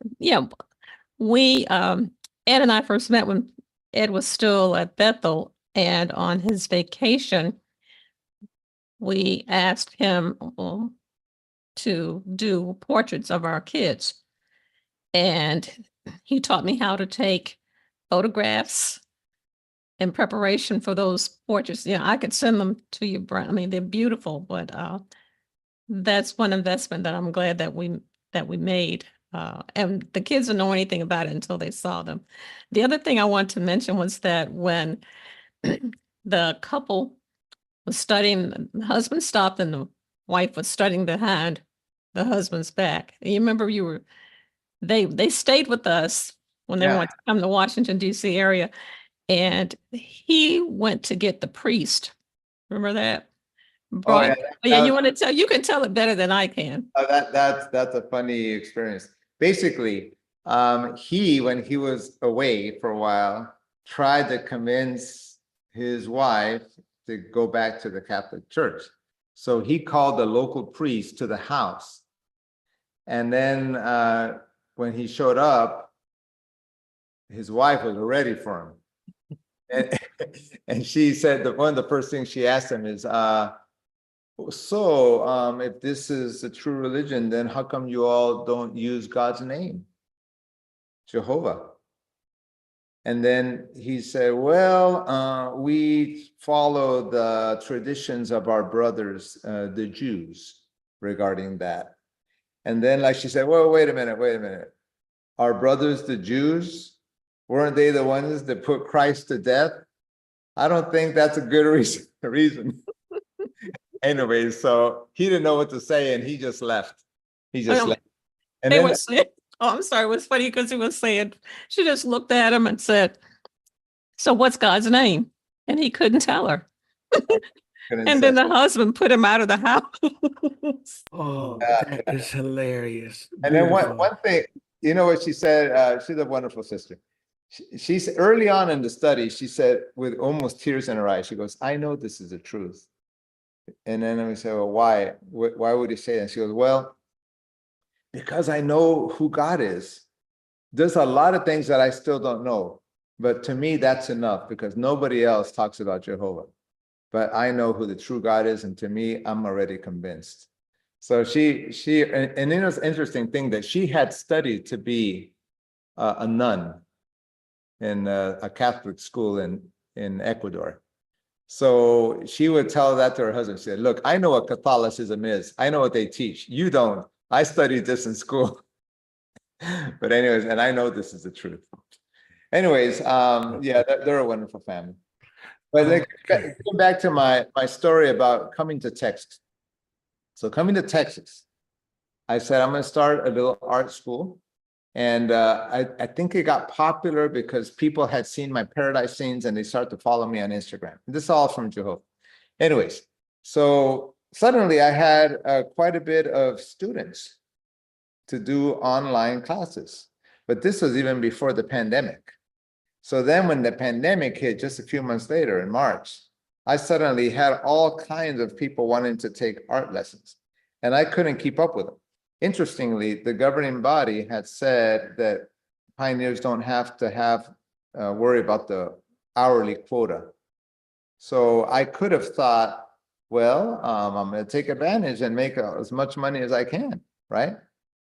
Ed and I first met when Ed was still at Bethel, and on his vacation, we asked him to do portraits of our kids. And he taught me how to take photographs in preparation for those portraits. Yeah, I could send them to you, Brent. I mean, they're beautiful, but that's one investment that I'm glad that we made. And the kids didn't know anything about it until they saw them. The other thing I want to mention was that when the couple was studying, the husband stopped and the wife was studying behind the husband's back. And you remember they stayed with us when they wanted to come to Washington, D.C. area. And he went to get the priest. Remember that? Oh, yeah. Yeah, you can tell it better than I can. That's a funny experience. Basically, when he was away for a while, tried to convince his wife to go back to the Catholic Church. So he called the local priest to the house. And then when he showed up, his wife was ready for him. And she said that one of the first things she asked him is, if this is a true religion, then how come you all don't use God's name, Jehovah? And then he said, well, we follow the traditions of our brothers, the Jews, regarding that. And then, like she said, well, wait a minute. Our brothers, the Jews, weren't they the ones that put Christ to death? I don't think that's a good reason. Anyway, so he didn't know what to say and he just left. He just left. And they then, were saying, oh, I'm sorry, it was funny because he was saying, she just looked at him and said, so what's God's name? And he couldn't tell her. And then the husband put him out of the house. Oh, that is hilarious. and then Beautiful. one thing, you know what she said? She's a wonderful sister. She's early on in the study, she said with almost tears in her eyes, she goes, I know this is the truth. And then we say, well, why? Why would he say that? She goes, well, because I know who God is. There's a lot of things that I still don't know. But to me, that's enough because nobody else talks about Jehovah. But I know who the true God is. And to me, I'm already convinced. So and it was an interesting thing that she had studied to be a nun in a Catholic school in Ecuador. So she would tell that to her husband. She said, look, I know what Catholicism is. I know what they teach. You don't. I studied this in school. But anyways, and I know this is the truth. Anyways, yeah, they're a wonderful family. But going back to my story about coming to Texas. So coming to Texas, I said, I'm going to start a little art school. And I think it got popular because people had seen my paradise scenes and they started to follow me on Instagram. This is all from Jehovah. Anyways, so suddenly I had quite a bit of students to do online classes. But this was even before the pandemic. So then when the pandemic hit just a few months later in March, I suddenly had all kinds of people wanting to take art lessons. And I couldn't keep up with them. Interestingly, the governing body had said that pioneers don't have to worry about the hourly quota. So I could have thought, well, I'm going to take advantage and make as much money as I can, right?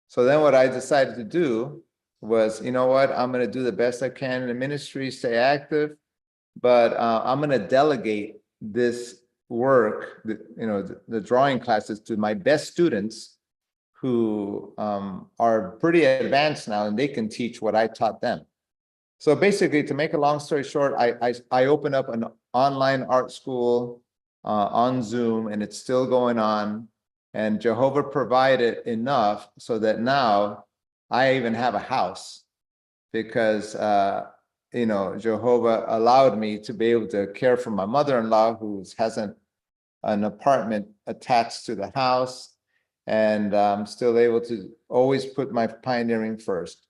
So then what I decided to do was, you know what, I'm going to do the best I can in the ministry, stay active, but I'm going to delegate this work, the drawing classes to my best students who are pretty advanced now and they can teach what I taught them. So basically, to make a long story short, I opened up an online art school on Zoom and it's still going on. And Jehovah provided enough so that now I even have a house because, Jehovah allowed me to be able to care for my mother-in-law who has an apartment attached to the house. And I'm still able to always put my pioneering first.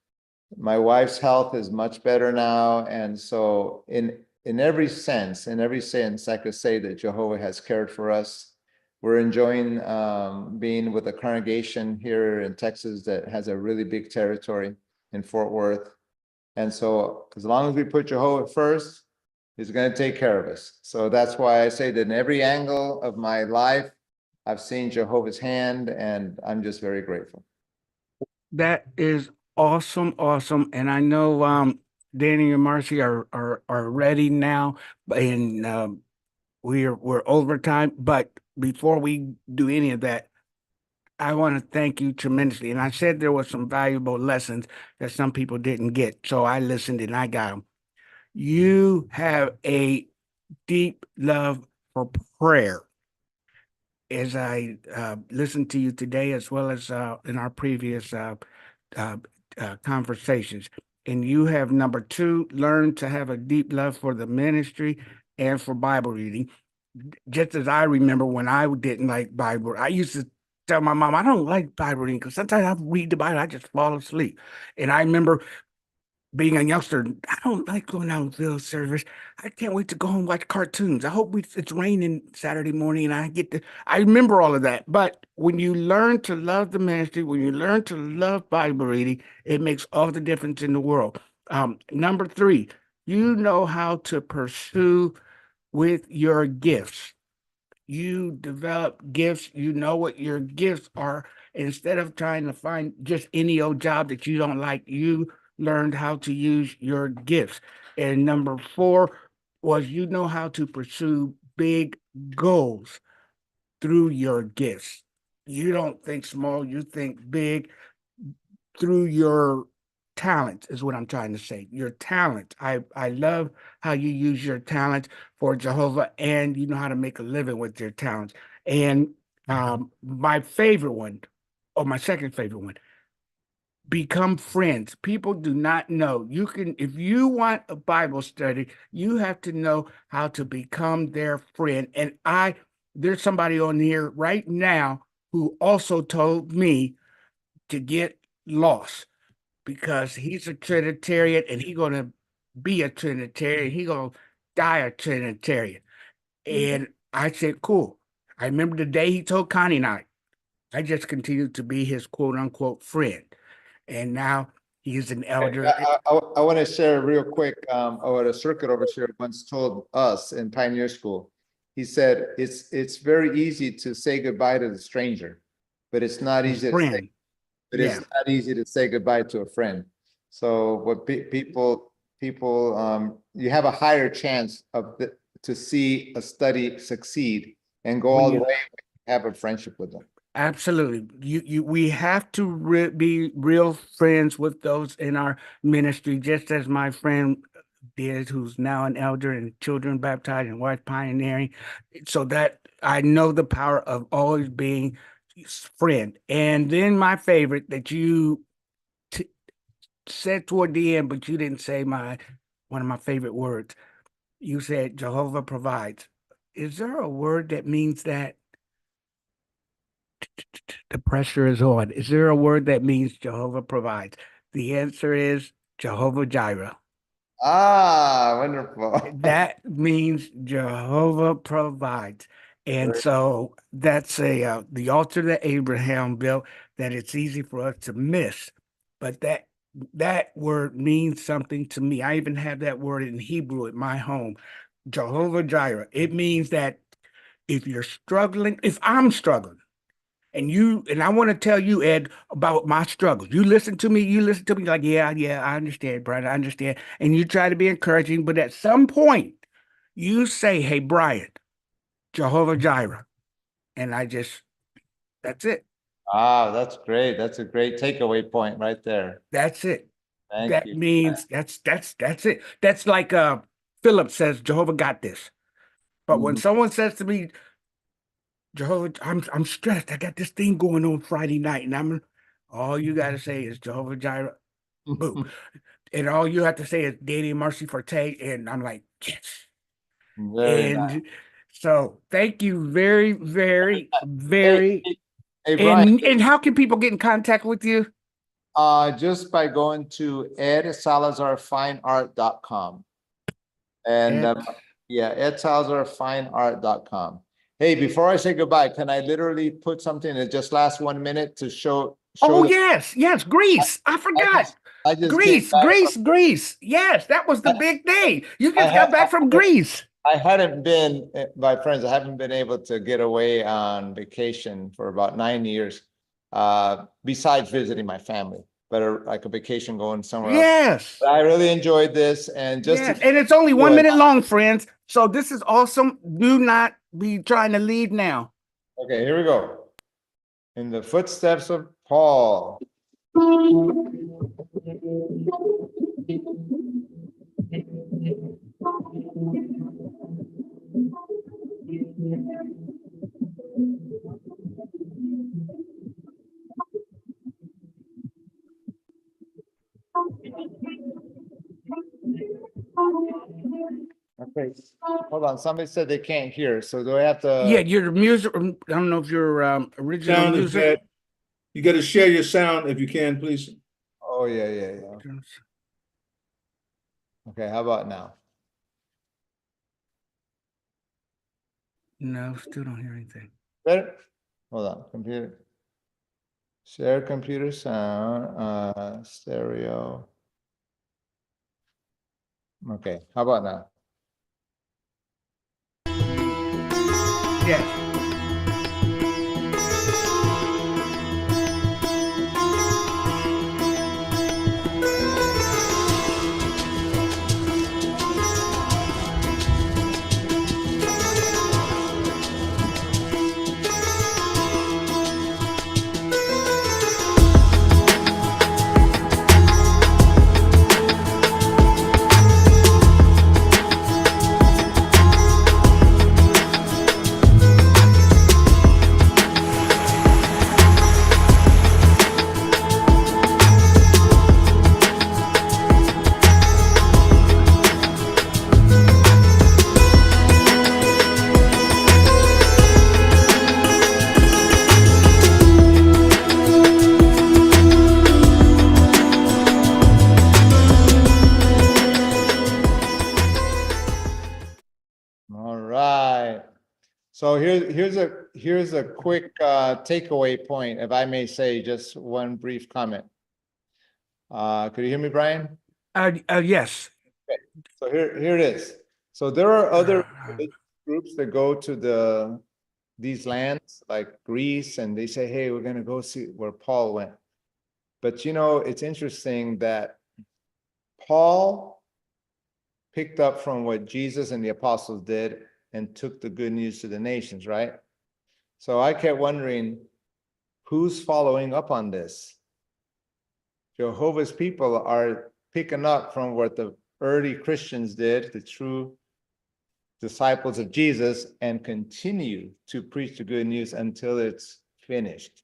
My wife's health is much better now. And so in every sense, I could say that Jehovah has cared for us. We're enjoying being with a congregation here in Texas that has a really big territory in Fort Worth. And so as long as we put Jehovah first, he's going to take care of us. So that's why I say that in every angle of my life, I've seen Jehovah's hand and I'm just very grateful. That is awesome. And I know Danny and Marcy are ready now, and we're overtime. But before we do any of that, I want to thank you tremendously. And I said there were some valuable lessons that some people didn't get, so I listened and I got them. You have a deep love for prayer. As I listened to you today, as well as in our previous uh, conversations, and you have number two, learned to have a deep love for the ministry and for Bible reading. Just as I remember when I didn't like Bible, I used to tell my mom, I don't like Bible reading because sometimes I read the Bible, I just fall asleep. And I remember being a youngster, I don't like going out to field service. I can't wait to go home and watch cartoons. I hope it's raining Saturday morning and I remember all of that. But when you learn to love the ministry, when you learn to love Bible reading, it makes all the difference in the world. Number three, you know how to pursue with your gifts. You develop gifts, you know what your gifts are. Instead of trying to find just any old job that you don't like, you learned how to use your gifts. And number four was you know how to pursue big goals through your gifts. You don't think small, you think big through your talent is what I'm trying to say. Your talent. I love how you use your talent for Jehovah, and you know how to make a living with your talents. And my favorite one, or my second favorite one, become friends. People do not know. You can, if you want a Bible study, you have to know how to become their friend. And there's somebody on here right now who also told me to get lost because he's a Trinitarian and he's gonna be a Trinitarian. He's gonna die a Trinitarian. And I said, cool. I remember the day he told Connie and I just continued to be his quote unquote friend. And now he's an elder. I want to share real quick, what a circuit overseer once told us in Pioneer School. He said, it's very easy to say goodbye to the stranger, but it's not His easy to say, friend. but Yeah. it's not easy to say goodbye to a friend. So what people, you have a higher chance to see a study succeed and go all the way, have a friendship with them. Absolutely. We have to be real friends with those in our ministry, just as my friend did, who's now an elder and children baptized and wife pioneering. So that I know the power of always being friend. And then my favorite that you said toward the end, but you didn't say one of my favorite words. You said Jehovah provides. Is there a word that means that? The pressure is on. Is there a word that means Jehovah provides? The answer is Jehovah Jireh. Ah, wonderful. That means Jehovah provides. And so that's the altar that Abraham built that it's easy for us to miss. But that word means something to me. I even have that word in Hebrew at my home, Jehovah Jireh. It means that if you're struggling, if I'm struggling, and I want to tell you, Ed, about my struggles. You listen to me like, yeah, I understand, Brian, I understand. And you try to be encouraging, but at some point you say, hey, Brian, Jehovah Jireh. And that's it. Ah, that's great. That's a great takeaway point right there. That's it. Thank That you. means that's it. That's like Philip says, Jehovah got this. But when someone says to me, Jehovah, I'm stressed. I got this thing going on Friday night, and all you gotta say is Jehovah Jireh, boom. And all you have to say is Danny and Marcy Forte, and I'm like, yes. Very nice. And so thank you very, very, very. Hey, Brian. And how can people get in contact with you? Just by going to edsalazarfineart.com. And yeah, edsalazarfineart.com. Hey, before I say goodbye, can I literally put something that just lasts 1 minute to show Oh, yes, Greece. I forgot. I just Greece. Yes, that was the big thing. You just got back from Greece. I hadn't been, my friends, I haven't been able to get away on vacation for about 9 years, besides visiting my family. better like a vacation going somewhere else. Yes. But I really enjoyed this, and just Yes. to And it's only 1 Good. minute long, friends. So this is awesome. Do not be trying to leave now. okay, here we go. In the footsteps of Paul. Okay, hold on. Somebody said they can't hear, so do I have to? Yeah, your music. I don't know if your original Sound is music. bad. You got to share your sound if you can, please. Oh, yeah. Okay, how about now? No, still don't hear anything. Better? Hold on, computer. Share computer sound, stereo. Okay, how about now? Yes. All right. So here's a quick takeaway point, if I may say, just one brief comment. Could you hear me, Brian? Yes. So here it is. So there are other groups that go to these lands like Greece, and they say, hey, we're going to go see where Paul went. But you know, it's interesting that Paul picked up from what Jesus and the apostles did and took the good news to the nations, right? So I kept wondering, who's following up on this? Jehovah's people are picking up from what the early Christians did, the true disciples of Jesus, and continue to preach the good news until it's finished.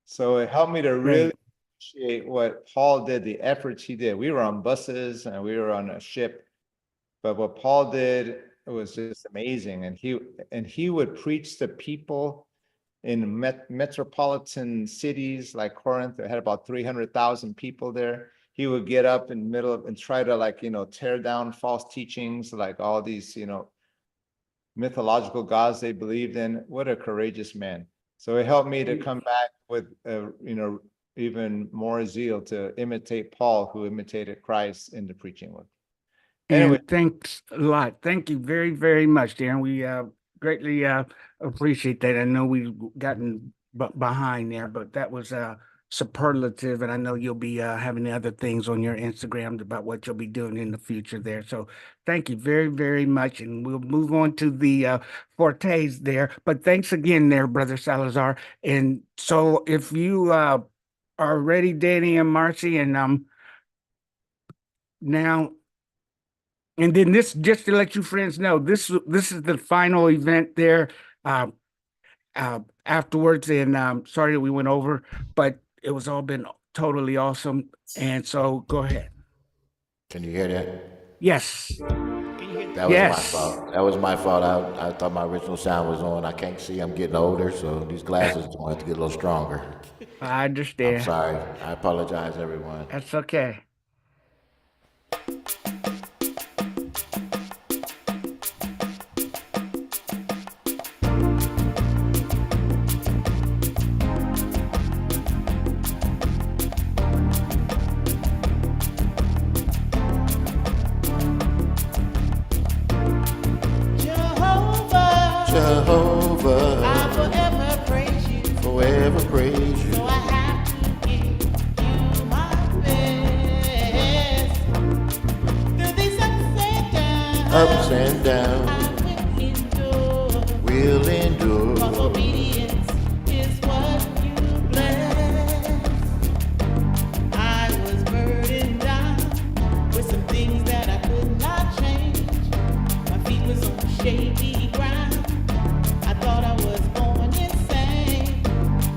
So it helped me to really appreciate what Paul did, the efforts he did. We were on buses and we were on a ship, but what Paul did was just amazing. And he would preach to people in metropolitan cities like Corinth that had about 300,000 people there. He would get up in the middle of and try to tear down false teachings, like all these, mythological gods they believed in. What a courageous man. So it helped me to come back with, even more zeal to imitate Paul, who imitated Christ in the preaching work. Anyway. And thanks a lot. Thank you very, very much, Darren. We greatly appreciate that. I know we've gotten behind there, but that was superlative. And I know you'll be having other things on your Instagram about what you'll be doing in the future there. So thank you very, very much. And we'll move on to the Fortes there. But thanks again there, Brother Salazar. And so if you are ready, Danny and Marcy, and now... And then this, just to let you friends know, this is the final event there afterwards. And sorry that we went over, but it was all been totally awesome. And so go ahead. Can you hear that? Yes. That was my fault. That was my fault. I thought my original sound was on. I can't see. I'm getting older, so these glasses don't have to get a little stronger. I understand. I'm sorry. I apologize, everyone. That's okay. Jehovah, I forever praise you. Forever praise you. So I have to give you my will endure. 'Cause obedience is what you bless. I was burdened down with some things that I could not change. My feet was on shaky ground. I thought I was going insane.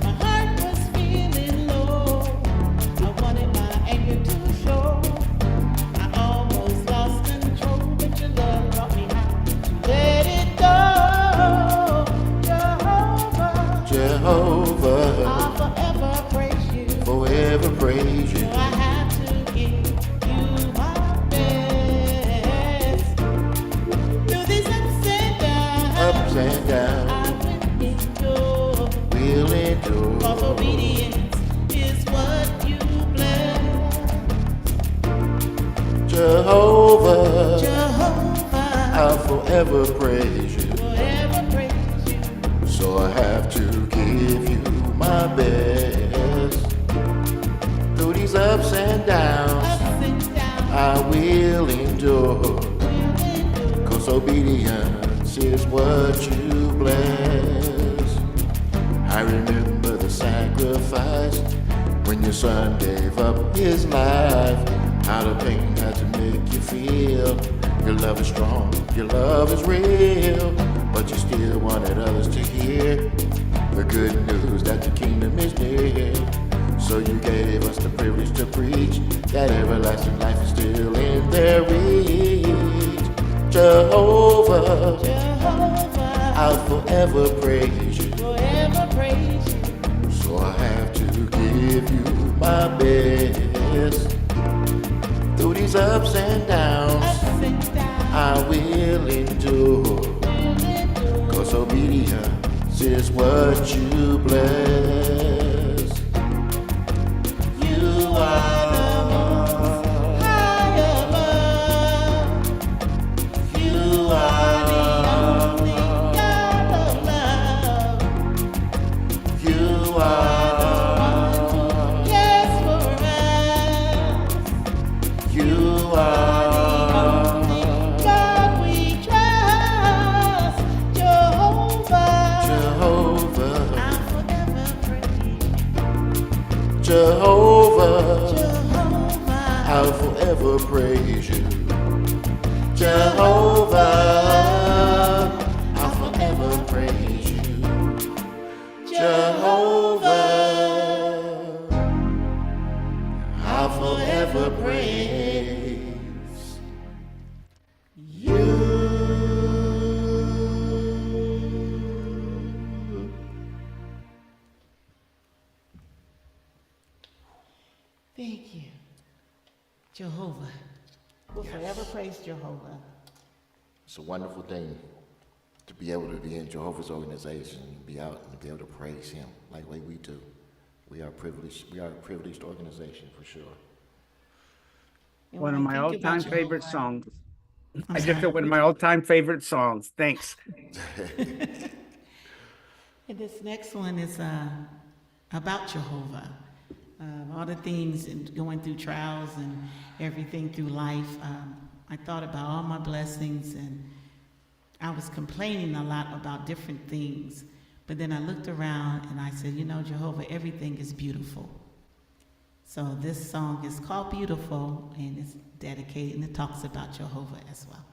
My heart was feeling low. I wanted my anger to show. I almost lost control, but your love brought me out to let it go. Jehovah, Jehovah, I'll forever praise you. forever praise you. So I have to give you my best. Through these ups and downs, Ups and downs, I will endure. will 'Cause endure. obedience is what you bless. Jehovah, Jehovah, I'll forever praise you. forever praise you. So I have to give you my best. Through these ups and downs, Ups and downs, I will endure. will endure. 'Cause obedience is what you bless. I remember the sacrifice when your son gave up his life. How the pain had to make you feel. Your love is strong, your love is real, but you still wanted others to hear the good news that the kingdom is near. So you gave us the privilege to preach that everlasting life is still in their reach. Jehovah, Jehovah, I'll forever praise you. forever praise you. So I have to give you my best. Through these ups and downs, Ups and downs, I will endure. will endure. 'Cause obedience is what you bless. You are High above, you are the only are God of love. you are Yes, for us, you are God we trust. Jehovah, Jehovah, I'll forever praise. Jehovah, Jehovah, I'll forever praise you. Jehovah, I'll forever praise you. Jehovah, I'll forever praise you. thank you. Jehovah, we'll forever praise Jehovah. It's a wonderful thing to be able to be in Jehovah's organization and be out and be able to praise him like we do. We are privileged. We are a privileged organization for sure. And One when of I my think about all-time favorite Jehovah- songs. I'm I just sorry. said one of my all-time favorite songs. Thanks. And this next one is about Jehovah. All the things and going through trials and everything through life. I thought about all my blessings, and I was complaining a lot about different things. But then I looked around and I said, you know, Jehovah, everything is beautiful. So this song is called Beautiful, and it's dedicated, and it talks about Jehovah as well.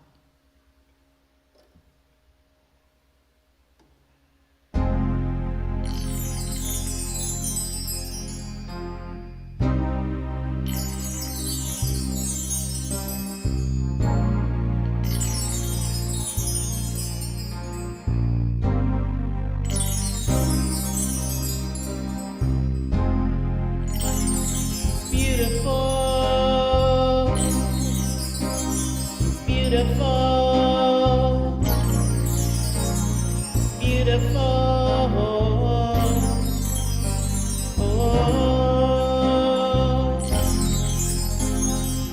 Beautiful, beautiful, beautiful. Oh,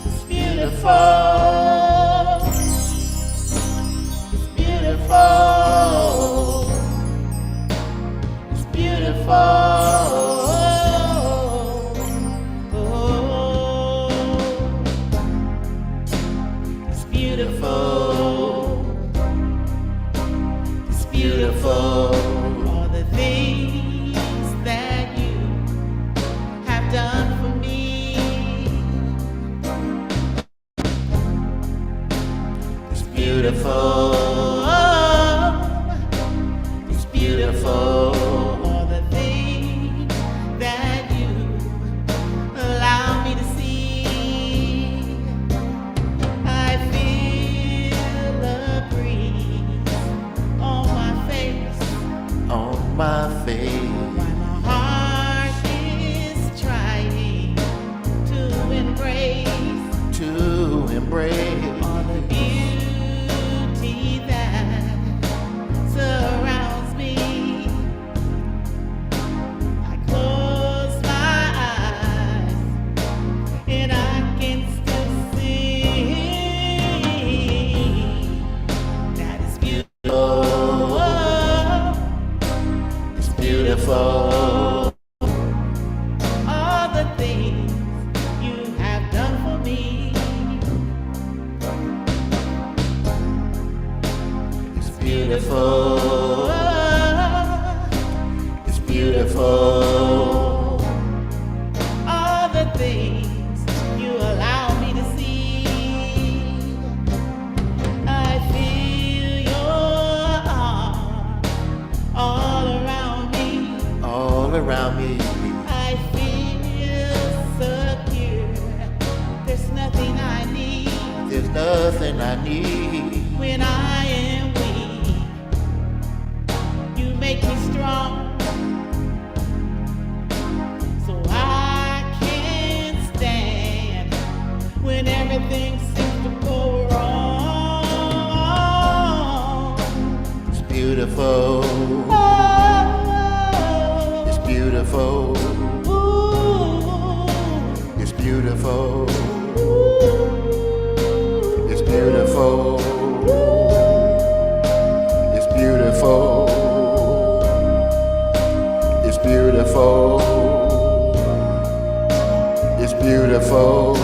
it's beautiful, it's beautiful, it's beautiful. Beautiful. beautiful. All the things that you have done for me. It's beautiful. It's beautiful. All the things that you allow me to see. I feel the breeze on my face. On my face. While my heart is trying to embrace. To embrace. All the beauty that surrounds me. I close my eyes and I can still see that it's beautiful. It's beautiful. All the things you have done for me. It's beautiful. It's beautiful. All the things you allow me to see. I feel your arms all around me. All around me. I feel secure. There's nothing I need. There's nothing I need. When I am weak, you make me strong. So I can stand when everything seems to go wrong. It's beautiful. Oh, It's beautiful. ooh, It's beautiful. ooh, It's beautiful. It's beautiful. It's beautiful. It's beautiful.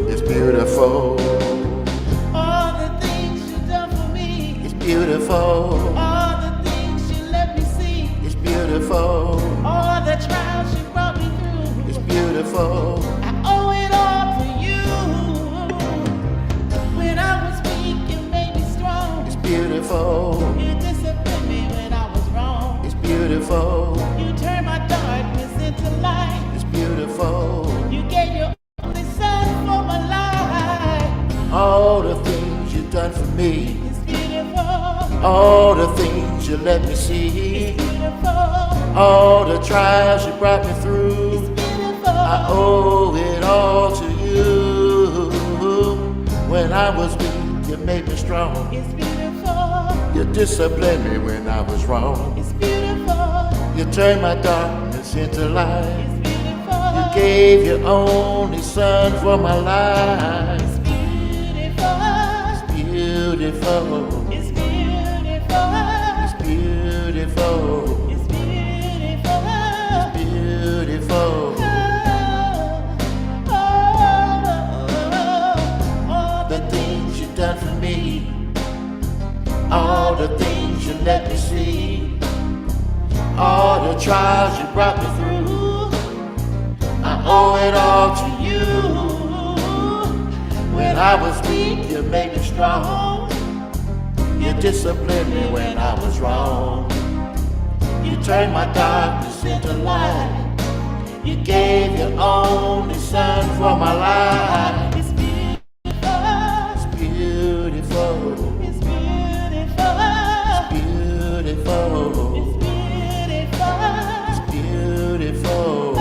It's beautiful. all the things you've done for me. It's beautiful. All the things you let me see. It's beautiful. All the trials you brought me through. It's beautiful. I owe it all to you. When I was weak, you made me strong. It's beautiful. You disciplined me when I was wrong. It's beautiful. You turned my darkness into light. It's beautiful. You gave your only son for my life. All the things you've done for me. It's beautiful. All the things you let me It's see. beautiful. All the trials you brought me through. It's beautiful. I owe it all to you. When I was weak, you made me strong. It's beautiful. You disciplined me when I was wrong. It's beautiful. You turned my darkness into light. It's beautiful. You gave your only son for my life. It's beautiful. It's beautiful. It's beautiful. It's beautiful. It's beautiful. It's beautiful. All The things you've done for me. All the things you let me see. All the trials you brought me through. I owe it all to you. When I was weak, you made me strong. You disciplined me when I was wrong. You turned my darkness into light. You gave your only son for my life. It's beautiful. It's beautiful. It's beautiful. Beautiful. It's beautiful. It's beautiful.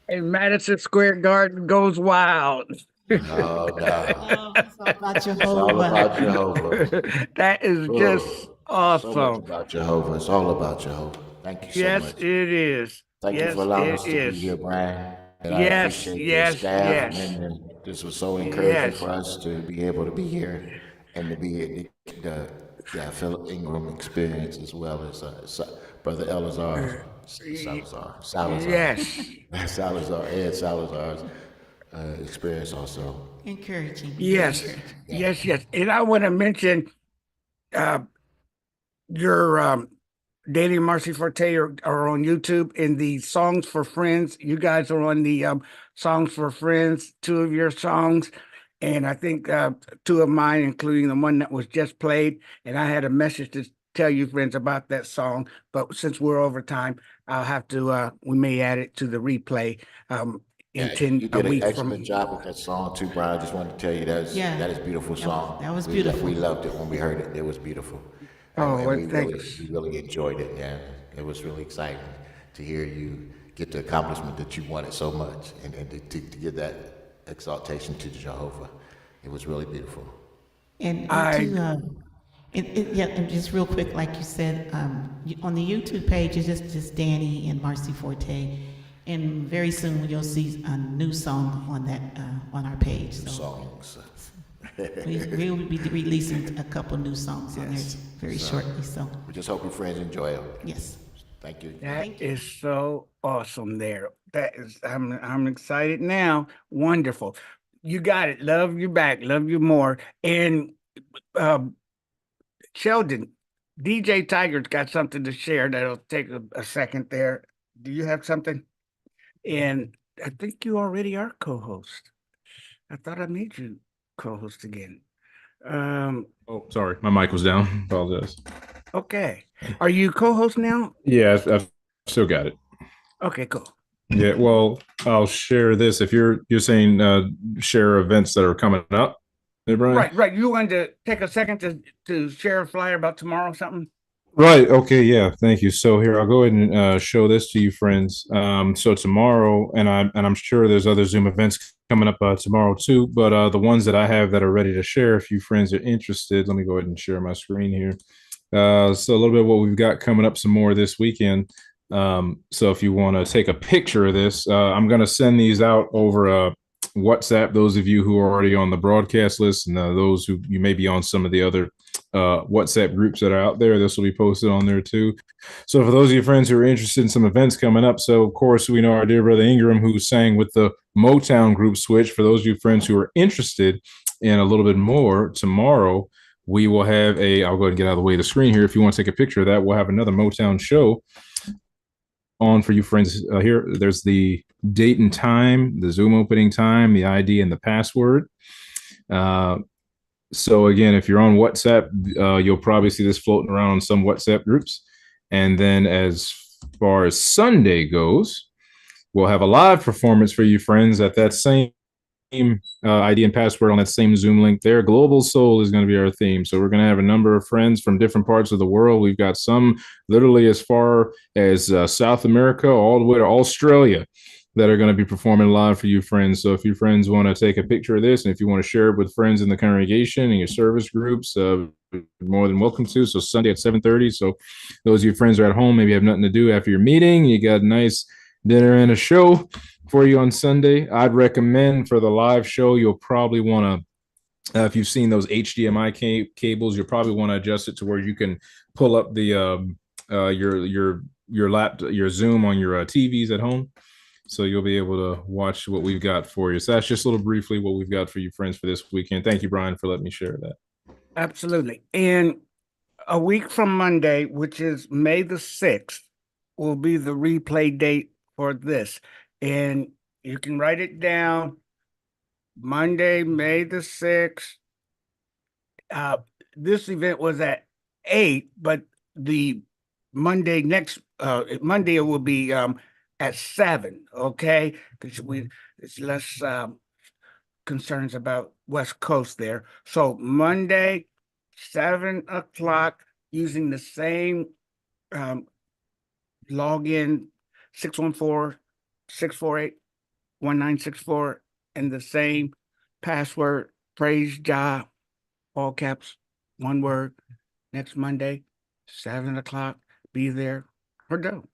And Madison Square Garden goes wild. Oh, no. It's all about It's all about Jehovah. Jehovah. That is just So much awesome. about Jehovah. It's all about Jehovah. Thank you so Yes, much. it is. Thank you for Yes, allowing it us to be here, is. Brian. And I Yes, appreciate the yes, staff, yes, and this was so encouraging yes. for us to be able to be here and to be at Philip Ingram experience, as well as Brother Elazar, Y- Salazar, Yes, Salazar, Ed Salazar's experience also. Encouraging, very yes, encouraging. yes. And I want to mention uh, your Daily Marcy Forte are on YouTube, and the Songs for Friends. You guys are on the Songs for Friends, two of your songs. And I think two of mine, including the one that was just played. And I had a message to tell you friends about that song. But since we're over time, I'll have to, we may add it to the replay in Yeah, 10 you a did an week from. excellent job with that song too, Brian. I just wanted to tell you Yeah, that is a beautiful song. that was We beautiful. loved it when we heard it. It was beautiful. Oh, And well, we thanks. really enjoyed it. Yeah, it was really exciting to hear you get the accomplishment that you wanted so much, and to give that exaltation to Jehovah. It was really beautiful. And I yeah, and just real quick, like you said, on the YouTube page, it's just Danny and Marcy Forte. And very soon you'll see a new song on that, on our page. So Songs. we will be releasing a couple new songs on there very shortly, so, We just hope your friends enjoy it. yes. Thank you. That is so awesome there. That is, I'm excited now. Wonderful. You got it. Love you back. Love you more. And Sheldon, DJ Tiger's got something to share that'll take a second there. Do you have something? And I think you already are co-host. I thought I made you co-host again. Oh, sorry, my mic was down. Apologize. Okay. Are you co-host now? Yeah, I've still got it. Okay, cool. Yeah, well, I'll share this. If you're saying share events that are coming up, hey, Brian? Right. You wanted to take a second to share a flyer about tomorrow or something? Right. Okay. Yeah. Thank you. So here, I'll go ahead and show this to you, friends. So tomorrow, and I'm sure there's other Zoom events coming up tomorrow too. But the ones that I have that are ready to share, if you friends are interested, let me go ahead and share my screen here. So a little bit of what we've got coming up some more this weekend. So if you want to take a picture of this, I'm going to send these out over WhatsApp. Those of you who are already on the broadcast list, and those who you may be on some of the other WhatsApp groups that are out there, this will be posted on there too. So for those of you friends who are interested in some events coming up, so of course we know our dear brother Ingram, who sang with the Motown group Switch. For those of you friends who are interested in a little bit more, tomorrow we will have I'll go ahead and get out of the way of the screen here. If you want to take a picture of that, we'll have another Motown show on for you friends here. There's the date and time, the Zoom opening time, the ID, and the password. So again, if you're on WhatsApp, you'll probably see this floating around on some WhatsApp groups. And then as far as Sunday goes, we'll have a live performance for you friends at that same ID and password on that same Zoom link there. Global Soul is going to be our theme. So we're going to have a number of friends from different parts of the world. We've got some literally as far as South America, all the way to Australia, that are going to be performing live for you friends. So if you friends want to take a picture of this, and if you want to share it with friends in the congregation and your service groups, more than welcome to. So Sunday at 7:30. So those of you friends are at home, maybe have nothing to do after your meeting, you got a nice dinner and a show for you on Sunday. I'd recommend for the live show, you'll probably want to, if you've seen those HDMI cables, you'll probably want to adjust it to where you can pull up the your Zoom on your TVs at home. So you'll be able to watch what we've got for you. So that's just a little briefly what we've got for you friends for this weekend. Thank you, Brian, for letting me share that. Absolutely. And a week from Monday, which is May the 6th, will be the replay date for this. And you can write it down. Monday, May the 6th. This event was at 8, but the Monday Monday it will be at 7, okay? Because it's less concerns about West Coast there. So Monday, 7 o'clock, using the same login 614-648-1964 and the same password, praise Jah, all caps, one word. Next Monday, 7 o'clock, be there or don't.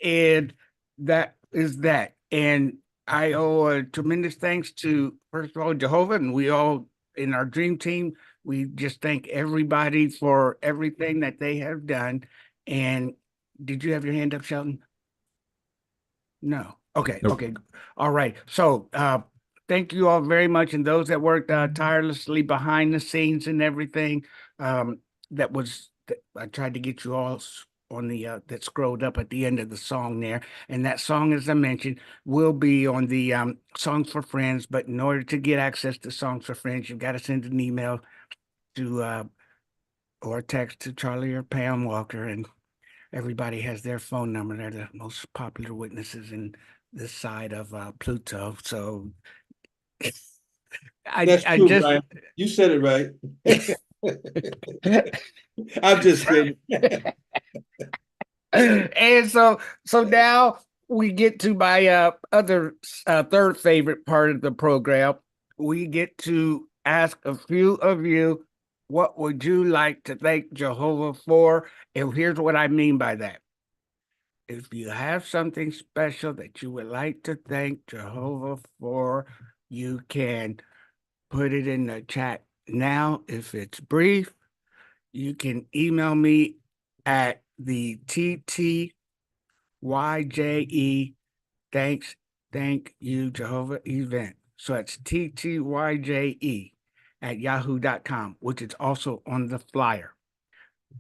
And that is that. And I owe a tremendous thanks to, first of all, Jehovah, and we all in our dream team. We just thank everybody for everything that they have done. And did you have your hand up, Sheldon? No. Okay. Nope. Okay. All right. So, thank you all very much. And those that worked tirelessly behind the scenes and everything, I tried to get you all on the, that scrolled up at the end of the song there. And that song, as I mentioned, will be on the, Songs for Friends. But in order to get access to Songs for Friends, you've got to send an email to, or a text to Charlie or Pam Walker, and everybody has their phone number. They're the most popular witnesses in this side of Pluto. So That's I true, just Brian. You said it right. I'm just kidding. and so now we get to my other third favorite part of the program. We get to ask a few of you, what would you like to thank Jehovah for? And here's what I mean by that. If you have something special that you would like to thank Jehovah for, you can put it in the chat now. If it's brief, you can email me at the TTYJE thank you Jehovah event. So it's TTYJE at yahoo.com, which is also on the flyer.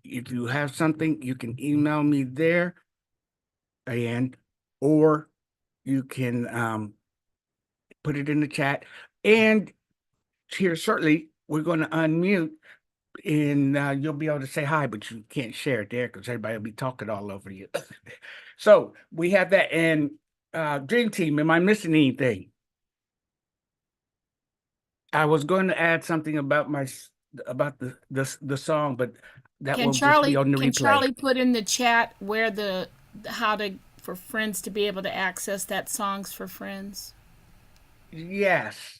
If you have something, you can email me there, and or you can put it in the chat. And here shortly, we're going to unmute, and you'll be able to say hi, but you can't share it there because everybody will be talking all over you. So we have that. And Dream Team, am I missing anything? I was going to add something about about the song, but that will just be on the Can replay. Charlie put in the chat where for friends to be able to access that Songs for Friends? Yes.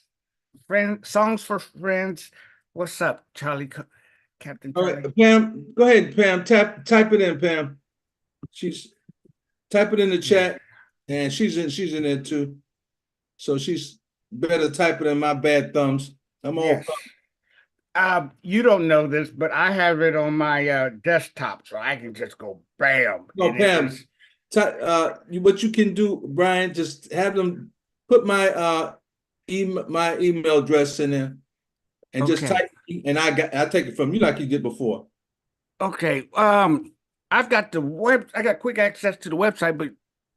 Songs for Friends. What's up, Charlie? Captain All Charlie? right, Pam, go ahead, Pam. Type it in, Pam. Type it in the chat, and she's in there too. So she's better type it in my bad thumbs. I'm all Yes. You don't know this, but I have it on my desktop, so I can just go bam. No, and Pam. What you can do, Brian, just have them put my my email address in there, and just Okay. type, and I take it from you like you did before. Okay. I've got I got quick access to the website, but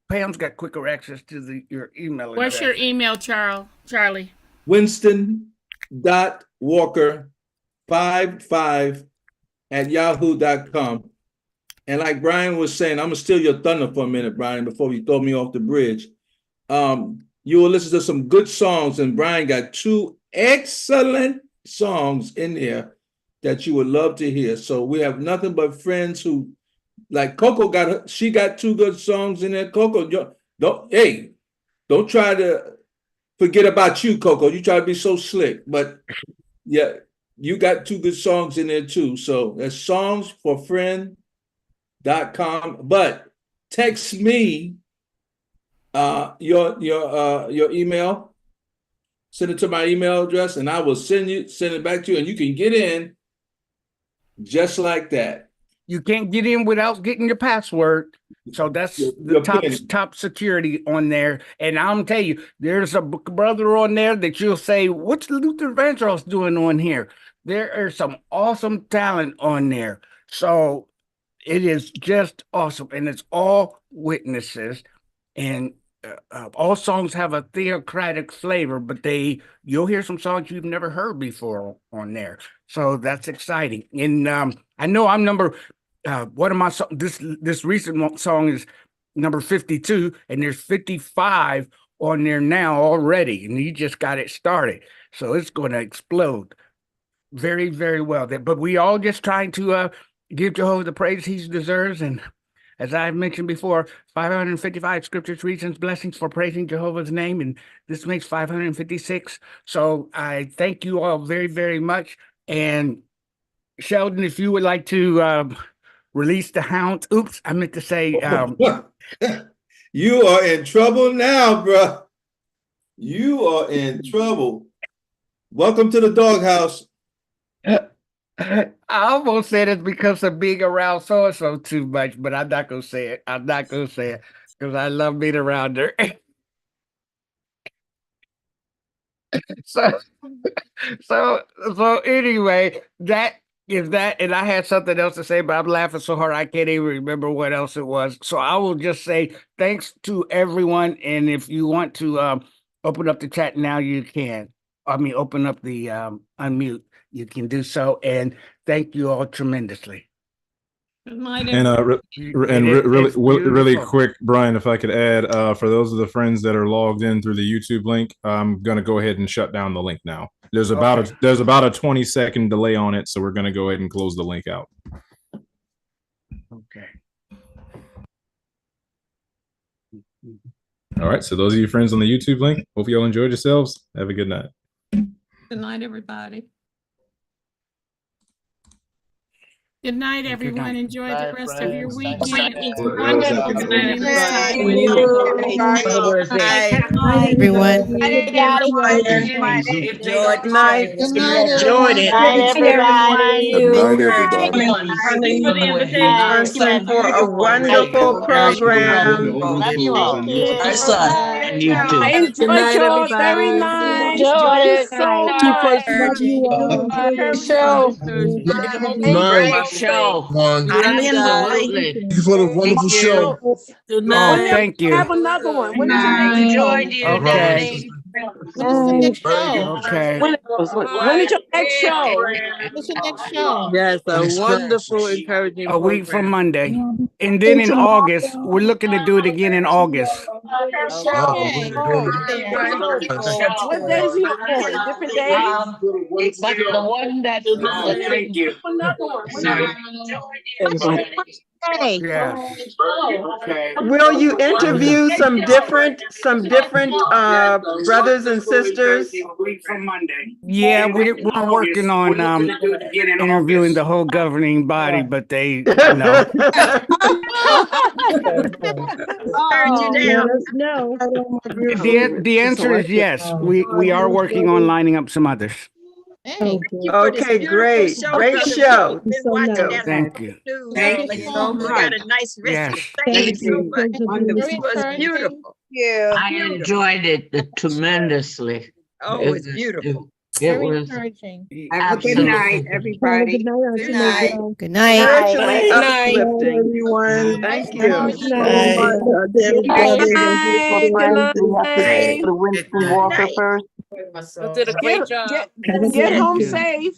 Pam's got quicker access to your email address. What's your email, Charlie? Winston.walker55@yahoo.com. And like Brian was saying, I'm gonna steal your thunder for a minute, Brian, before you throw me off the bridge. You will listen to some good songs, and Brian got 2 excellent songs in there that you would love to hear. So we have nothing but friends who, like Coco got 2 good songs in there. Coco, don't try to forget about you, Coco. You try to be so slick, but yeah, you got 2 good songs in there too. So that's songsforfriend.com. But text me your email. Send it to my email address, and I will send it back to you, and you can get in just like that. You can't get in without getting your password. So that's the top security on there. And I'm telling you, there's a brother on there that you'll say, what's Luther Vandross doing on here? There is some awesome talent on there. So it is just awesome. And it's all witnesses. And all songs have a theocratic flavor, but you'll hear some songs you've never heard before on there. So that's exciting. And I know I'm one of my this recent song is number 52, and there's 55 on there now already, and you just got it started. So it's going to explode very, very well. But we all just trying to give Jehovah the praise he deserves. And as I've mentioned before, 555 scriptures, reasons, blessings for praising Jehovah's name, and this makes 556. So I thank you all very, very much. And Sheldon, if you would like to release the hounds. Oops, I meant to say You are in trouble now, bro. You are in trouble. Welcome to the doghouse. I almost said it's because of being around so and so too much, but I'm not gonna say it. I'm not gonna say it because I love being around her. So, so anyway, that is that, and I had something else to say, but I'm laughing so hard I can't even remember what else it was. So I will just say thanks to everyone, and if you want to open up the chat now, you can. I mean, open up the unmute. You can do so, and thank you all tremendously. Good night, And It's really beautiful. quick, Brian, if I could add, for those of the friends that are logged in through the YouTube link, I'm gonna go ahead and shut down the link now. There's about Okay. there's about a 20-second delay on it, so we're gonna go ahead and close the link out. Okay. All right. So those of you friends on the YouTube link, hope you all enjoyed yourselves. Have a good night. Good night, everybody. Good night, Good everyone. night. Enjoy the rest of your friends. weekend. It was Good wonderful night. spending this time with You, you. everyone. Enjoyed the Night. show. Good night, Enjoyed it. everyone. Night, everybody. Good night, everybody. Thanks for a wonderful program. Love you all. I enjoyed y'all very Enjoyed much. it. So Keep us show. Great show. Thank you for the wonderful show. Good Oh, night. thank you. Have another one. When is your next show? Okay. When is your next show? Okay. When is your next show? What's your next show? Yes, a wonderful, encouraging A week from program. Monday. And then in August, we're looking to do it again in August. Okay. So, what days are you on? Different days? Oh, thank you. Another one. Yes. Okay. Will you interview some different brothers and sisters? Yeah, we're working on interviewing the whole governing body, but they no. The answer is yes. We are working on lining up some others. Okay, great show. Thank you. Thank you so much. Yes. Thank you. It was beautiful. I enjoyed it tremendously. Oh, it was beautiful. It Very was encouraging. Have a good night, everybody. Good night. Good night. Spiritually uplifting. Everyone. Thank you. Good night. Winston Walker first. Did a great job. Get home safe.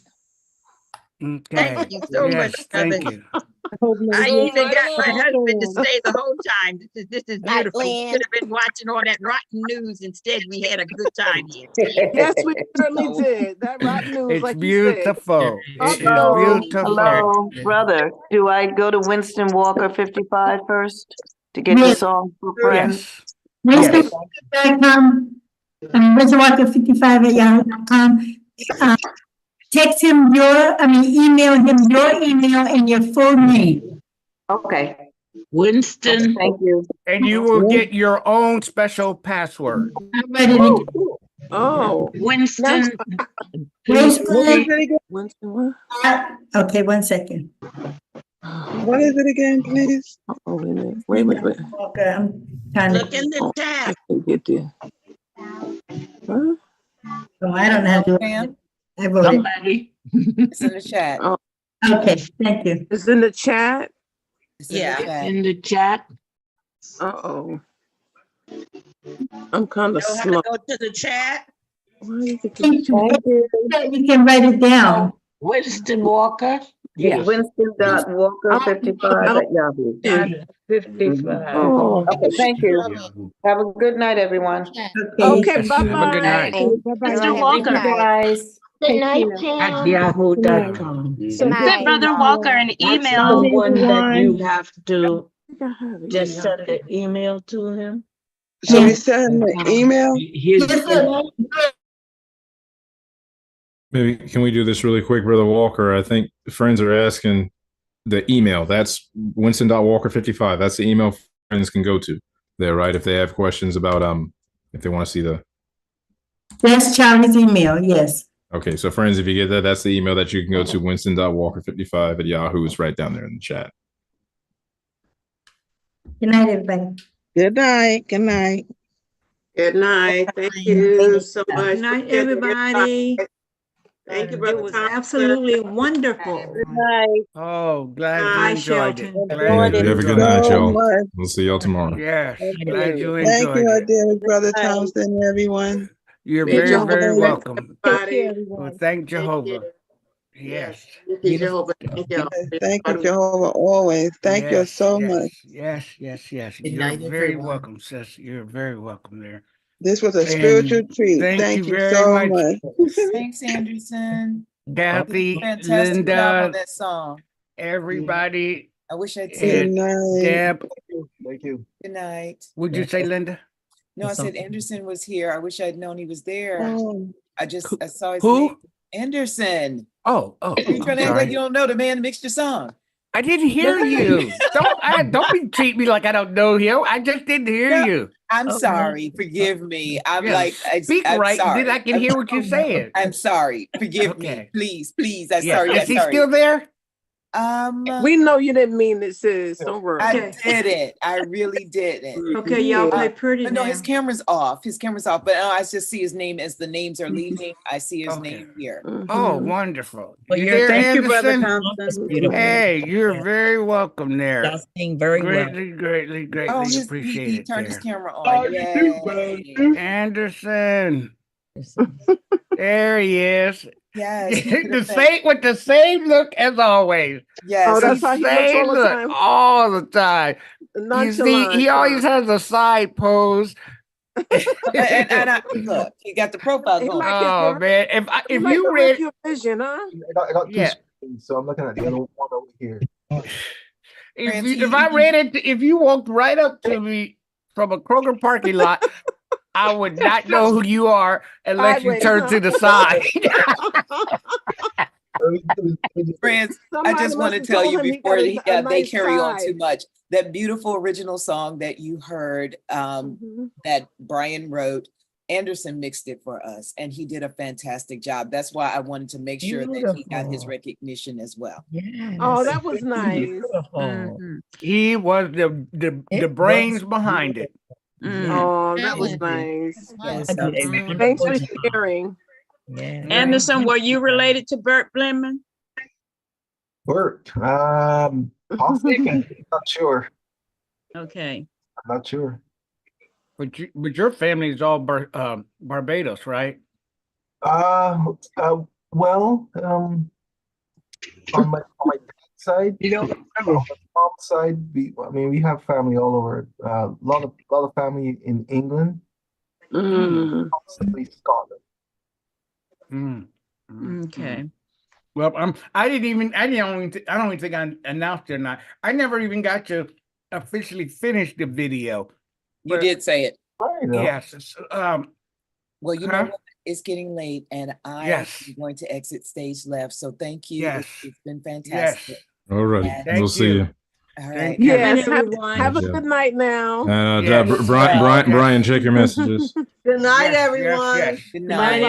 Okay. Thank you so much, Thank Heather. you. I even got my husband to stay the whole time. This is beautiful. We should have been watching all that rotten news. Instead, we had a good time here. Yes, we certainly did. That rotten news, It's like beautiful. you It is said. beautiful. Hello, brother. Do I go to Winston Walker 55 first to get the song for friends? Yes. Yes. Winston Walker 55 at yahoo.com. Text him email him your email and your full name. Okay, Winston. thank you. And you will get your own special password. I'm ready to go. Oh. Winston. Okay, 1 second. What is it again, please? Oh, wait a minute. Okay, I'm trying Look to. in the chat. Get there. Huh? Oh, I don't know how to do it. I voted. Somebody. It's in the chat. Oh. Okay, thank you. It's in the chat. Yeah. In the chat. Uh-oh. I'm kind of Know how slow. to go to the chat? Why is it Thank you. You can write it down. Winston Walker. It's Winston.Walker 55 at Yahoo. 55. Oh. Okay, thank you. Have a good night, everyone. Okay, bye-bye. Have a good night. Mr. Walker. Guys. Good night, At yahoo.com. So Send Brother Walker an email. The one that you have to just send an email to him. So we send an email? Maybe can we do this really quick, Brother Walker? I think friends are asking the email. That's Winston.Walker55. That's the email friends can go to. there, right? If they have questions about if they want to see the. That's Charlie's email, yes. Okay, so friends, if you get that, that's the email that you can go to winston.walker55@yahoo. It's right down there in the chat. Good night, everybody. Good night. Good night. Good night. Thank you so much. Good night, everybody. Thank you, It Brother was Thompson. absolutely wonderful. Good night. Oh, glad Bye, you enjoyed it. Shelton. Glad Yeah, you you have a good enjoyed night, it. y'all. much. We'll see y'all tomorrow. Yes, Thank glad you. you Thank you, enjoyed our it. dear Brother Good night. Thompson, everyone. You're May very, Jehovah very bless welcome. Take care, everybody. Well, everyone. thank Thank you. Jehovah. Yes. Yes, Thank you, Jehovah. Thank you. Thank you, Jehovah, always. Thank you yes, so yes, much. yes, yes, yes. Good You're night, very everyone. welcome, sis. You're very welcome there. This was a spiritual And treat. thank Thank you you very so much, much. Thanks, Anderson. Kathy, Fantastic job on Linda, that song. everybody, I wish I'd Good said night. Deb. Thank you. good night. Would you say, Linda? No, I said Anderson was here. I wish I'd known he was there. Oh, I saw his Who? name. Anderson. Oh, Are you I'm trying to act like you sorry. don't know the man that mixed your song? I didn't hear you. Don't be treat me like I don't know him. I just didn't hear No, you. I'm sorry. Forgive me. I'm Yeah, like, speak I'm right, sorry. then I can hear what you're saying. I'm sorry. Forgive me. Okay. Please, please. I'm Yes. sorry. Is I'm he sorry. still there? We know you didn't mean it, sis. Don't worry. I didn't. I really didn't. Okay, y'all play pretty No, his camera's off. His camera's off. But I just see his name as the names are leaving. I see his Okay. name here. Oh, wonderful. Well, you there, thank you, Brother Anderson? Thompson. Hey, you're very welcome there. Y'all sing very well. Greatly, greatly, Oh, greatly appreciate he it turned his there. camera on. Yay. Anderson. There he is. Yes. he did a The thing. same with the same look as always. Yes. Oh, that's The how he looks same all the look time. all the time. You see, Nonchalant. he always has a side pose. and look, he got the profile He going. like Oh man, he if like you the read, review vision, huh? I got two yeah, screens, so I'm looking at the other one over here. if I read it, if you walked right up to me from a Kroger parking lot, I would not know who you are unless you Sideways, turn huh? to the side. Friends, I Somebody just want to must have tell told you him he before got a they nice carry on side. too much. That beautiful original song that you heard that Brian wrote, Anderson mixed it for us, and he did a fantastic job. That's why I wanted to make sure that he got his recognition as well. Oh, that was nice. He was the brains behind it. Oh, that was nice. Yes, Thanks for sharing. Anderson, were you related to Bert Blimman? Bert, possibly. Not sure. Okay. I'm not sure. But your family is all Barbados, right? Well, on my dad's side, on my mom's side, we have family all over. A lot of family in England, possibly Scotland. Okay. Well, I don't even think I announced it or not. I never even got to officially finish the video. You did say it. Yes. Well, you know what? It's getting late, and I'm Yes. going to exit stage left. So thank you. Yes. It's been fantastic. All right. And- We'll see you. All right. Yes, everyone. have a Yeah. good night now. Brian, check your messages. Good night, Yes, everyone. yes. Good night.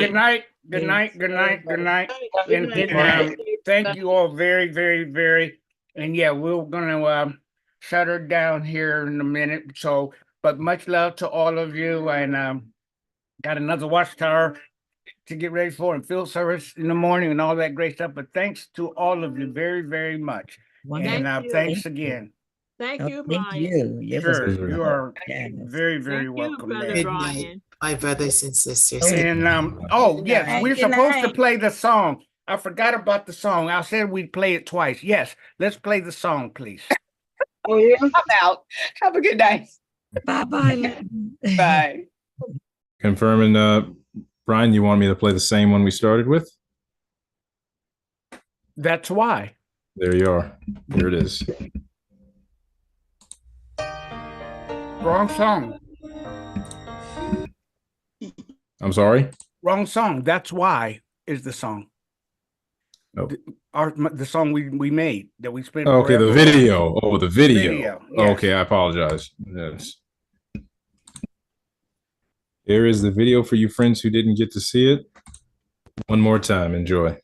Good night. Good night. Good night. Good night. And thank you all very, very, very. And yeah, we're gonna shut her down here in a minute. So, but much love to all of you, and got another watchtower to get ready for and field service in the morning and all that great stuff. But thanks to all of you very, very much. And Thank you. thanks again. Thank you, Thank Brian. you. Sure, you are Yes. very, very Thank you, welcome Brother there. Brian. My brothers and sisters. And oh yes, night. we're Good supposed to night. play the song. I forgot about the song. I said we'd play it twice. Yes, let's play the song, please. Oh, yeah. I'm out. Have a good night. Bye-bye. Bye. Confirming, Brian, you want me to play the same one we started with? That's why. There you are. Here it is. Wrong song. I'm sorry? Wrong song. That's why is the song. Oh. The song we made that we spent. Okay, the forever on. video. Oh, the video. Video, yes. Okay, I apologize. Yes. Here is the video for you friends who didn't get to see it. One more time, enjoy.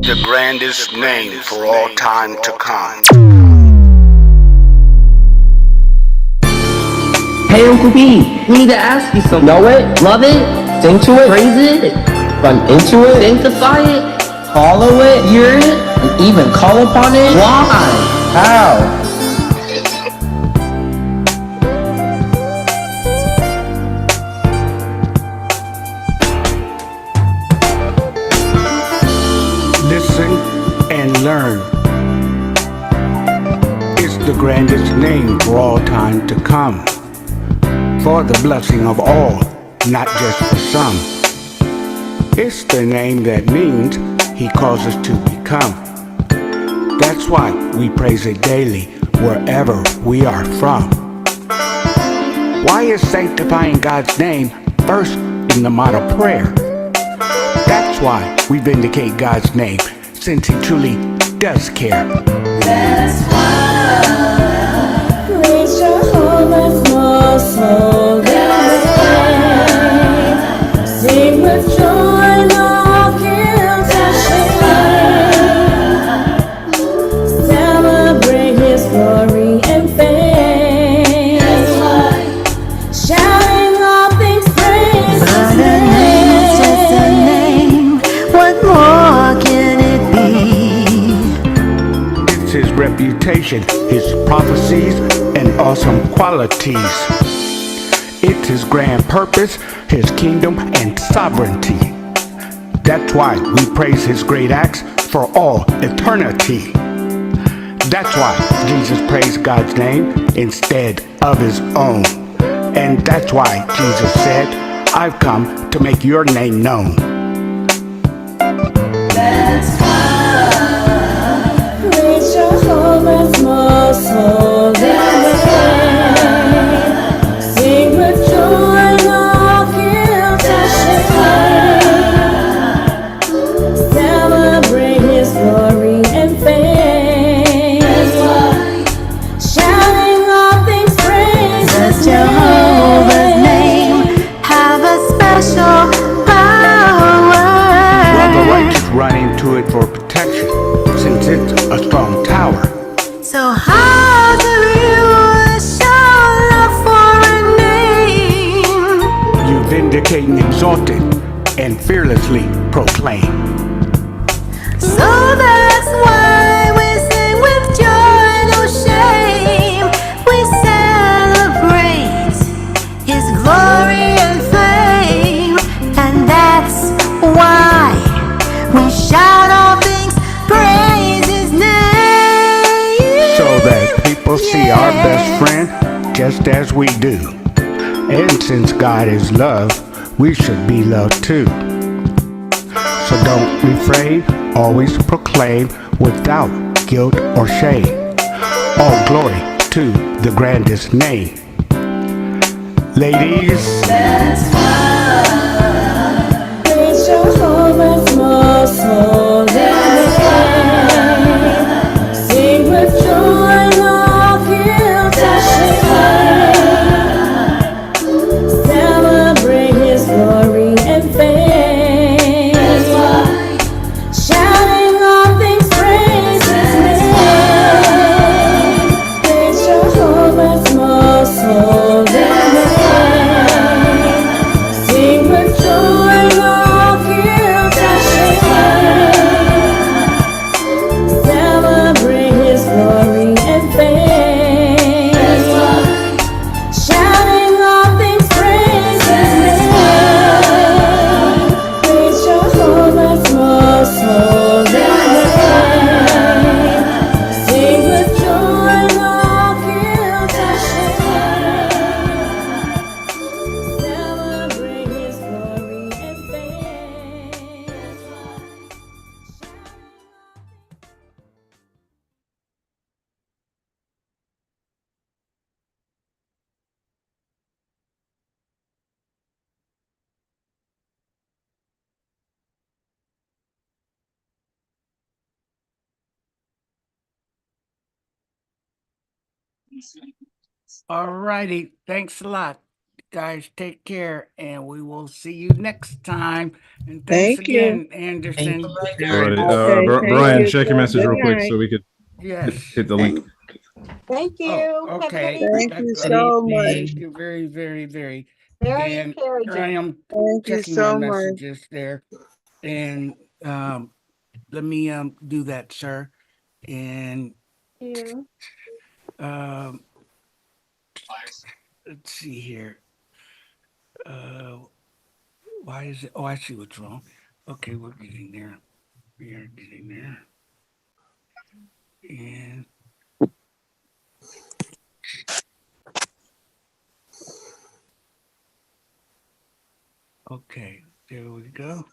The grandest name for all time to come. Hey Uncle B, we need to ask you something. Know it, love it, sing to it, praise it, run into it, sanctify it, follow it, hear it, and even call upon it. Why? How? Listen and learn. It's the grandest name for all time to come. For the blessing of all, not just for some. It's the name that means He calls us to become. That's why we praise it daily, wherever we are from. Why is sanctifying God's name first in the model prayer? That's why we vindicate God's name, since He truly does care. That's why praise Jehovah's most holy name. Sing with joy, all guilt and shame. Celebrate His glory and fame. That's why shouting all things praise His name. It's just a name. What more can it be? It's His reputation, His prophecies, and awesome qualities. It's His grand purpose, His kingdom, and sovereignty. That's why we praise His great acts for all eternity. That's why Jesus praised God's name instead of His own. And that's why Jesus said, I've come to make your name known. That's why praise Jehovah's most holy name. Sing with joy, all guilt and shame. Celebrate His glory and fame. That's why shouting all things praise His Jehovah's name have a special power. Well, the righteous run into it for protection, since it's a strong tower. So how do you show love for a name? You vindicate and exalt it, and fearlessly proclaim. So that's why we sing with joy, no shame. We celebrate His glory and fame. And that's why we shout all things, praise His name. So that people see our best friend just as we do. And since God is love, we should be loved too. So don't refrain, always proclaim without guilt or shame. All glory to the grandest name. Ladies, That's why praise Jehovah's most holy name. Sing with joy, all guilt and shame. Celebrate His glory and fame. That's why shouting all things praise His name. Praise Jehovah's most holy name. All righty. Thanks a lot. Guys, take care, and we will see you next time. And thanks Thank you. again, Anderson. All right, Okay, thank Brian, you. check your message Good real quick night. so we could Yes. hit the link. Thank you. Oh, Have a good okay. evening. Thank you That's so much. Thank you very, very, very. Very And encouraging. I am Thank you checking my so much. messages there. And let me do that, sir. And um let's see here. Why is it? Oh, I see what's wrong. Okay, we're getting there. We are getting there. And okay, there we go.